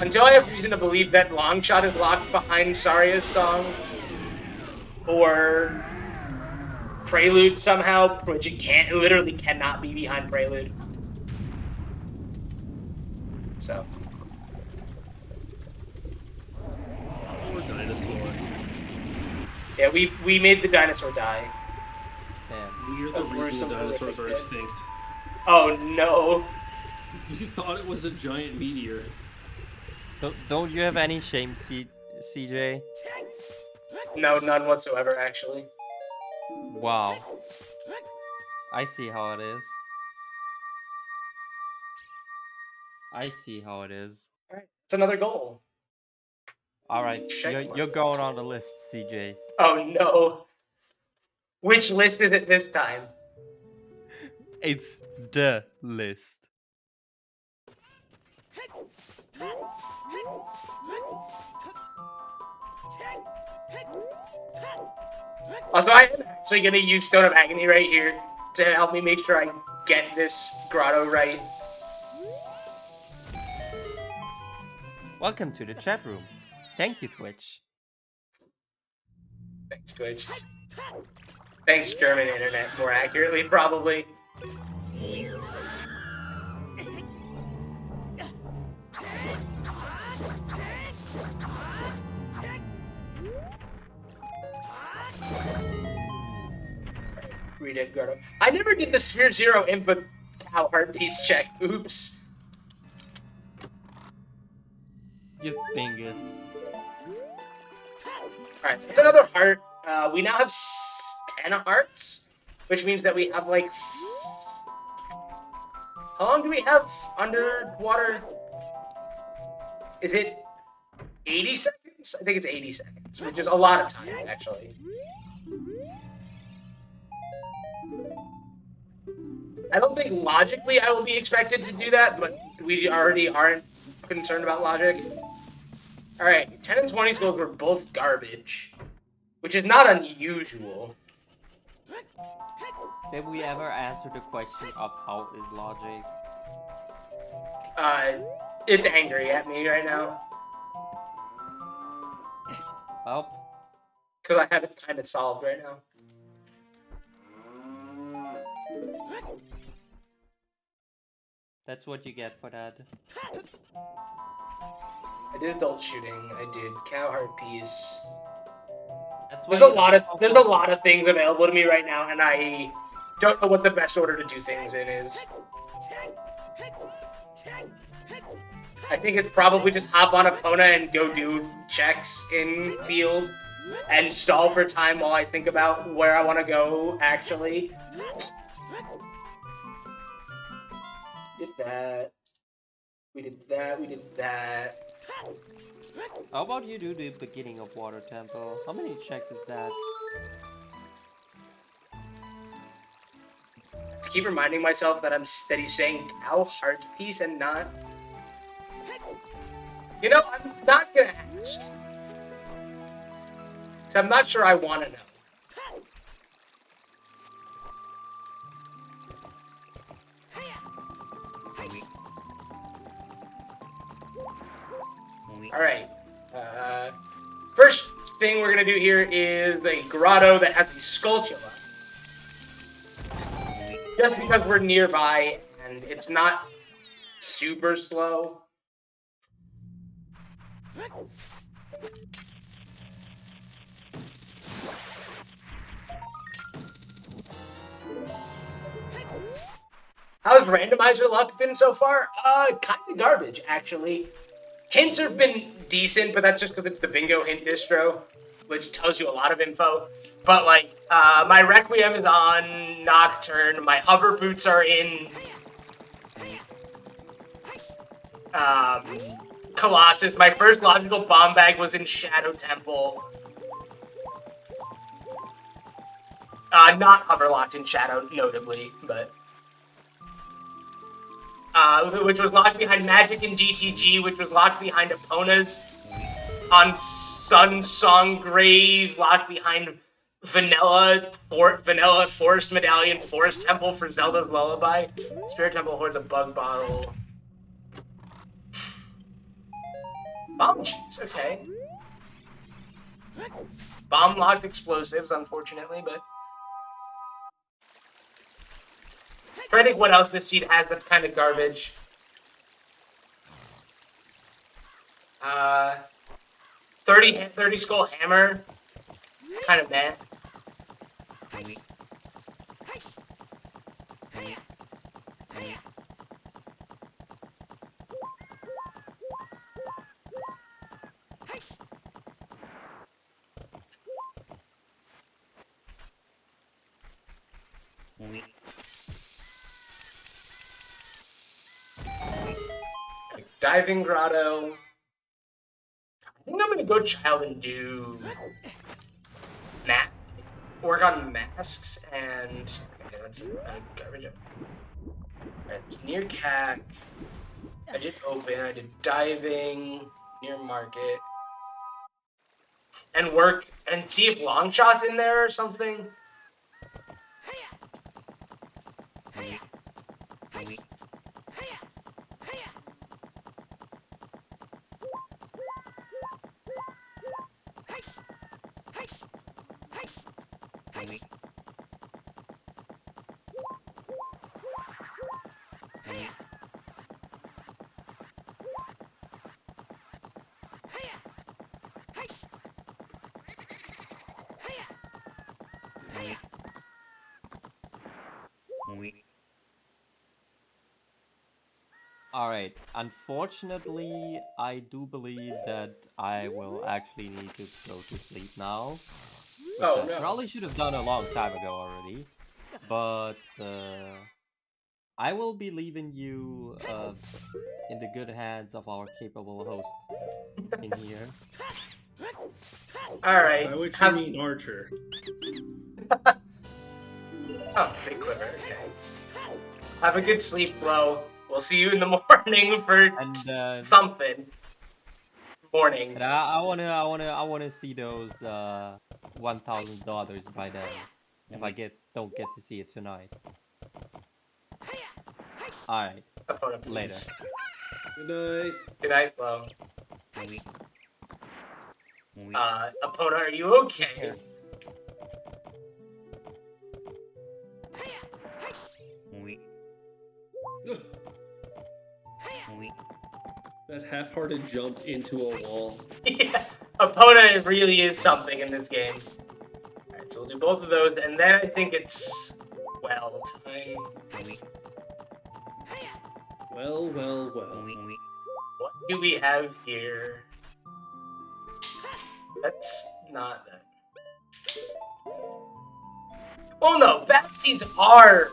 Until I have reason to believe that Longshot is locked behind Saria's Song, or Prelude somehow, which it literally cannot be behind Prelude. So. Poor dinosaur. Yeah, we made the dinosaur die. Damn. We're the reason the dinosaurs are extinct. Oh no. You thought it was a giant meteor. Don't you have any shame, CJ? No, none whatsoever, actually. Wow. I see how it is. I see how it is. Alright, it's another goal. Alright, you're going on the list, CJ. Oh no. Which list is it this time? It's the list. Also, I am actually going to use Stone of Agony right here to help me make sure I get this grotto right. Welcome to the chat room. Thank you, Twitch. Thanks, Twitch. Thanks, German internet, more accurately, probably. Redid grotto. I never did the Sphere Zero input cow heart piece check. Oops. You dingus. Alright, that's another heart. We now have 10 hearts, which means that we have like... How long do we have underwater? Is it 80 seconds? I think it's 80 seconds. which is a lot of time, actually. I don't think logically I will be expected to do that, but we already aren't concerned about logic. Alright, 10 and 20 skulls were both garbage, which is not unusual. Did we ever answer the question of how is logic? It's angry at me right now. Well, because I have it kind of solved right now. that's what you get for that. I did adult shooting. I did cow heart piece. There's a lot of things available to me right now, and I don't know what the best order to do things in is. I think it's probably just hop on Epona and go do checks in field and stall for time while I think about where I want to go, actually. Did that. We did that, we did that. How about you do the beginning of Water Temple? How many checks is that? To keep reminding myself that he's saying cow heart piece and not... You know, I'm not gonna ask. So I'm not sure I want to know. Alright. First thing we're gonna do here is a grotto that has a Skulltula. Just because we're nearby and it's not super slow. How's randomizer luck been so far? Kind of garbage, actually. Hints have been decent, but that's just because it's the bingo hint distro, which tells you a lot of info. But, like, my Requiem is on Nocturne, my hover boots are in Colossus, my first logical bomb bag was in Shadow Temple. Not hover locked in Shadow, notably, but... which was locked behind Magic and GTG, which was locked behind Epona's on Sun Song Grave, locked behind Vanilla Forest Medallion, Forest Temple for Zelda's Lullaby, Spirit Temple hoards a bug bottle. Bomb cheese, okay. Bomb locked explosives, unfortunately, but... I think what else this seed has that's kind of garbage. 30 skull hammer, kind of meh. Diving grotto. I think I'm gonna go child and do work on masks and okay, that's garbage. Alright, there's near cack. I did open. I did diving near market and work and see if long shot's in there or something. Alright, unfortunately, I do believe that I will actually need to go to sleep now. Which Oh, I no. probably should have done a long time ago already. But, I will be leaving you in the good hands of our capable hosts in here. Alright. By which you mean Archer. Oh, big quiver, okay. Have a good sleep, Flo. We'll see you in the morning for something. Morning. And I wanna see those $1,000 by then. If I don't get to see it tonight. Alright. Later. Good night. Good night, Flo. Epona, are you okay? That half-hearted jump into a wall. Yeah, Epona really is something in this game. Alright, so we'll do both of those, and then I think it's... well, time. Well. What do we have here? That's not that. Well, no, bat scenes are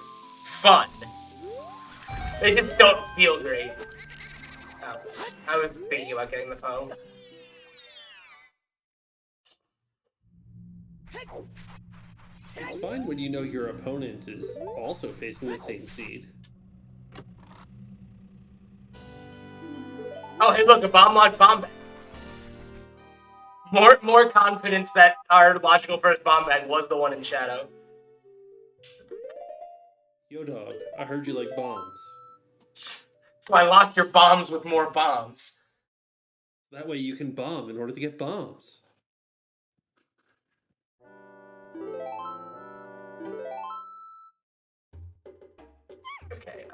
fun. They just don't feel great. Oh, I was thinking about getting the phone. It's fine when you know your opponent is also facing the same seed. Oh, hey, look, a bomb-locked bomb bag. More confidence that our logical first bomb bag was the one in shadow. Yo, dog, I heard you like bombs. So I locked your bombs with more bombs. That way you can bomb in order to get bombs. Okay,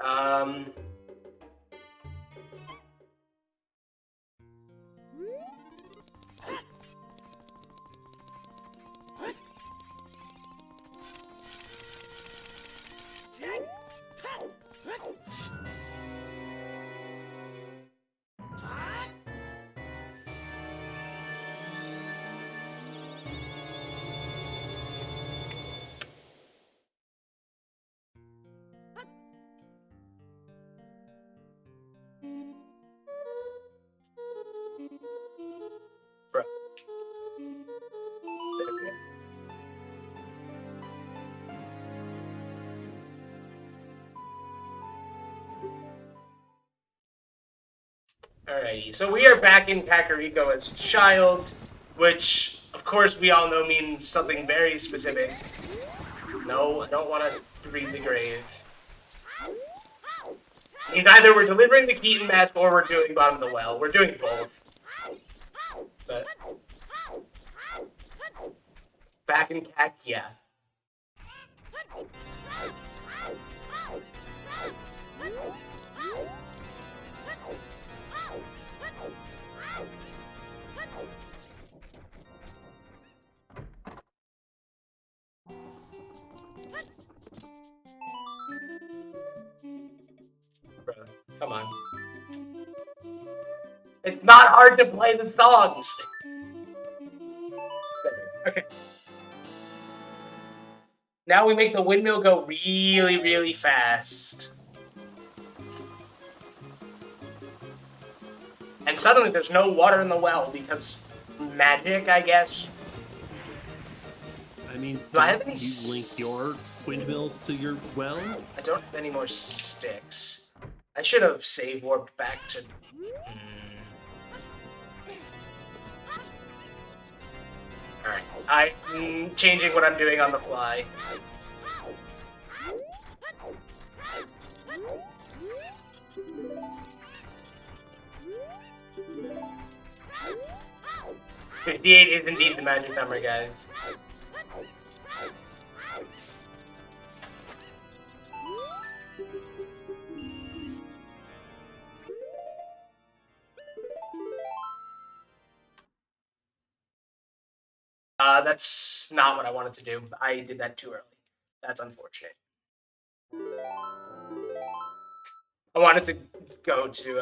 bro. Alrighty, so we are back in Kakariko as Child, which, of course, we all know means something very specific. No, I don't want to read the grave. It means either we're delivering the Keaton mask or we're doing Bottom of the Well. We're doing both. But back in Kak, yeah. Bro, come on. It's not hard to play the songs. Okay. Now we make the windmill go really, really fast. And suddenly there's no water in the well because magic, I guess. I mean, Do I have any you link your windmills to your well? I don't have any more sticks. I should have save warped back to... Alright, I'm changing what I'm doing on the fly. $58 is indeed the magic number, guys. That's not what I wanted to do. I did that too early. That's unfortunate. I wanted to go to,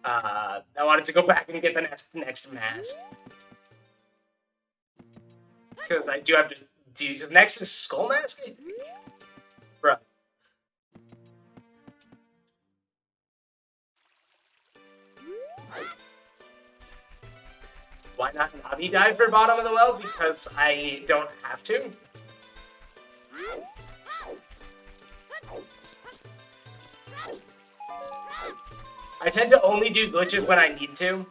I wanted to go back and get the next mask. Because I do have to do, because next is Skull Mask, I think? Bruh. Why not Navi dive for bottom of the well? Because I don't have to. I tend to only do glitches when I need to.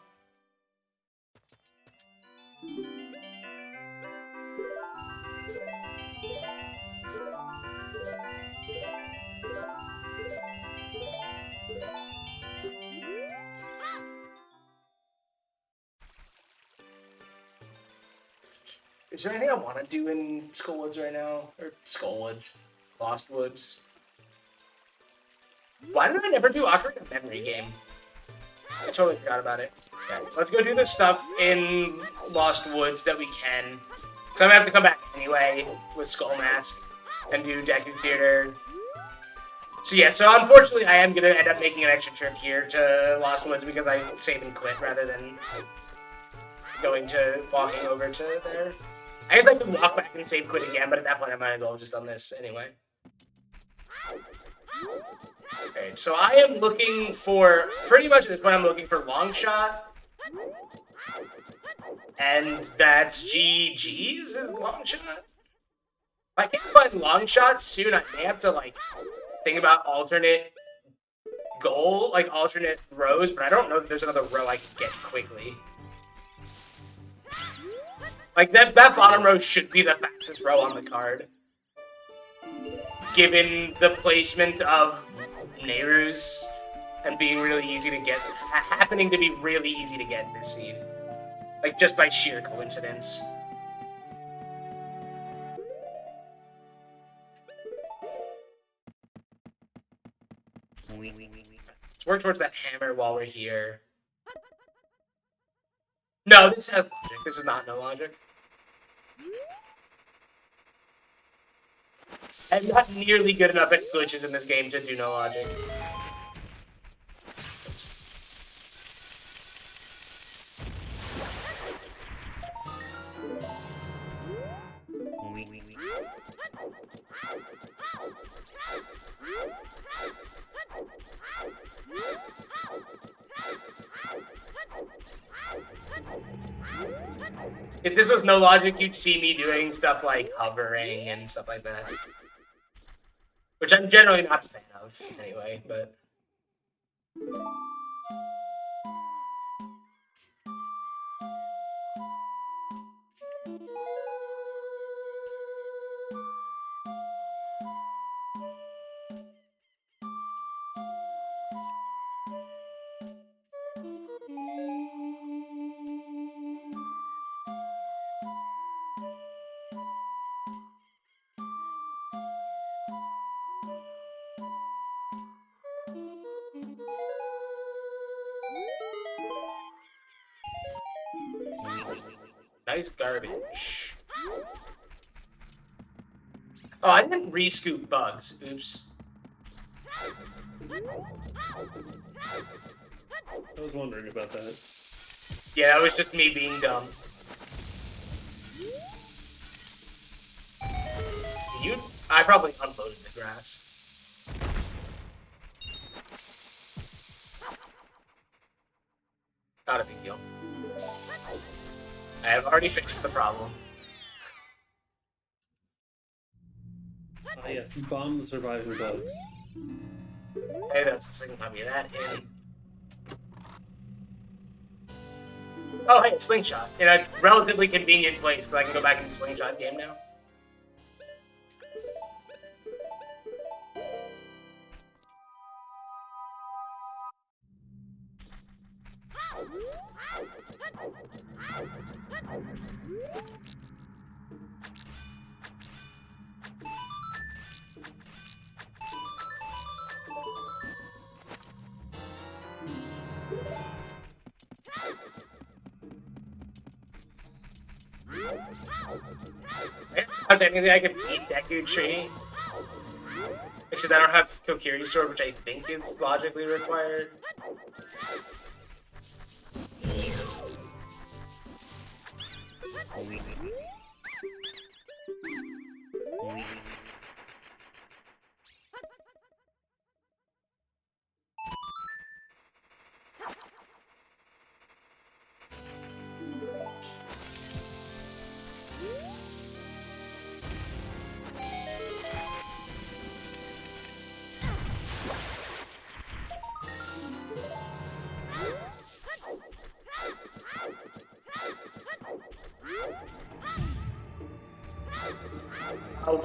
Is there anything I want to do in Skullwoods right now? Or Skullwoods? Lost Woods? Why did I never do Ocarina Memory Game? I totally forgot about it. Okay, let's go do the stuff in Lost Woods that we can. So I'm gonna have to come back anyway with Skull Mask and do Deku Theater. So yeah, so unfortunately I am gonna end up making an extra trip here to Lost Woods because I save and quit rather than walking over to there. I guess I could walk back and save quit again, but at that point I might as well have just done this anyway. Okay, so I am looking for, pretty much at this point I'm looking for Long Shot. And that's GG's is Long Shot? If I can't find Long Shot soon, I may have to, like, think about alternate alternate rows, but I don't know that there's another row I can get quickly. Like, that bottom row should be the fastest row on the card. Given the placement of Nehru's and being really easy to get, happening to be really easy to get this seed. Like, just by sheer coincidence. Let's work towards that hammer while we're here. No, this has logic. This is not no logic. I'm not nearly good enough at glitches in this game to do no logic. If this was no logic, you'd see me doing stuff like hovering and stuff like that. Which I'm generally not a fan of, anyway, but... Nice garbage. Oh, I didn't re-scoop bugs. Oops. I was wondering about that. Yeah, that was just me being dumb. I probably unloaded the grass. Not a big deal. I have already fixed the problem. Yes, bomb the surviving bugs. Hey, that's the second time you that in. Oh, hey, Slingshot. In a relatively convenient place, because I can go back into Slingshot game now. Technically, I can beat Deku Tree. Except I don't have Kokiri Sword, which I think is logically required.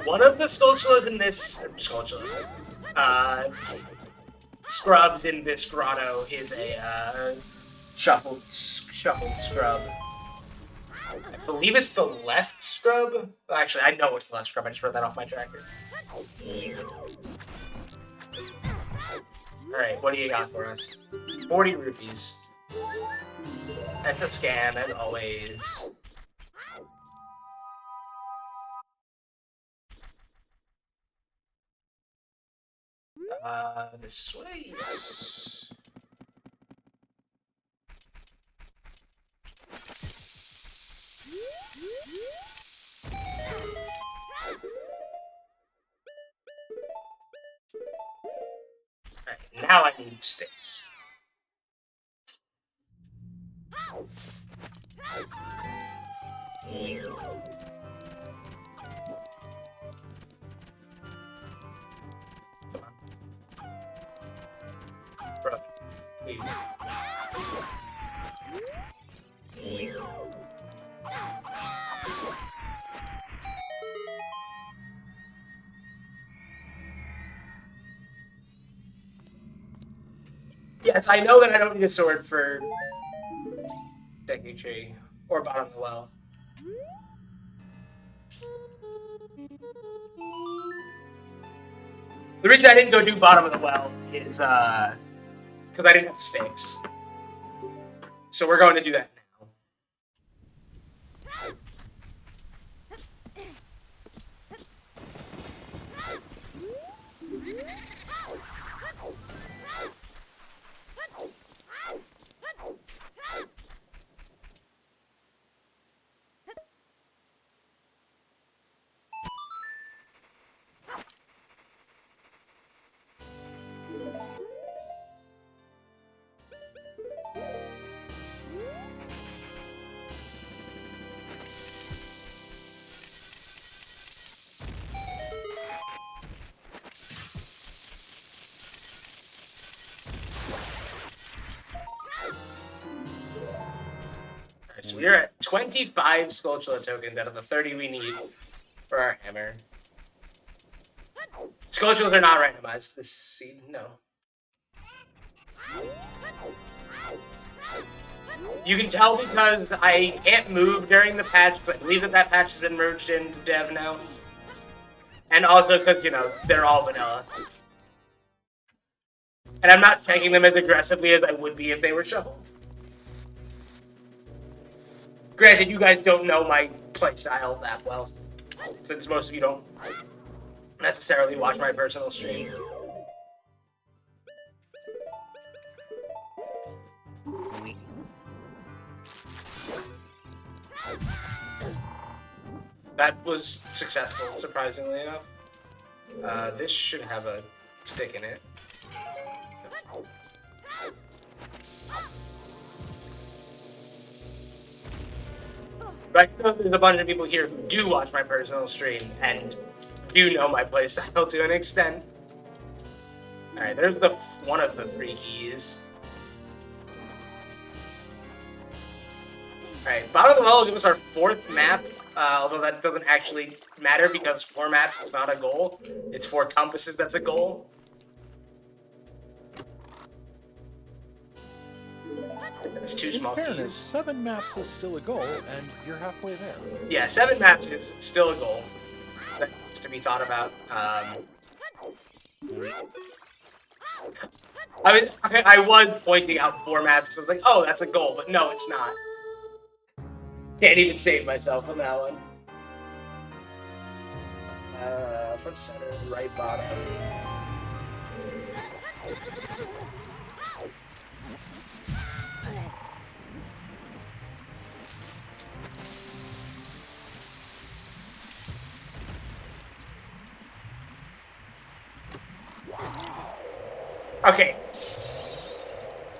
One of the Skulltulas in this scrubs in this grotto is a shuffled scrub. I believe it's the left scrub. Actually, I know it's the left scrub. I just wrote that off my tracker. Alright, what do you got for us? 40 rupees. That's a scam, as always. This way, yes. Alright, now I need sticks. Bro, please. Yes, I know that I don't need a sword for Deku Tree or Bottom of the Well. The reason I didn't go do Bottom of the Well is because I didn't have stakes. So we're going to do that now. So we are at 25 Skulltula tokens out of the 30 we need for our hammer. Skulltulas are not randomized this seed, no. You can tell because I can't move during the patch, but I believe that patch has been merged into dev now. And also because, you know, they're all vanilla. And I'm not checking them as aggressively as I would be if they were shuffled. Granted, you guys don't know my playstyle that well, since most of you don't necessarily watch my personal stream. That was successful, surprisingly enough. This should have a stick in it. But I know there's a bunch of people here who do watch my personal stream and do know my playstyle to an extent. Alright, there's the one of the 3 keys. Alright, Bottom of the Well will give us our 4th map, although that doesn't actually matter because 4 maps is not a goal. It's 4 compasses that's a goal. It's 2 small In fairness, keys. 7 maps is still a goal, and you're halfway there. Yeah, 7 maps is still a goal. That needs to be thought about. I was pointing out 4 maps, so I was like, oh, that's a goal, but no, it's not. Can't even save myself on that one. Front center, right bottom. Okay.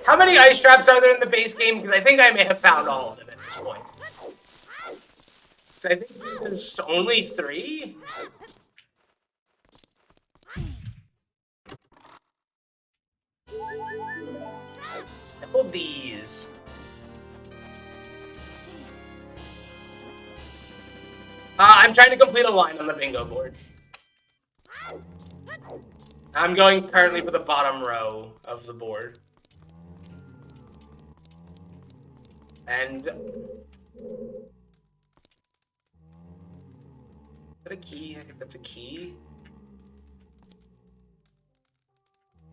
How many ice traps are there in the base game? Because I think I may have found all of them at this point. I think there's only 3? I pulled these. I'm trying to complete a line on the bingo board. I'm going currently for the bottom row of the board. And... Is that a key? I think that's a key.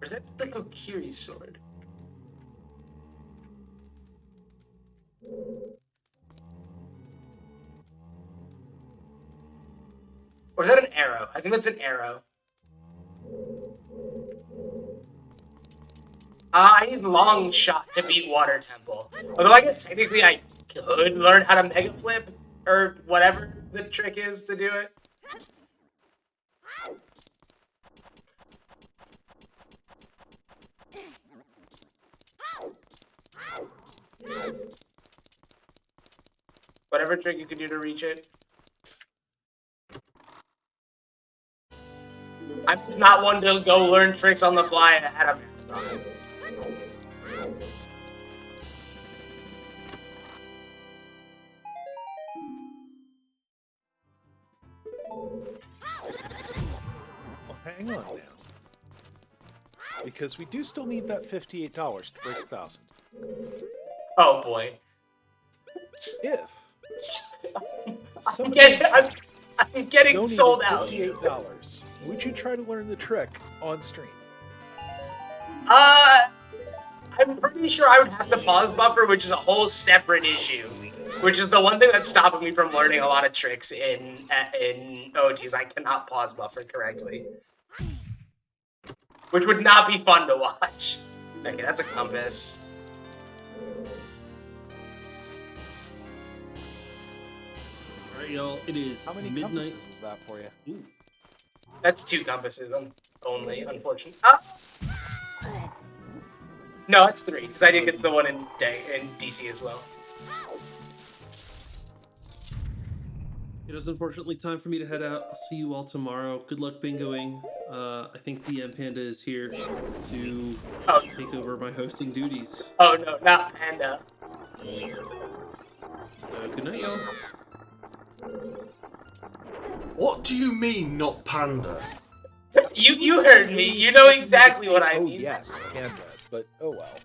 Or is that the Kokiri sword? Or is that an arrow? I think that's an arrow. I need long shot to beat Water Temple. Although I guess technically I could learn how to mega flip or whatever the trick is to do it. Whatever trick you can do to reach it. I'm just not one to go learn tricks on the fly at a marathon. Well, hang on now. Because we do still need that $58 to break 1,000. Oh boy. If I'm getting sold out. $58, would you try to learn the trick on stream? I'm pretty sure I would have to pause buffer, which is a whole separate issue. Which is the one thing that's stopping me from learning a lot of tricks in OTs. I cannot pause buffer correctly. Which would not be fun to watch. Okay, that's a compass. Alright, y'all, it is How many midnight. compasses is that for you? Ooh. That's 2 compasses only, unfortunately. No, it's 3, because I did get the one in DC as well. It is unfortunately time for me to head out. I'll see you all tomorrow. Good luck bingoing. I think DM Panda is here to take over my hosting duties. Oh no, not Panda. Good night, y'all. What do you mean, not Panda? You heard me. You know exactly what I mean. Oh yes, Panda, but oh well.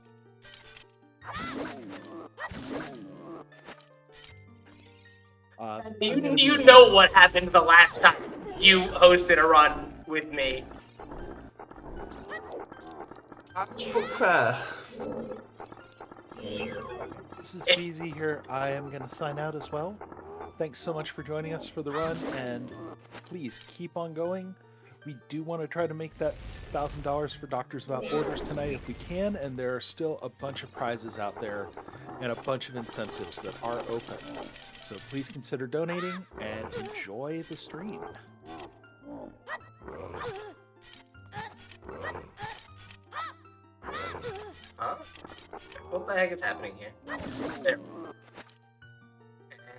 You know what happened the last time you hosted a run with me. That's fair. This is Beezy here. I am going to sign out as well. Thanks so much for joining us for the run, and please keep on going. We do want to try to make that $1,000 for Doctors Without Borders tonight if we can, and there are still a bunch of prizes out there and a bunch of incentives that are open. So please consider donating and enjoy the stream. Huh? What the heck is happening here? There.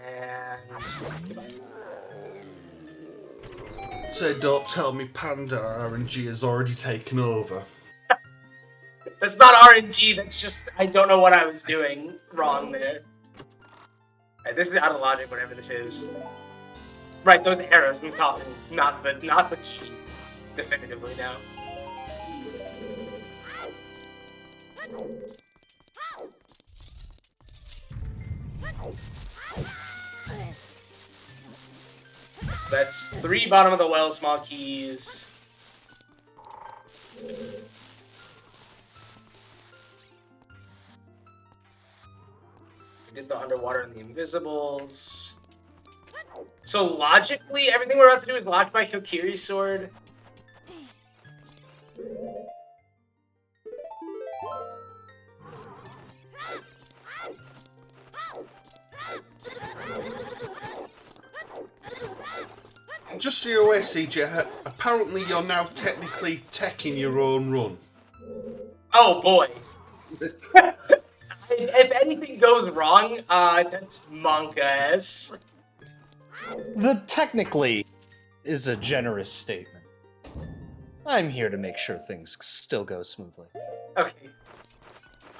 And... So don't tell me Panda RNG has already taken over. That's not RNG, that's just... I don't know what I was doing wrong there. Right, this is out of logic, whatever this is. Right, those arrows, not the key. Definitively now. So that's 3 bottom of the well small keys. We did the underwater and the invisibles. So logically, everything we're about to do is locked by Kokiri's sword. Just so you're aware, CJ, apparently you're now technically teching your own run. Oh boy. If anything goes wrong, that's Monka's. The technically is a generous statement. I'm here to make sure things still go smoothly. Okay.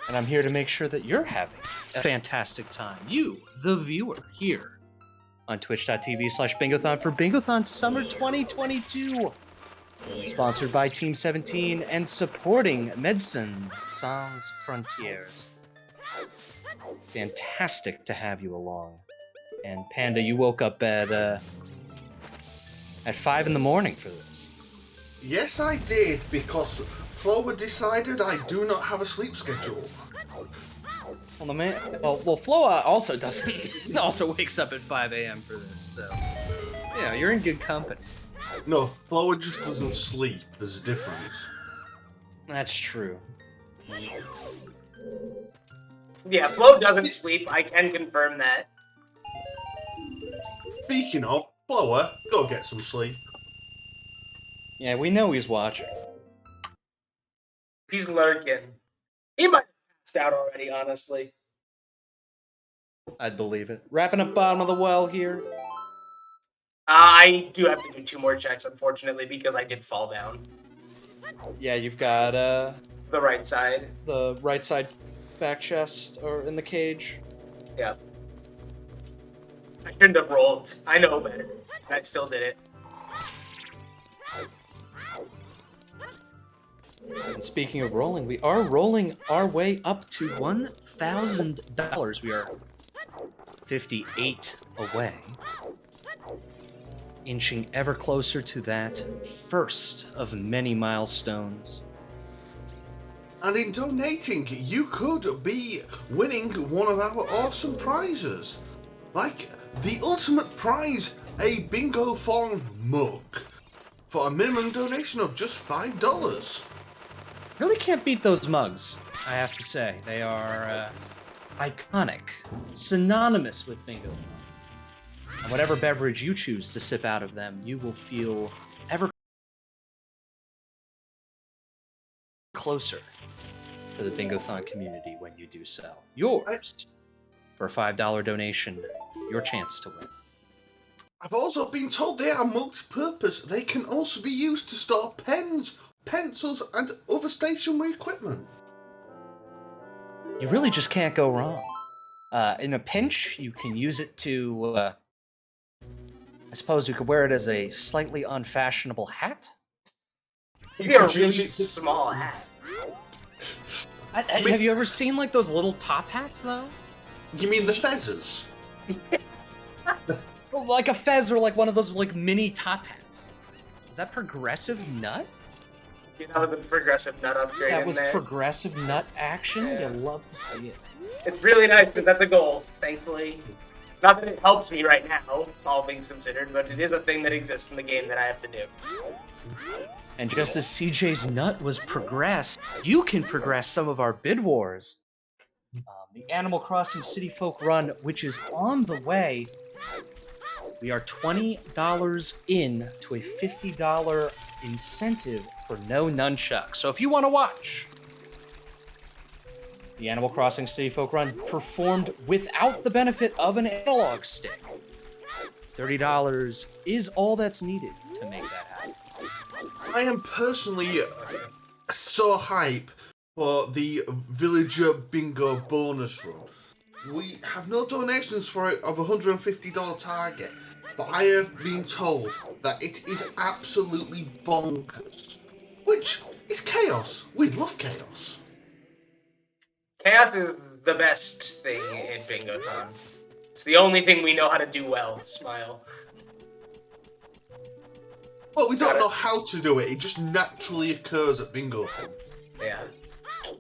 And I'm here to make sure that you're having a fantastic time. You, the viewer, here on twitch.tv/Bingothon for Bingothon Summer 2022. Sponsored by Team 17 and supporting Medicines Sans Frontières. Fantastic to have you along. And Panda, you woke up at 5 in the morning for this. Yes, I did, because Flo decided I do not have a sleep schedule. Well, Floa also doesn't. Also wakes up at 5 a.m. for this, so yeah, you're in good company. No, Flo just doesn't sleep. There's a difference. That's true. Yeah, Flo doesn't sleep. I can confirm that. Speaking of, Floa, go get some sleep. Yeah, we know he's watching. He's lurking. He might have passed out already, honestly. I'd believe it. Wrapping up bottom of the well here. I do have to do 2 more checks, unfortunately, because I did fall down. Yeah, you've got The right side. the right side back chest or in the cage. Yeah. I shouldn't have rolled. I know better. I still did it. And speaking of rolling, we are rolling our way up to $1,000. We are 58 away. Inching ever closer to that first of many milestones. And in donating, you could be winning one of our awesome prizes. Like the ultimate prize, a Bingothon mug. For a minimum donation of just $5. Really can't beat those mugs, I have to say. They are iconic, synonymous with Bingo. And whatever beverage you choose to sip out of them, you will feel ever closer to the Bingothon community when you do so. Yours, for a $5 donation, your chance to win. I've also been told they are multi-purpose. They can also be used to store pens, pencils, and other stationery equipment. You really just can't go wrong. In a pinch, you can use it to, I suppose you could wear it as a slightly unfashionable hat. Maybe a really small hat. Have you ever seen, like, those little top hats, though? You mean the fezzes? Like a fez or, like, one of those, like, mini top hats. Is that Progressive Nut? You know, the progressive nut upgrade That in was there. Progressive Nut action? Yeah. You'll love to see it. It's really nice, because that's a goal, thankfully. Not that it helps me right now, all things considered, but it is a thing that exists in the game that I have to do. And just as CJ's Nut was progressed, you can progress some of our bid wars. The Animal Crossing City Folk Run, which is on the way. We are $20 in to a $50 incentive for no nunchucks. So if you want to watch the Animal Crossing City Folk Run performed without the benefit of an analog stick, $30 is all that's needed to make that happen. I am personally so hype for the Villager Bingo bonus run. We have no donations for it of $150 target, but I have been told that it is absolutely bonkers. Which is chaos. We love chaos. Chaos is the best thing in Bingothon. It's the only thing we know how to do well. Smile. Well, we don't know how to do it. It just naturally occurs at Bingothon. Yeah.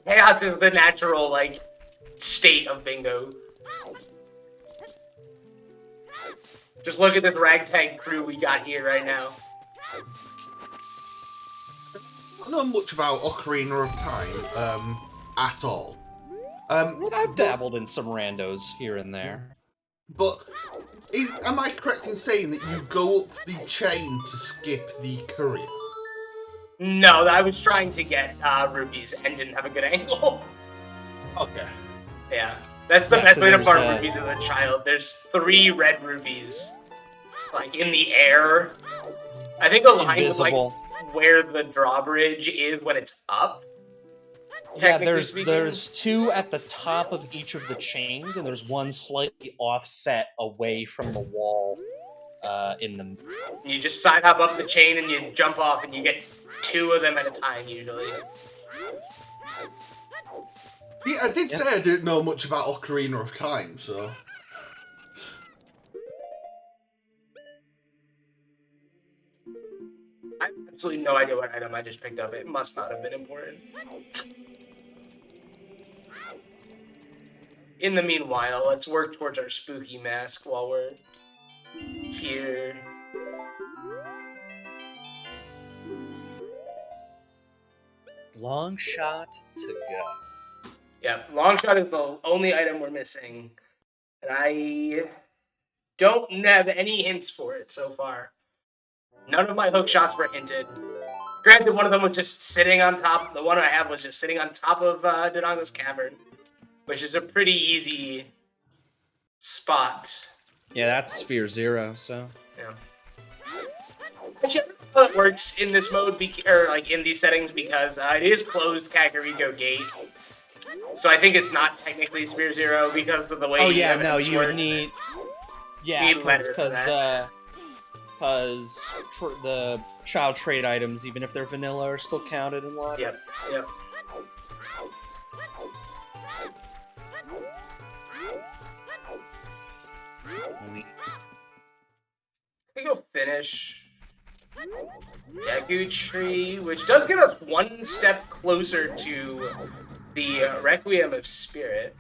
Chaos is the natural, like, state of bingo. Just look at this ragtag crew we got here right now. I don't know much about Ocarina of Time at all. I've dabbled in some randos here and there. But am I correct in saying that you go up the chain to skip the courier? No, I was trying to get rubies and didn't have a good angle. Okay. Yeah. That's the Yeah, best so way to there's, farm rubies as a child. There's 3 red rubies, like, in the air. I think the line is, like, Invisible. where the drawbridge is when it's up. Yeah, technically speaking. there's 2 at the top of each of the chains, and there's 1 slightly offset away from the wall in the... You just side hop up the chain and you jump off, and you get 2 of them at a time usually. Yeah, I did say I didn't know much about Ocarina of Time, so... I have absolutely no idea what item I just picked up. It must not have been important. In the meanwhile, let's work towards our spooky mask while we're here. Long shot to go. Yeah, long shot is the only item we're missing. And I don't have any hints for it so far. None of my hook shots were hinted. Granted, one of them was just sitting on top. The one I have was just sitting on top of Dodongo's cavern, which is a pretty easy spot. Yeah, that's Sphere 0, so... Yeah. Actually, I don't know how it works in this mode, or like in these settings, because it is closed Kakariko Gate. So I think it's not technically Sphere 0 because of the way. Oh yeah, no, you would need. Yeah, because the child trade items, even if they're vanilla, are still counted in lottery. Yep. We go finish Deku Tree, which does get us 1 step closer to the Requiem of Spirit.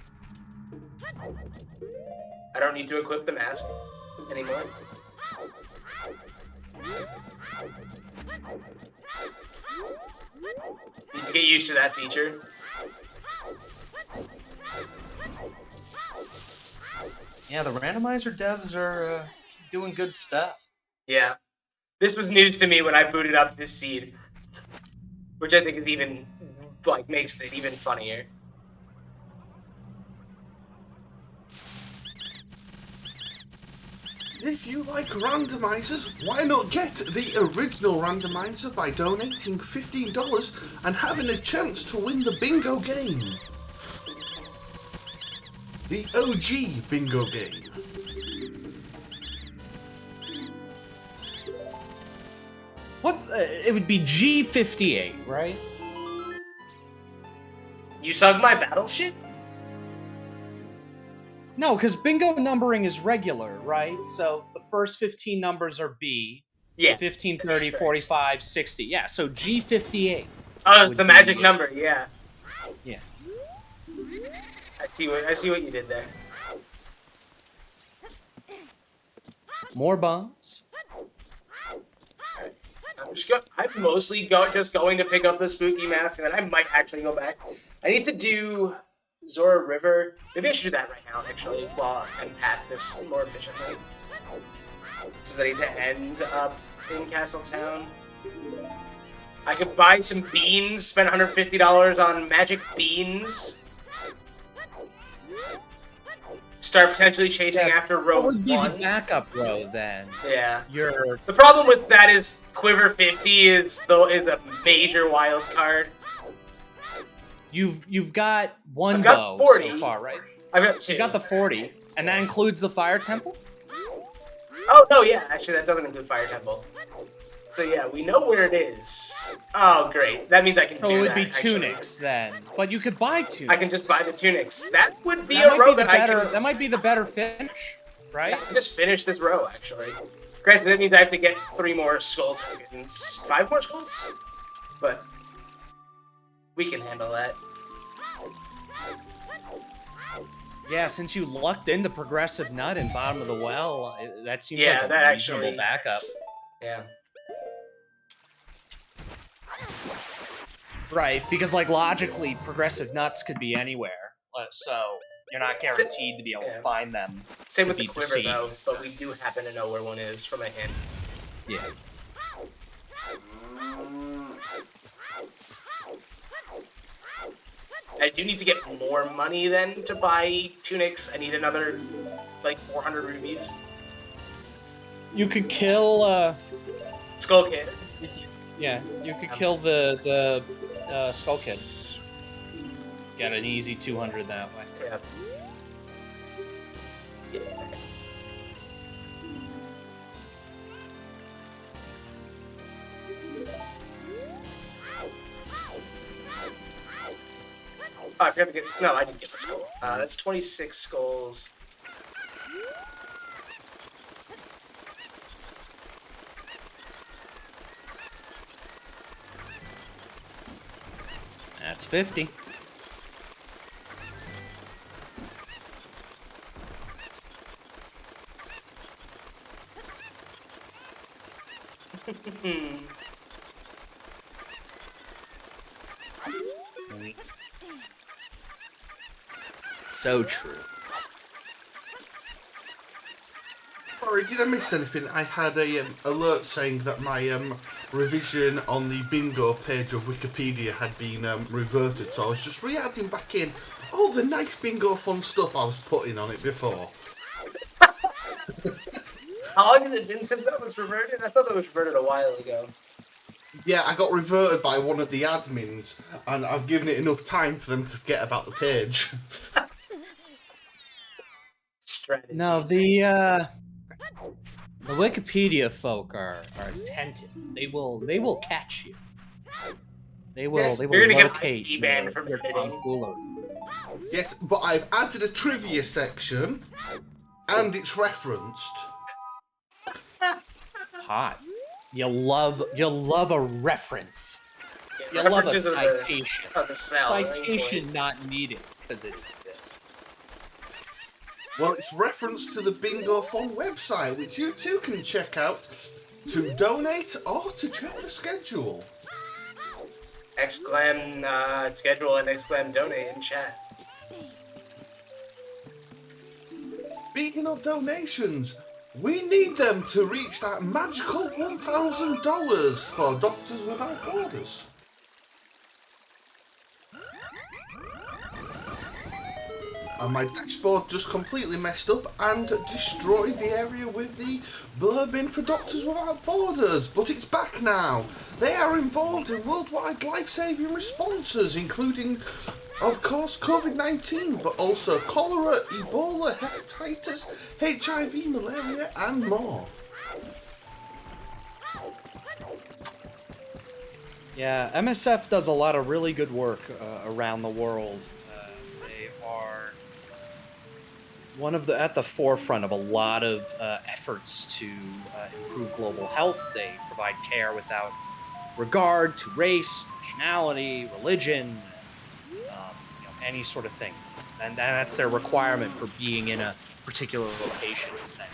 I don't need to equip the mask anymore. Need to get used to that feature. Yeah, the randomizer devs are doing good stuff. Yeah. This was news to me when I booted up this seed, which I think is even, like, makes it even funnier. If you like randomizers, why not get the original randomizer by donating $15 and having a chance to win the bingo game? The OG bingo game. What? It would be G58, right? You sunk my battle shit? No, because bingo numbering is regular, right? So the first 15 numbers are B. Yeah. So 15, 30, 45, 60. Yeah, so G58. Oh, it's the magic number, yeah. Yeah. I see what you did there. More bombs. I'm mostly just going to pick up the spooky mask, and then I might actually go back. I need to do Zora River. Maybe I should do that right now, actually, while and path this more efficiently. Because I need to end up in Castletown. I could buy some beans, spend $150 on magic beans. Start potentially chasing after row 1. What would be the backup row then? Yeah. The problem with that is Quiver 50 is a major wild card. You've got one I've got bow 40. so far, right? I've got 2. You got the 40, and that includes the Fire Temple? Oh, no, yeah. Actually, that doesn't include Fire Temple. So, yeah, we know where it is. Oh, great. That means I can do that, So it would be actually. tunics, then. But you could buy tunics. I can just buy the tunics. That would be a row that I can... That might be the better finish, right? I can just finish this row, actually. Granted, that means I have to get 3 more skull tokens. 5 more skulls? But we can handle that. Yeah, since you lucked into Progressive Nut in Bottom of the Well, that seems Yeah, like that a reasonable actually- backup. Yeah. Right, because like logically, Progressive Nuts could be anywhere, so you're not guaranteed to be able to find them. Same to with the be quiver, deceived, though, so. but we do happen to know where one is from a hint. Yeah. I do need to get more money then to buy tunics. I need another, like, 400 rubies. You could kill. Skull Kid. Yeah, you could kill the Skull Kid. Get an easy 200 that way. Yeah. Yeah. Oh, I forgot to get. No, I didn't get the skull. That's 26 skulls. That's 50. So true. Sorry, did I miss anything? I had a alert saying that my revision on the bingo page of Wikipedia had been reverted, so I was just re-adding back in all the nice bingo fun stuff I was putting on it before. How long has it been since that was reverted? I thought that was reverted a while ago. Yeah, I got reverted by one of the admins, and I've given it enough time for them to forget about the page. Strategies. No, the Wikipedia folk are attentive. They will catch you. They will Yes, they will you're gonna get locate IP banned from your editing. tomfoolery. Yes, but I've added a trivia section, and it's referenced. Hot. You'll love a reference. Yeah, You'll love a references of the- citation. of the cell, Citation not needed because it exists. Well, it's reference to the Bingothon website, which you too can check out to donate or to check the schedule. Exclam schedule and exclam donate in chat. Speaking of donations, we need them to reach that magical $1,000 for Doctors Without Borders. And my dashboard just completely messed up and destroyed the area with the blurb in for Doctors Without Borders, but it's back now. They are involved in worldwide life-saving responses, including, of course, COVID-19, but also cholera, Ebola, hepatitis, HIV, malaria, and more. Yeah, MSF does a lot of really good work around the world. They are at the forefront of a lot of efforts to improve global health. They provide care without regard to race, nationality, religion, any sort of thing. And that's their requirement for being in a particular location, is that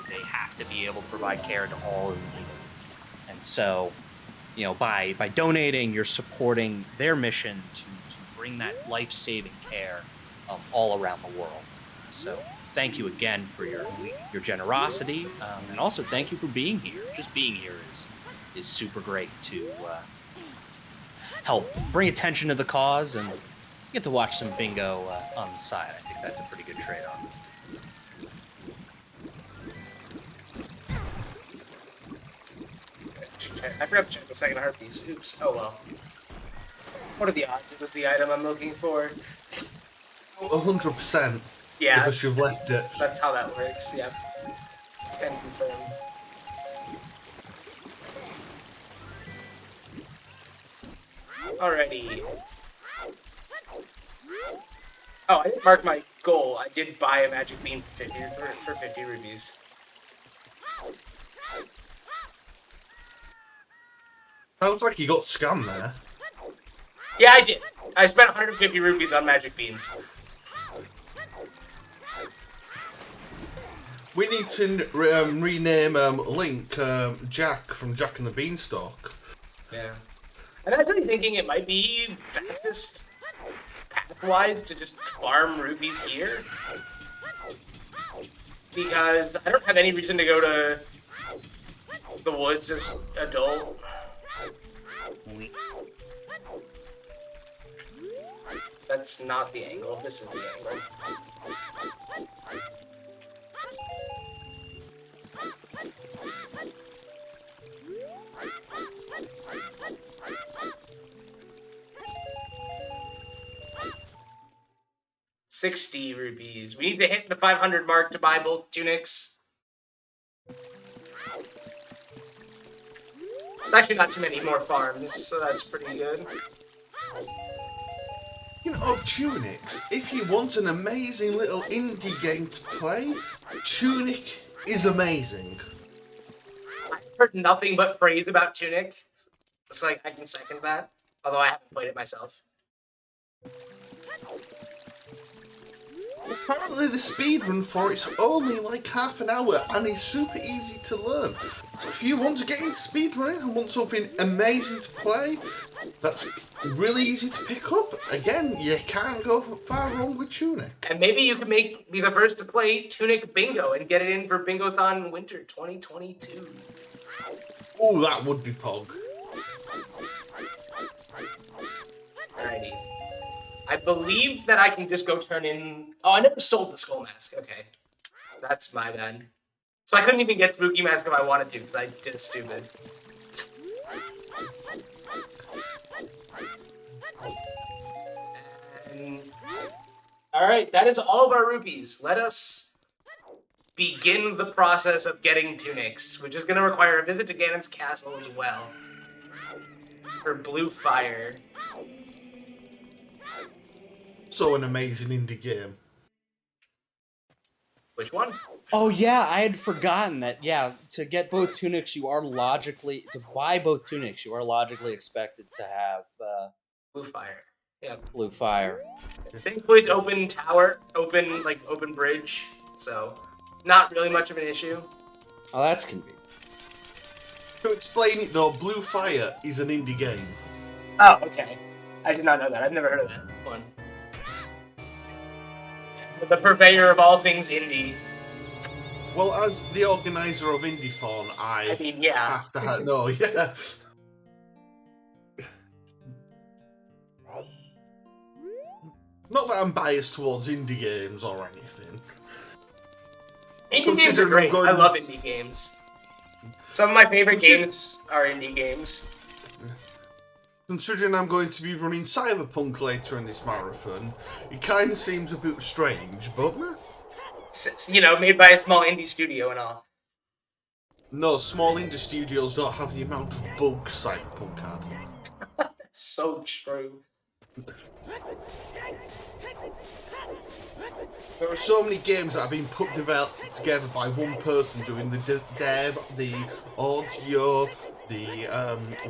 they have to be able to provide care to all who need it. And so, by donating, you're supporting their mission to bring that life-saving care all around the world. So thank you again for your generosity, and also thank you for being here. Just being here is super great to help bring attention to the cause, and get to watch some bingo on the side. I think that's a pretty good trade-off. I forgot to check the second heart piece. Oops. Oh well. What are the odds it was the item I'm looking for? 100%. Yeah. Because you've left it. That's how that works, yep. Can confirm. Alrighty. Oh, I didn't mark my goal. I did buy a magic bean for 50 rupees. Sounds like you got scammed there. Yeah, I did. I spent 150 rupees on magic beans. We need to rename Link Jack from Jack and the Beanstalk. Yeah. I'm actually thinking it might be fastest path-wise to just farm rupees here. Because I don't have any reason to go to the woods as adult. That's not the angle. This is the angle. 60 rupees. We need to hit the 500 mark to buy both tunics. It's actually not too many more farms, so that's pretty good. You know, Tunics, if you want an amazing little indie game to play, Tunic is amazing. I've heard nothing but praise about Tunic. It's like, I can second that, although I haven't played it myself. Apparently the speedrun for it's only like half an hour and it's super easy to learn. So if you want to get into speedrunning and want something amazing to play, that's really easy to pick up. Again, you can't go far wrong with Tunic. And maybe you could be the first to play Tunic Bingo and get it in for Bingothon Winter 2022. Oh, that would be pog. Alrighty. I believe that I can just go turn in... Oh, I never sold the Skull Mask. Okay. That's my bad. So I couldn't even get Spooky Mask if I wanted to, because I did stupid. And... Alright, that is all of our rupees. Let us begin the process of getting tunics, which is going to require a visit to Ganon's castle as well. For Blue Fire. So an amazing indie game. Which one? Oh yeah, I had forgotten that. Yeah, to get both tunics, to buy both tunics, you are logically expected to have Blue Fire. Yeah. Blue Fire. Thankfully, it's open tower, open bridge, so not really much of an issue. Oh, that's convenient. To explain it though, Blue Fire is an indie game. Oh, okay. I did not know that. I've never heard of that one. The purveyor of all things indie. Well, as the organizer of Bingothon, I mean, yeah. have to have... No, yeah. Not that I'm biased towards indie games or anything. Indie games are great. I love indie games. Some of my favorite games are indie games. Considering I'm going to be running Cyberpunk later in this marathon, it kind of seems a bit strange, but... You know, made by a small indie studio and all. No, small indie studios don't have the amount of bugs Cyberpunk had. That's so true. There are so many games that have been developed together by one person doing the dev, the audio, the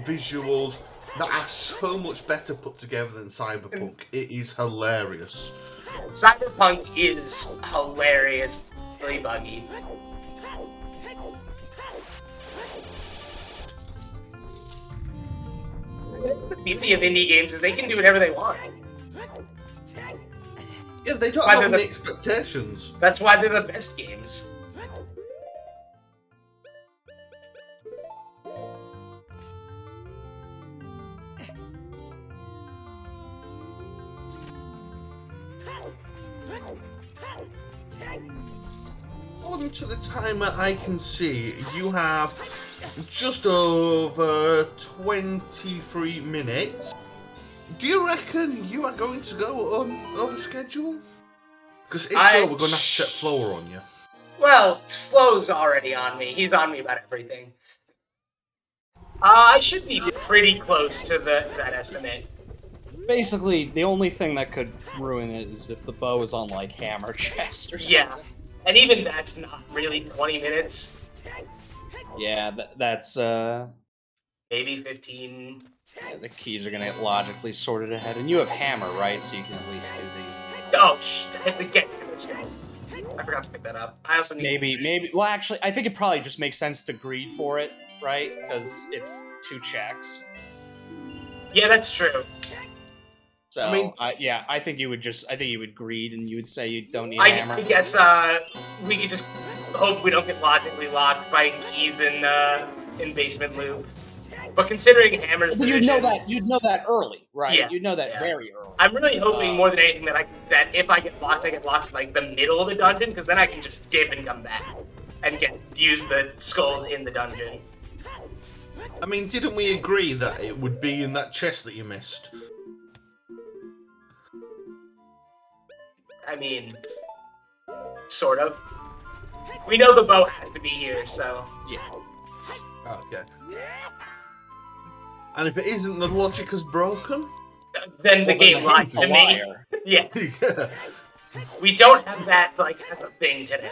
visuals, that are so much better put together than Cyberpunk. It is hilarious. Cyberpunk is hilariously buggy. The beauty of indie games is they can do whatever they want. Yeah, they don't have any expectations. That's why they're the best games. According to the timer I can see, you have just over 23 minutes. Do you reckon you are going to go over schedule? Because if so, we're going to have to set Flower on you. Well, Flo's already on me. He's on me about everything. I should be pretty close to that estimate. Basically, the only thing that could ruin it is if the bow is on, like, hammer chest or something. Yeah, and even that's not really 20 minutes. Yeah, that's, maybe 15. Yeah, the keys are gonna get logically sorted ahead, and you have hammer, right? So you can at least do the... Oh, shit, I have to get hammer. I forgot to pick that up. I also need... Maybe, well, actually, I think it probably just makes sense to greed for it, right? Because it's 2 checks. Yeah, that's true. So, I think you would greed, and you would say you don't need hammer. I guess, we could just hope we don't get logically locked fighting keys in basement loop. But considering hammer's position, you'd know that early, right? Yeah, you'd know that very early. I'm really hoping more than anything that if I get locked like the middle of the dungeon, because then I can just dip and come back and use the skulls in the dungeon. I mean, didn't we agree that it would be in that chest that you missed? I mean, sort of. We know the bow has to be here, so Yeah. Okay. And if it isn't, the logic is broken? then the game lies hint's a to me. liar. Yeah. Yeah. We don't have that, like, as a thing today.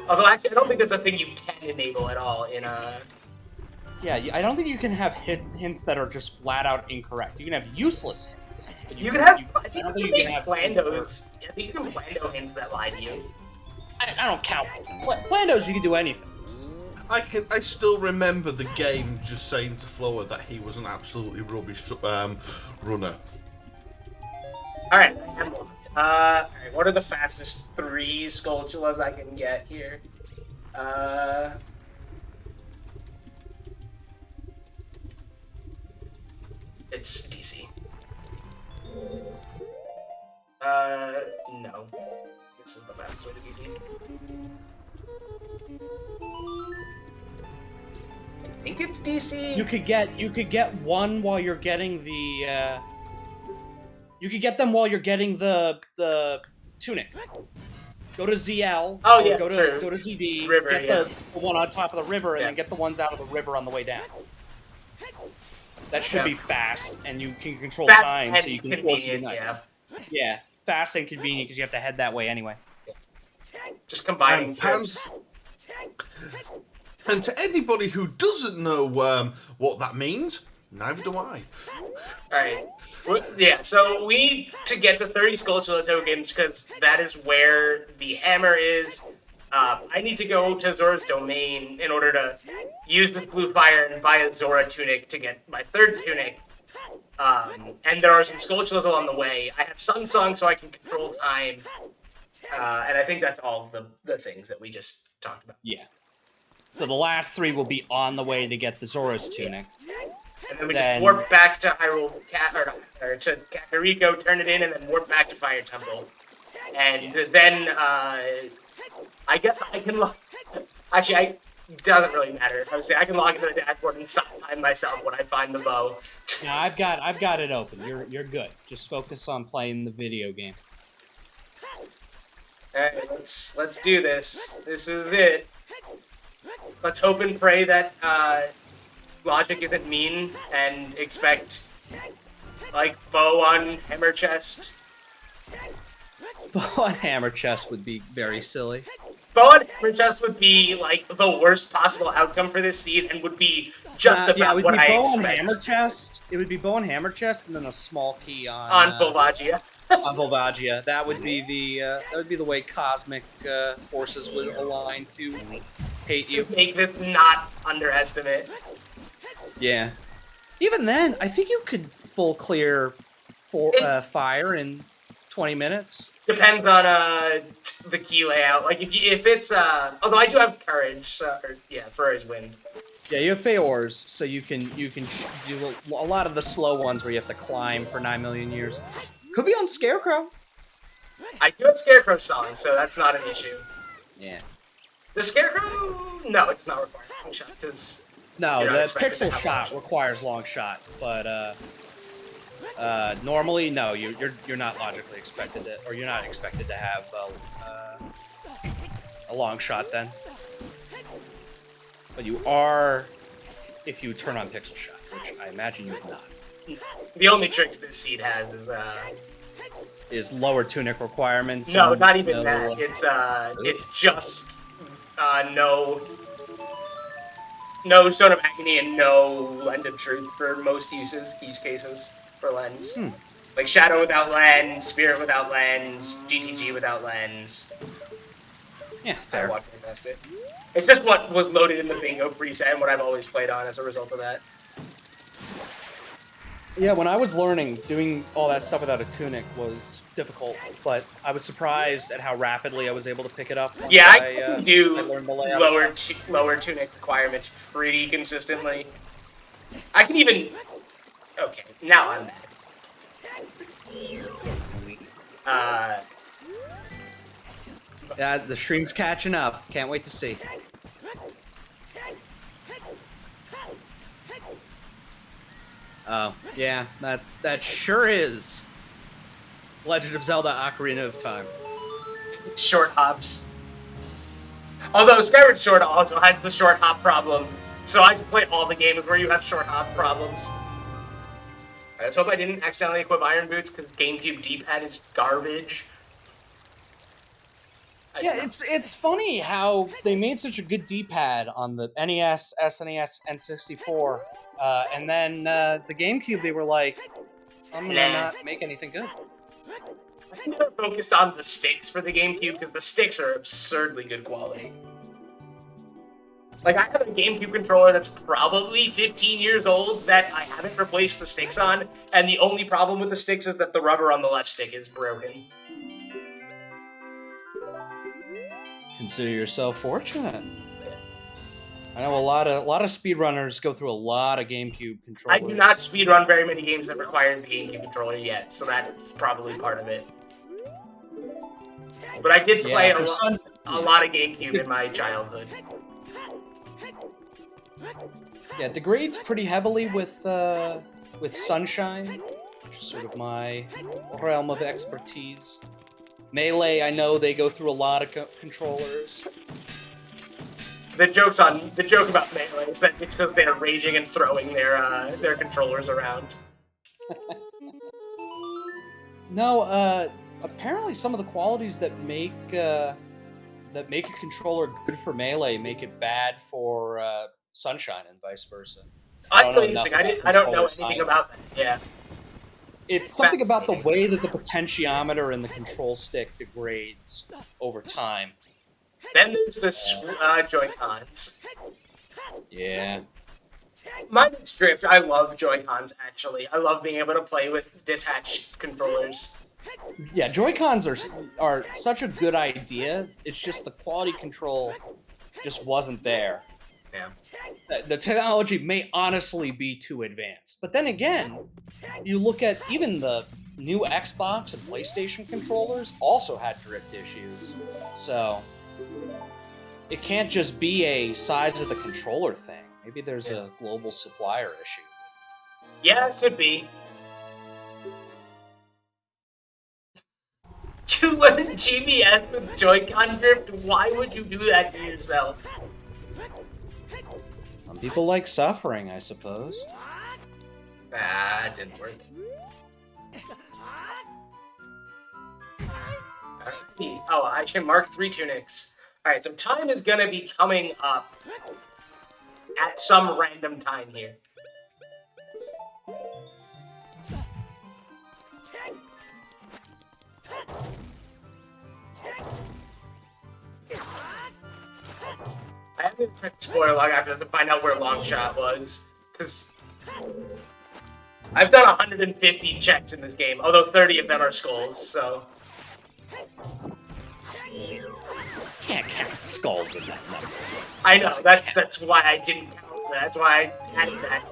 Although, actually, I don't think that's a thing you can enable at all in Yeah, I don't think you can have hints that are just flat out incorrect. You can have useless hints. But You can have. I I think don't you think can you can make have hints that are- Plandos. I think you can Plando hints that lie to you. I don't count. Plandos, you can do anything. I still remember the game just saying to Flower that he was an absolutely rubbish runner. Alright, alright, what are the fastest 3 Skulltulas I can get here? It's DC. No. This is the fastest way to DC. I think it's DC. You could get one while you're getting the you could get them while you're getting the tunic. Go to ZL. Oh, or yeah, go to true. go to ZD. River, get yeah. the one on top of the river, and Yeah. then get the ones out of the river on the way down. That should be fast, and you can control Fast time, and so you can convenient, force yeah. Yeah, fast and convenient because you have to head that way anyway. Just combining Pans. And to anybody who doesn't know what that means, neither do I. Alright. Yeah, so we need to get to 30 Skulltula tokens because that is where the hammer is. I need to go to Zora's domain in order to use this blue fire and buy a Zora tunic to get my 3rd tunic. And there are some Skulltulas along the way. I have Sun Song so I can control time. And I think that's all the things that we just talked about. Yeah. So the last 3 will be on the way to get the Zora's tunic. And then we just warp back to Hyrule, or to Kakariko, turn it in, and then warp back to Fire Temple. And then, I guess I can actually, it doesn't really matter. I would say I can log into the dashboard and stop time myself when I find the bow. Now I've got it open. You're good. Just focus on playing the video game. Alright, let's do this. This is it. Let's hope and pray that, Logic isn't mean and expect, like, bow on hammer chest. Bow on hammer chest would be very silly. Bow on hammer chest would be, like, the worst possible outcome for this seed and would be just about what I expect. On hammer chest. It would be bow on hammer chest and then a small key on Volvagia. On Volvagia. That would be the way cosmic forces would align to hate you. To make this not underestimate. Yeah. Even then, I think you could full clear fire in 20 minutes. Depends on the key layout. Like if it's although I do have courage, Furry's wind. Yeah, you have Feors, so you can do a lot of the slow ones where you have to climb for 9 million years. Could be on Scarecrow. I do have Scarecrow song, so that's not an issue. Yeah. The Scarecrow, no, it's not required long shot because. No, the pixel shot requires long shot, but normally no, you're not logically expected to, or you're not expected to have a long shot then. But you are if you turn on pixel shot, which I imagine you have not. The only tricks this seed has is lower tunic requirements. No, not even that. It's just no Stone of Agony and no Lens of Truth for most use cases for lens. Like Shadow without lens, Spirit without lens, GTG without lens. Yeah, fair. It's just what was loaded in the Bingo preset and what I've always played on as a result of that. Yeah, when I was learning, doing all that stuff without a tunic was difficult, but I was surprised at how rapidly I was able to pick it up. Yeah, I can do learned the layout lower tunic requirements pretty consistently. I can even... Okay, now I'm mad. Yeah, the stream's catching up. Can't wait to see. Oh, yeah, that sure is Legend of Zelda Ocarina of Time. It's short hops. Although Skyward Sword also has the short hop problem, so I can play all the games where you have short hop problems. Let's hope I didn't accidentally equip Iron Boots because GameCube D-pad is garbage. Yeah, it's funny how they made such a good D-pad on the NES, SNES, N64, and then the GameCube, they were like, I'm gonna not make anything good. I think they're focused on the sticks for the GameCube because the sticks are absurdly good quality. Like, I have a GameCube controller that's probably 15 years old that I haven't replaced the sticks on, and the only problem with the sticks is that the rubber on the left stick is broken. Consider yourself fortunate. I know a lot of speedrunners go through a lot of GameCube controllers. I do not speedrun very many games that require the GameCube controller yet, so that's probably part of it. But I did play a lot of GameCube in my childhood. Yeah, it degrades pretty heavily with Sunshine, which is sort of my realm of expertise. Melee, I know they go through a lot of controllers. The joke about Melee is that it's because they're raging and throwing their controllers around. No, apparently some of the qualities that make a controller good for Melee make it bad for Sunshine and vice versa. I don't know anything about that. Yeah. It's something about the way that the potentiometer in the control stick degrades over time. Then there's the Joy-Cons. Yeah. Mine is Drift. I love Joy-Cons, actually. I love being able to play with detached controllers. Yeah, Joy-Cons are such a good idea. It's just the quality control just wasn't there. Yeah. The technology may honestly be too advanced. But then again, you look at even the new Xbox and PlayStation controllers also had drift issues. So it can't just be a size of the controller thing. Maybe there's a global supplier issue. Yeah, it could be. You learn GBS with Joy-Con drift? Why would you do that to yourself? Some people like suffering, I suppose. That didn't work. Oh, I can mark 3 tunics. Alright, so time is gonna be coming up at some random time here. I have to check the spoiler log after this and find out where Longshot was, because I've done 150 checks in this game, although 30 of them are skulls, so... Can't count skulls in that number. I know, that's why I didn't count that. That's why I added that.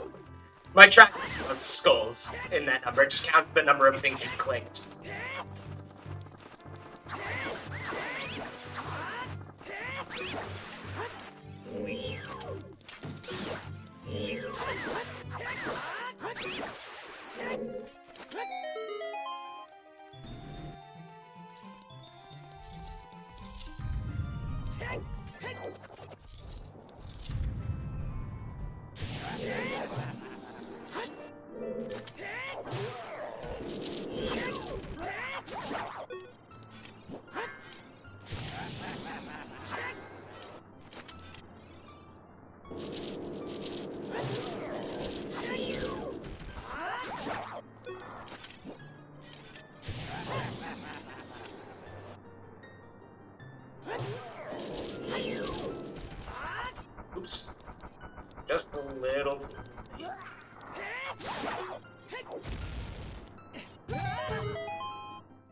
My track counts skulls in that number. It just counts the number of things you clicked. Oops. Just a little.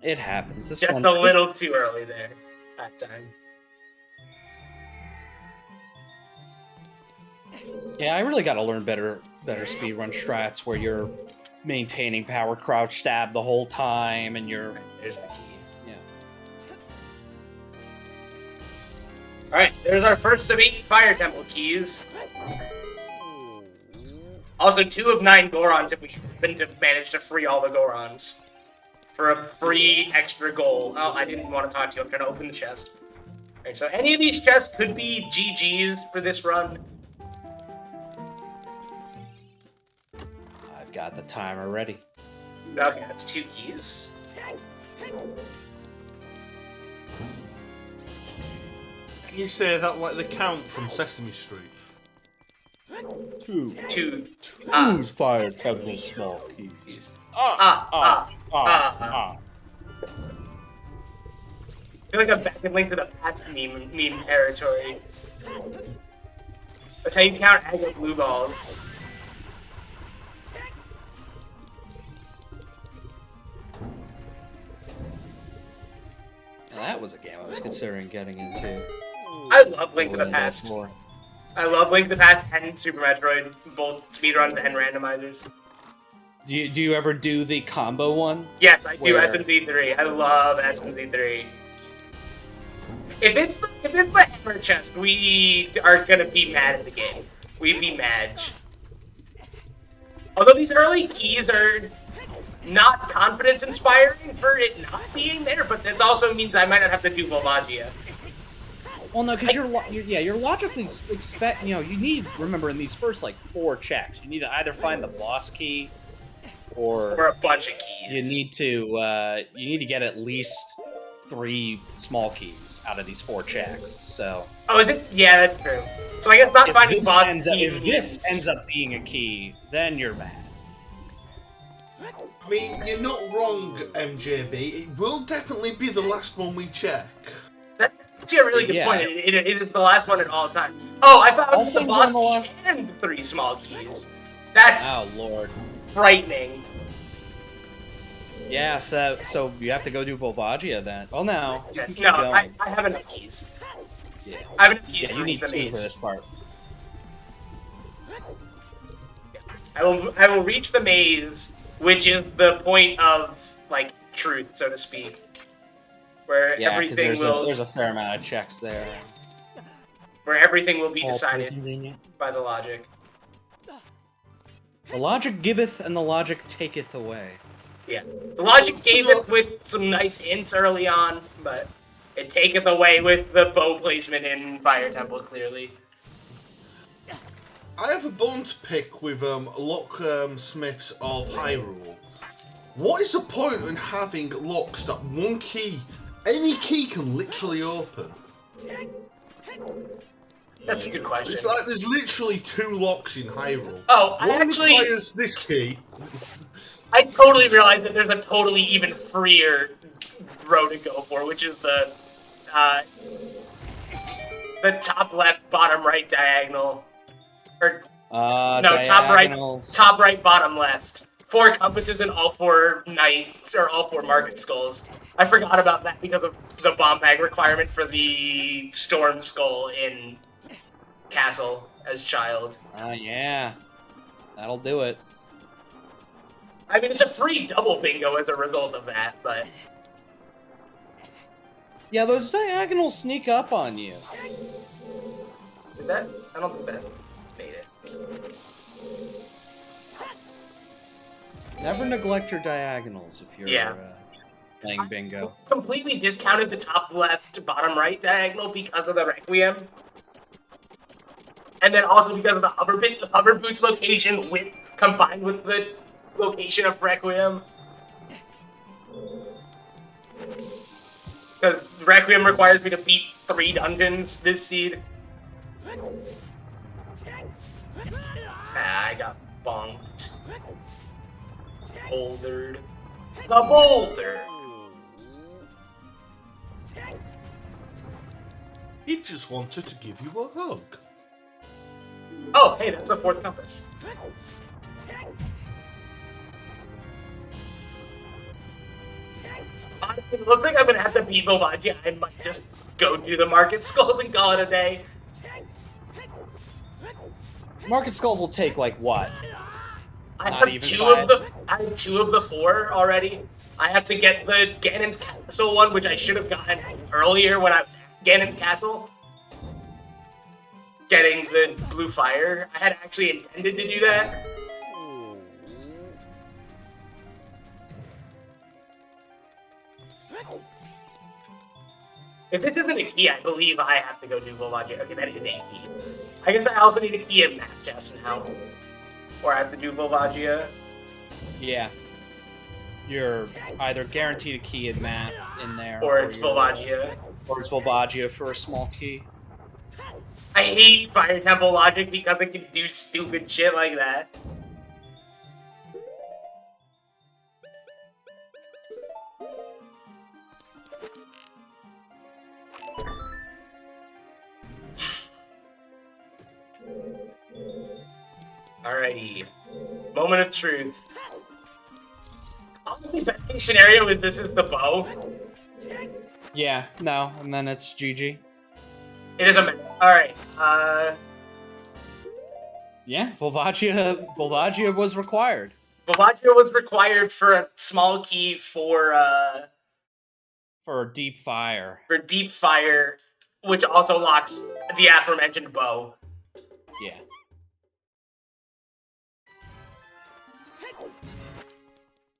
It happens. Just a little too early there. That time. Yeah, I really got to learn better speedrun strats where you're maintaining power crouch stab the whole time and you're... There's the key. Yeah. Alright, there's our first of 8 Fire Temple keys. Also, 2 of 9 Gorons if we happen to manage to free all the Gorons for a free extra goal. Oh, I didn't want to talk to you. I'm trying to open the chest. Alright, so any of these chests could be GG's for this run. I've got the timer ready. Okay, that's 2 keys. Can you say that like the Count from Sesame Street? Two. Fire Temple small keys. I feel like I'm back in Link to the Past meme territory. That's how you count Aga blue balls. Now that was a game I was considering getting into. I love Link to the Past. I love Link to the Past and Super Metroid, both speedruns and randomizers. Do you ever do the combo one? Yes, I do SNZ3. I love SNZ3. If it's the hammer chest, we are gonna be mad at the game. We'd be mad. Although these early keys are not confidence-inspiring for it not being there, but that also means I might not have to do Volvagia. Well, no, because you're logically you need, remember, in these first, like, 4 checks, you need to either find the boss key, or a bunch of keys. You need to get at least 3 small keys out of these 4 checks, so... Oh, is it? Yeah, that's true. So I guess not finding boss keys... If this ends up being a key, then you're mad. I mean, you're not wrong, MJB. It will definitely be the last one we check. That's a really good point. It is the last one at all times. Oh, I found the boss key and 3 small keys. That's... Oh, Lord. Frightening. Yeah, so you have to go do Volvagia then. Oh, no. No, I have enough keys. Yeah. I have enough keys to you reach need the 2 maze. for this part. I will reach the maze, which is the point of, like, truth, so to speak. Where everything will... there's a fair amount of checks there. Where everything will be decided by the logic. The logic giveth and the logic taketh away. Yeah. The logic gave it with some nice hints early on, but it taketh away with the bow placement in Fire Temple, clearly. I have a bone to pick with locksmiths of Hyrule. What is the point in having locks that one key, any key can literally open? That's a good question. It's like there's literally 2 locks in Hyrule. Oh, One requires this key. I totally realized that there's a totally even freer row to go for, which is the top left, bottom right diagonal. Or no, top right, bottom left. 4 compasses and all 4 knights, or all 4 market skulls. I forgot about that because of the bomb bag requirement for the storm skull in Castle as child. Yeah. That'll do it. I mean, it's a free double bingo as a result of that, but... Yeah, those diagonals sneak up on you. Did that? I don't think that made it. Never neglect your diagonals if you're playing bingo. I completely discounted the top left, bottom right diagonal because of the Requiem. And then also because of the hover boots location combined with the location of Requiem. Because Requiem requires me to beat 3 dungeons this seed. I got bonked. Bouldered. The boulder! He just wanted to give you a hug. Oh, hey, that's the 4th compass. Honestly, it looks like I'm gonna have to beat Volvagia. I might just go do the market skulls and call it a day. Market skulls will take, like, what? I have 2 of the 4 already. I have to get the Ganon's Castle one, which I should have gotten earlier when I was at Ganon's Castle. Getting the blue fire. I had actually intended to do that. If this isn't a key, I believe I have to go do Volvagia. Okay, that is a key. I guess I also need a key in map chest now. Or I have to do Volvagia. Yeah. You're either guaranteed a key in map in there, Or it's Volvagia. Or it's Volvagia for a small key. I hate Fire Temple logic because it can do stupid shit like that. Alrighty. Moment of truth. Honestly, best case scenario is this is the bow. Yeah, no, and then it's GG. It is a... Alright, Yeah, Volvagia was required. Volvagia was required for a small key for deep fire. For deep fire, which also locks the aforementioned bow. Yeah.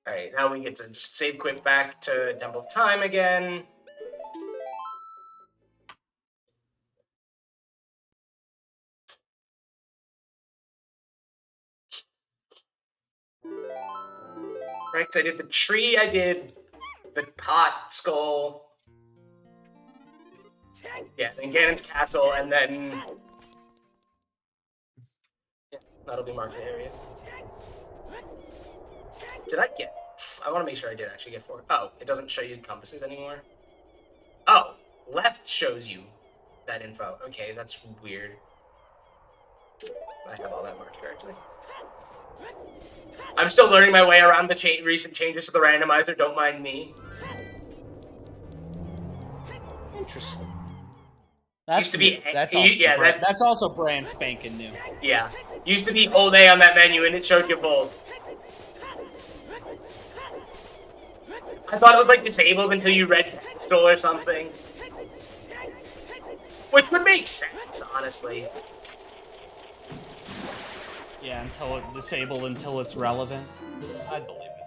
Alright, now we get to just save quick back to Temple of Time again. Right, because I did the tree, I did the pot, skull. Yeah, then Ganon's castle, and then... Yeah, that'll be marked area. Did I get... I want to make sure I did actually get 4. Oh, it doesn't show you compasses anymore? Oh, left shows you that info. Okay, that's weird. I have all that marked correctly. I'm still learning my way around the recent changes to the randomizer, don't mind me. Interesting. Used to be, that's also brand spanking new. Yeah. Used to be hold A on that menu and it showed you both. I thought it was like disabled until you read pistol or something. Which would make sense, honestly. Yeah, until it's disabled until it's relevant. I believe it.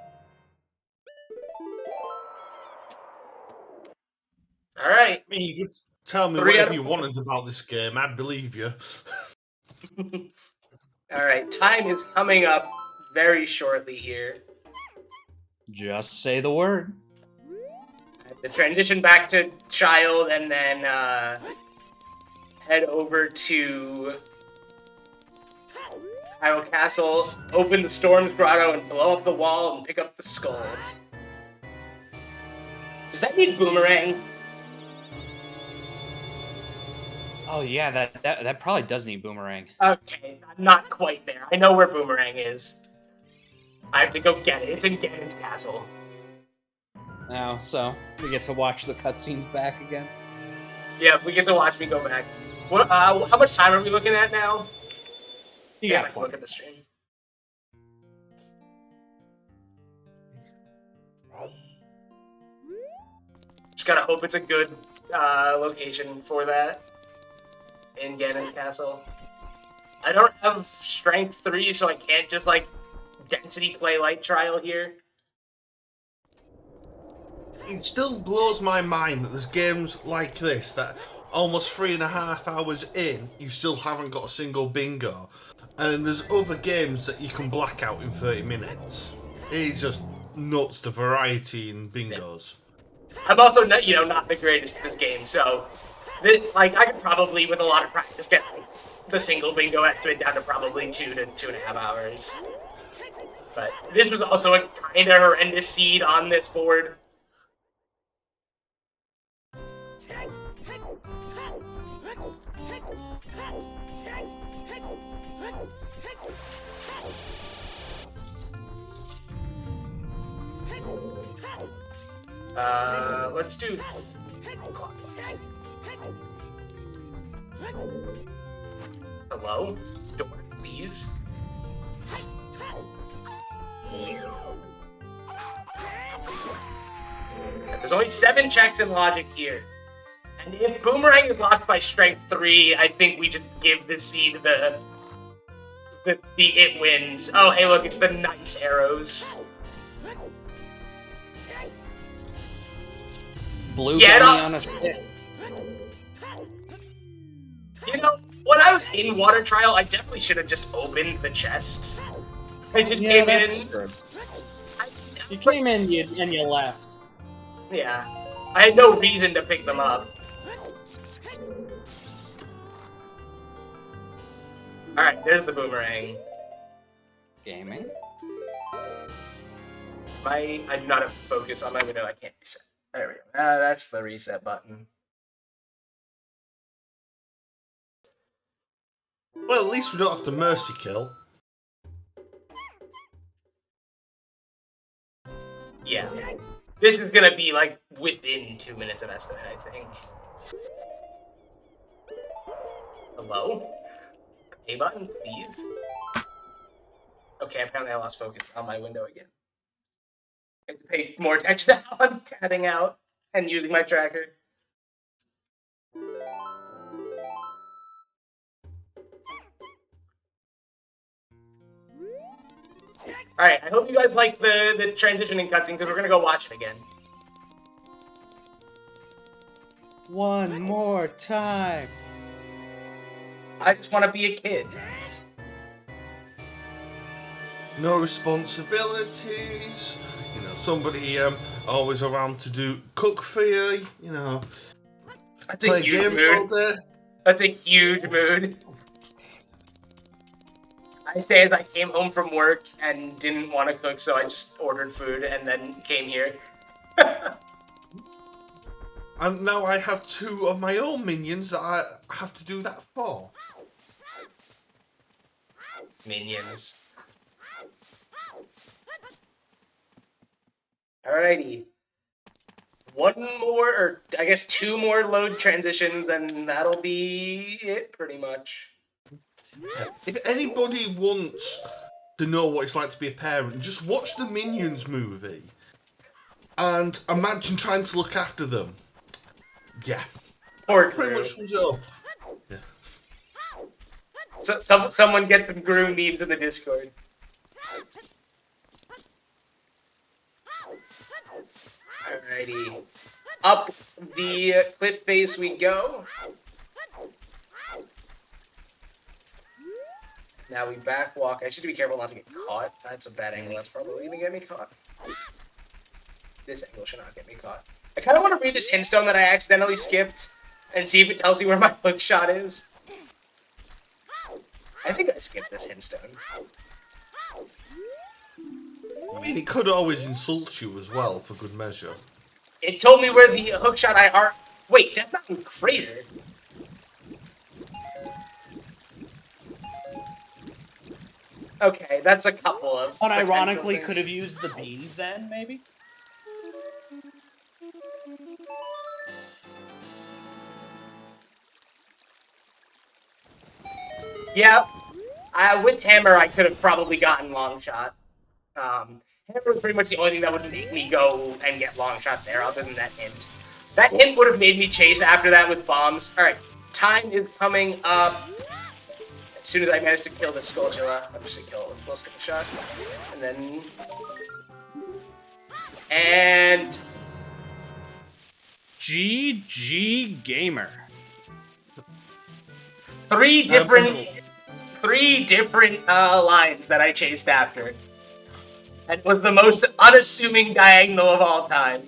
Alright. I mean, you could tell me whatever you wanted about this game, I'd believe you. Alright, time is coming up very shortly here. Just say the word. I have to transition back to Child and then head over to Hyrule Castle, open the Storm's Grotto, and blow up the wall and pick up the skull. Does that need Boomerang? Oh yeah, that probably does need Boomerang. Okay, I'm not quite there. I know where Boomerang is. I have to go get it. It's in Ganon's castle. Now, so we get to watch the cutscenes back again. Yeah, we get to watch me go back. What? How much time are we looking at now? You guys got I can look at the stream. Just gotta hope it's a good location for that in Ganon's castle. I don't have strength 3, so I can't just like density play light trial here. It still blows my mind that there's games like this that almost 3.5 hours in, you still haven't got a single bingo. And there's other games that you can black out in 30 minutes. It's just nuts, the variety in bingos. I'm also not, not the greatest at this game, so I could probably, with a lot of practice, get the single bingo estimate down to probably 2 to 2.5 hours. But this was also a kind of horrendous seed on this board. Let's do clockwise. Hello? Door, please. There's only 7 checks in logic here. And if Boomerang is locked by strength 3, I think we just give the seed the it wins. Oh, hey, look, it's the nice arrows. Blue bunny on a stick. You know, when I was in Water Trial, I definitely should have just opened the chests. I just Yeah, came that's in. true. You came in and you left. Yeah. I had no reason to pick them up. Alright, there's the boomerang. Gaming. I do not have focus on my window. I can't reset. There we go. That's the reset button. Well, at least we don't have to mercy kill. Yeah. This is gonna be like within 2 minutes of estimate, I think. Hello? A button, please. Okay, apparently I lost focus on my window again. I have to pay more attention to how I'm tatting out and using my tracker. Alright, I hope you guys like the transitioning cutscene because we're gonna go watch it again. One more time. I just want to be a kid. No responsibilities. You know, somebody always around to cook for you. You know, That's a play huge games all mood. day. That's a huge mood. I say as I came home from work and didn't want to cook, so I just ordered food and then came here. And now I have 2 of my own minions that I have to do that for. Minions. Alrighty. One more, or I guess 2 more load transitions, and that'll be it, pretty much. If anybody wants to know what it's like to be a parent, just watch the Minions movie. And imagine trying to look after them. Yeah. Poor Pretty Gru. much sums it up. Yeah. So, someone get some Gru memes in the Discord. Alrighty. Up the cliff face we go. Now we back walk. I should be careful not to get caught. That's a bad angle. That's probably gonna get me caught. This angle should not get me caught. I kind of want to read this hint stone that I accidentally skipped and see if it tells me where my hook shot is. I think I skipped this hint stone. I mean, it could always insult you as well, for good measure. It told me where the hook shot I are. Wait, Death Mountain Crater. Okay, that's a couple of. Unironically, could have used the bees then, maybe? Yeah, with Hammer, I could have probably gotten long shot. Hammer was pretty much the only thing that would make me go and get long shot there, other than that hint. That hint would have made me chase after that with bombs. Alright, time is coming up. As soon as I manage to kill this Skulltula, I'm just gonna kill it with full stick shot. And then... And... GG Gamer. Three different lines that I chased after. And it was the most unassuming diagonal of all time.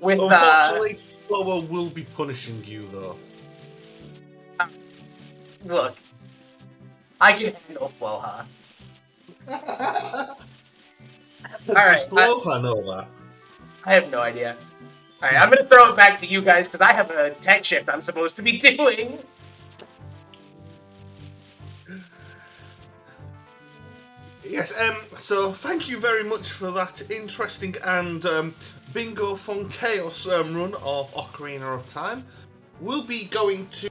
With, Unfortunately, Flower will be punishing you, though. Look, I can handle Floha. Alright. I know that. I have no idea. Alright, I'm gonna throw it back to you guys because I have a tech shift I'm supposed to be doing. Yes, so thank you very much for that interesting and Bingothon Chaos run of Ocarina of Time. We'll be going to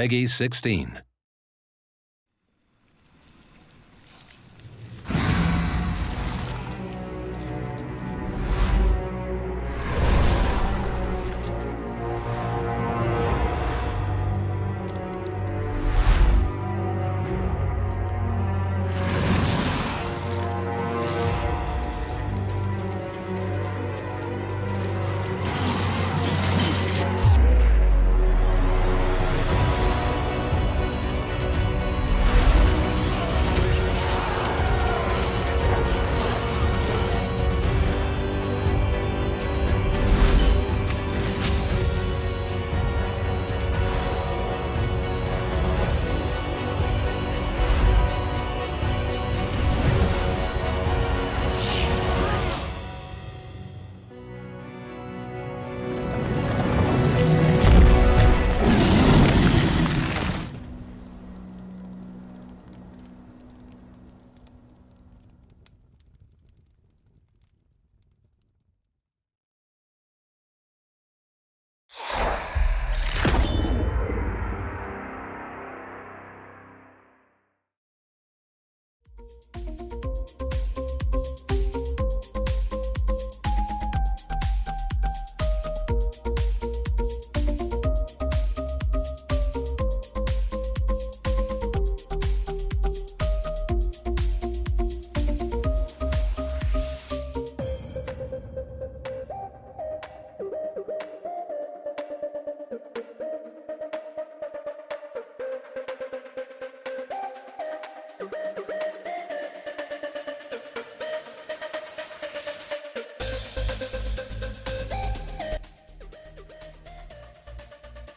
Peggy 16.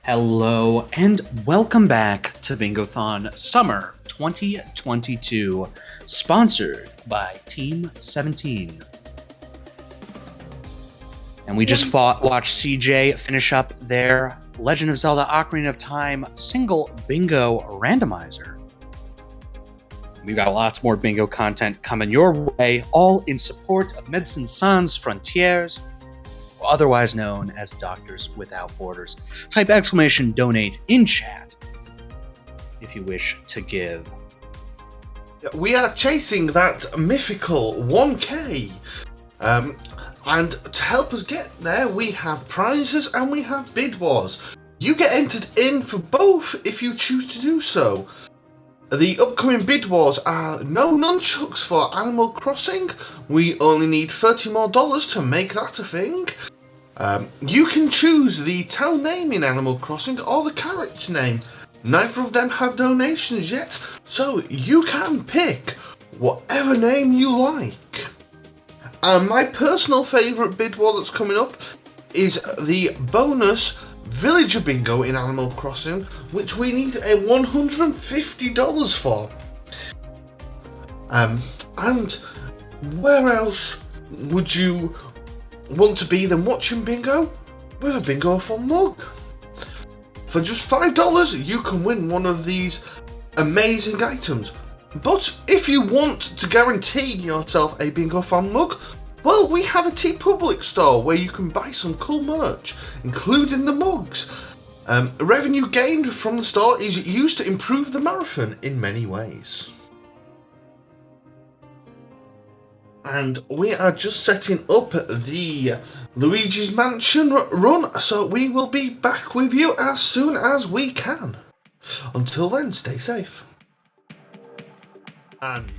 Hello and welcome back to Bingothon Summer 2022, sponsored by Team 17. And we just watched CJ finish up their Legend of Zelda Ocarina of Time single bingo randomizer. We've got lots more bingo content coming your way, all in support of Medicine Sans Frontières, otherwise known as Doctors Without Borders. Type !donate in chat if you wish to give. We are chasing that mythical 1K. And to help us get there, we have prizes and we have bid wars. You get entered in for both if you choose to do so. The upcoming bid wars are no nunchucks for Animal Crossing. We only need $30 more to make that a thing. You can choose the town name in Animal Crossing or the character name. Neither of them have donations yet, so you can pick whatever name you like. And my personal favourite bid war that's coming up is the bonus Villager Bingo in Animal Crossing, which we need a $150 for. And where else would you want to be than watching bingo with a Bingothon mug? For just $5, you can win one of these amazing items. But if you want to guarantee yourself a Bingothon mug, well, we have a TeePublic store where you can buy some cool merch, including the mugs. Revenue gained from the store is used to improve the marathon in many ways. And we are just setting up the Luigi's Mansion run, so we will be back with you as soon as we can. Until then, stay safe. And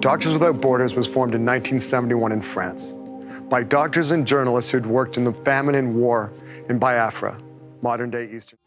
Doctors Without Borders was formed in 1971 in France by doctors and journalists who'd worked in the famine and war in Biafra, modern-day Eastern.